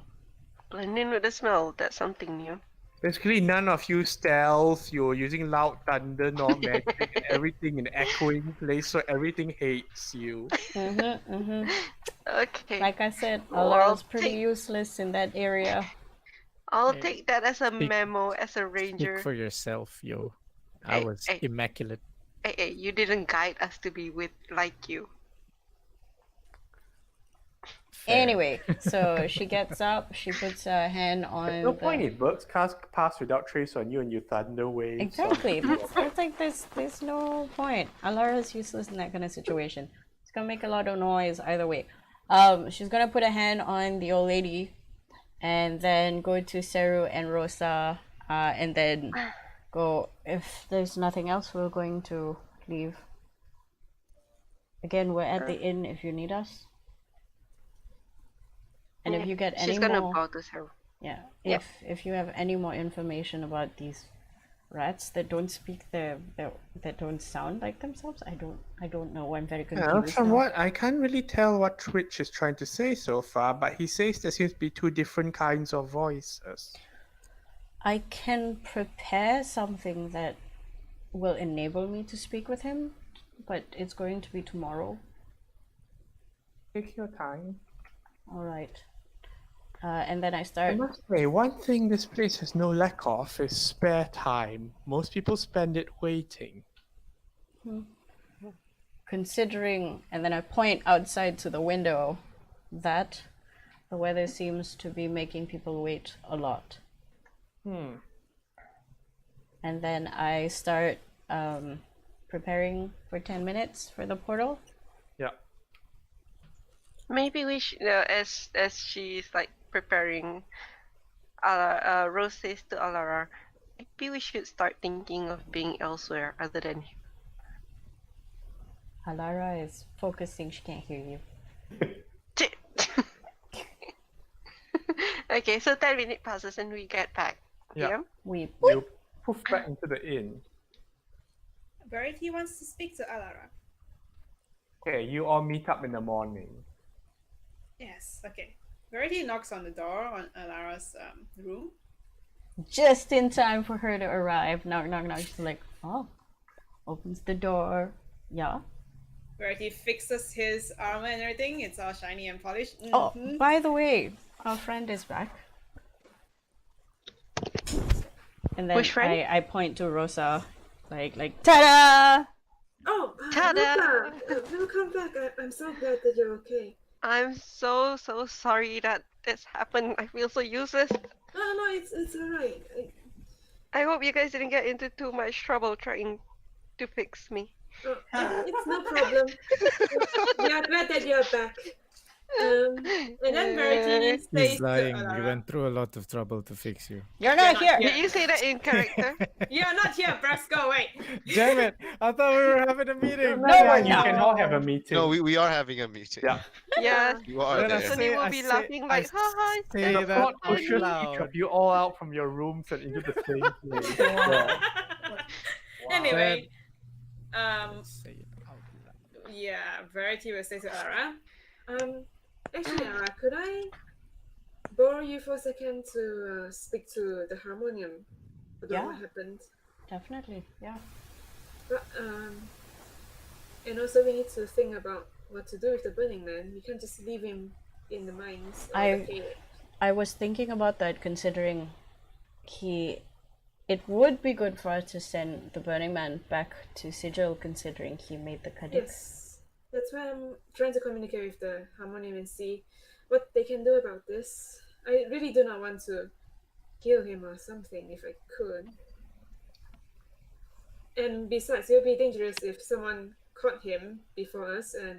blend in with the smell. That's something new. Basically, none of you stealth, you're using loud thunder, not magic, and everything in echoing place, so everything hates you. Okay. Like I said, Well, Alara's pretty take- useless in that area. I'll Hey, take that as a speak- memo as a Speak ranger. for yourself, yo. I Hey, was hey. immaculate. Hey, you didn't guide us to be with like you. Fair. Anyway, so she gets up, she puts her hand on There's no the... point in works cast pass without trace on you and you thunder waves. Exactly. It's like there's no point. Alara's useless in that kind of situation. It's gonna make a lot of noise either way. She's gonna put a hand on the old lady, and then go to Seru and Rosa, and then go. If there's nothing else, we're going to leave. Again, we're at the inn if you need us. And if you get any She's gonna more, bow to Seru. yeah, Yeah. if you have any more information about these rats that don't speak that don't sound like themselves, I don't know. I'm very confused. Well, from now. what I can't really tell what Twitch is trying to say so far, but he says there seems to be two different kinds of voices. I can prepare something that will enable me to speak with him, but it's going to be tomorrow. Take your time. All right. And then I I start. must say, one thing this place has no lack of is spare time. Most people spend it waiting. Considering, and then I point outside to the window, that the weather seems to be making people wait a lot. And then I start preparing for 10 minutes for the portal. Yeah. Maybe we should, as she's like preparing, Rose says to Alara, maybe we should start thinking of being elsewhere other than here. Alara is focusing, she can't hear you. Okay, so 10 minutes passes and we get back. Yeah. We You poof back into the inn. Verity wants to speak to Alara. Okay, you all meet up in the morning. Yes, okay. Verity knocks on the door on Alara's room. just in time for her to arrive. Knock, knock, knock. She's like, oh, opens the door. Yeah. Verity fixes his armor and everything. It's all shiny and polished. Oh, by the way, our friend is back. And then Which friend? I point to Rosa, like ta-da! Oh, Ta-da! Rosa, welcome back. I'm so glad that you're okay. I'm so sorry that this happened. I feel so useless. No, it's alright. I hope you guys didn't get into too much trouble trying to fix me. It's no problem. We are glad that you're back. And then Verity says He's to lying. We Alara, went through a lot of trouble to fix you. You're not here. Did you say that in character? "You're not here, Brax. Go away." Damn it! I thought we were having a meeting. You can all have a meeting. No, we are having a meeting. Yeah. Yeah. You are Then I there. So they will I be say- laughing like, I ha ha. say The that plot out pushes each loud. of you all out from your rooms and into the same place. Yeah. Anyway, Say it out loud. yeah, Verity will say to Alara, actually, Alara, could I borrow you for a second to speak to the harmonium about what Yeah. happened? Definitely, yeah. But, and also we need to think about what to do with the Burning Man. We can't just leave him in the mines. Or the cave. I was thinking about that, considering it would be good for us to send the Burning Man back to Sigil, considering he made the Kadik. Yes, that's why I'm trying to communicate with the Harmonium and see what they can do about this. I really do not want to kill him or something if I could. And besides, it would be dangerous if someone caught him before us and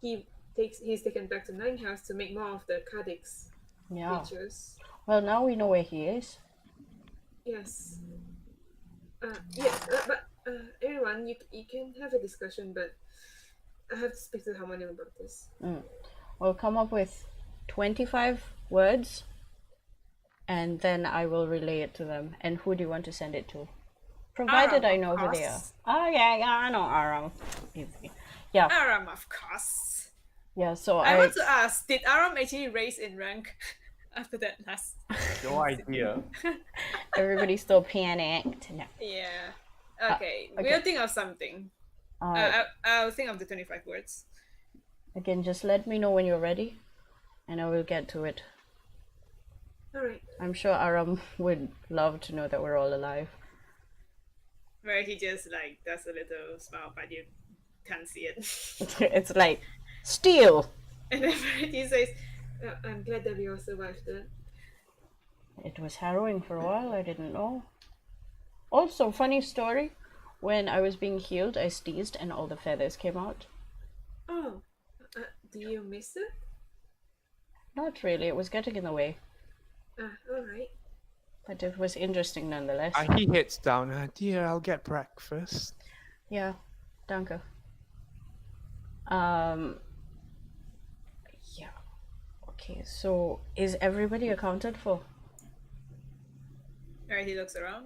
he's taken back to Nine House to make more of the Kadix Yeah. creatures. Well, now we know where he is. Yes. But everyone, you can have a discussion, but I have to speak to the Harmonium about this. We'll come up with 25 words, and then I will relay it to them. And who do you want to send it to? Provided Aram, I know of who they are. course. Oh yeah, I know Aram. Easy. Yeah, Aram, of course. yeah. So I want to ask, did Aram actually raise in rank after that last? No idea. everybody's still panicked. No. Yeah. Okay, okay. we'll think of something. I'll think of the 25 words. Again, just let me know when you're ready, and I will get to it. Alright. I'm sure Aram would love to know that we're all alive. Where he just like does a little smile, but you can't see it. It's like, steal! And then he says, I'm glad that we all survived that. It was harrowing for a while, I didn't know. Also, funny story, when I was being healed, I sneezed and all the feathers came out. Oh, do you miss it? Not really, it was getting in the way. Alright. But it was interesting nonetheless. He heads down. Dear, I'll get breakfast. Yeah, danke. Yeah. Okay, so is everybody accounted for? Alright, he looks around.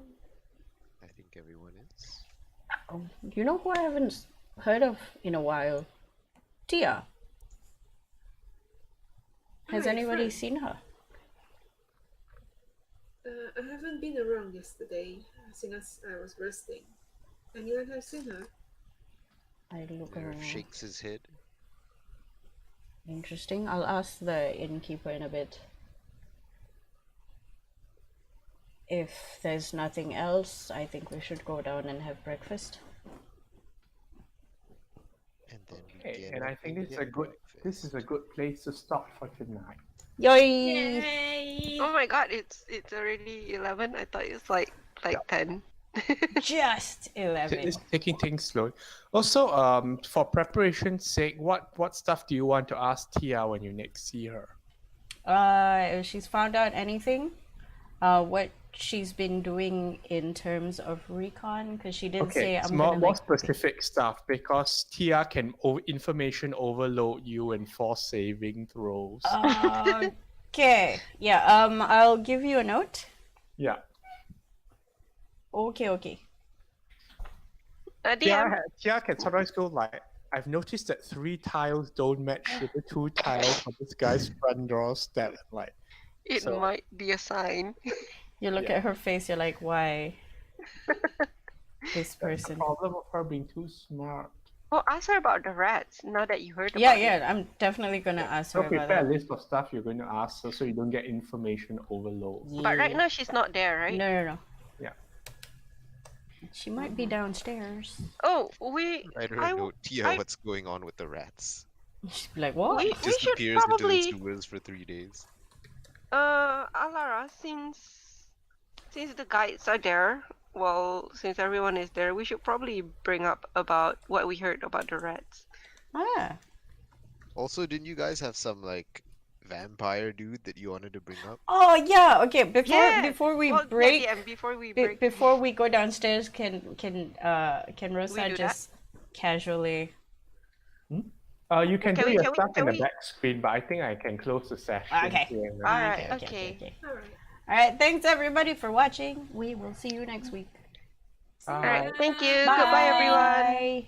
I think everyone is. Oh, you know who I haven't heard of in a while? Tia. Has Hi, anybody friend. seen her? I haven't been around yesterday, since I was resting. Anyone have seen her? I look Mira around. shakes his head. Interesting. I'll ask the innkeeper in a bit. If there's nothing else, I think we should go down and have breakfast. And then we Okay, get and up I think and this is get a good place to stop for tonight. Yay! Yay! Oh my god, it's already 11. I thought it's like 10. Just 11. It's taking things slow. Also, for preparation's sake, what stuff do you want to ask Tia when you next see her? If she's found out anything, what she's been doing in terms of recon, because she did say it's I'm more gonna like specific stuff because Tia can information overload you and force saving throws. Okay, yeah. I'll give you a note. Yeah. Okay. DM. Tia can sometimes go like, I've noticed that 3 tiles don't match with the 2 tiles on this guy's front doorstep. Like, It so- might be a sign. You look at her face, you're like, why? This person. problem of her being too smart. Oh, ask her about the rats, now that you heard Yeah, about it. I'm definitely gonna ask her So about prepare a that. list of stuff you're going to ask her so you don't get information overload. But right now she's not there, right? No. Yeah. She might be downstairs. Oh, Write her a note, Tia, what's going on with the rats? She'd be like, what? we should Disappears probably into the sewers for 3 days. Alara, since the guides are there, well, since everyone is there, we should probably bring up about what we heard about the rats. Ah. Also, didn't you guys have some like vampire dude that you wanted to bring up? Oh yeah. Okay. Before we Well, break. yeah, before we break. Before we go downstairs, can Rosa do just casually? You can Can do we- your can we- stuff can in the we- back screen, but I think I can close the session. Okay. here now. Alright, Okay. Alright. All right. Thanks everybody for watching. We will see you next week. Alright, thank you. Bye. Goodbye, everyone. Bye.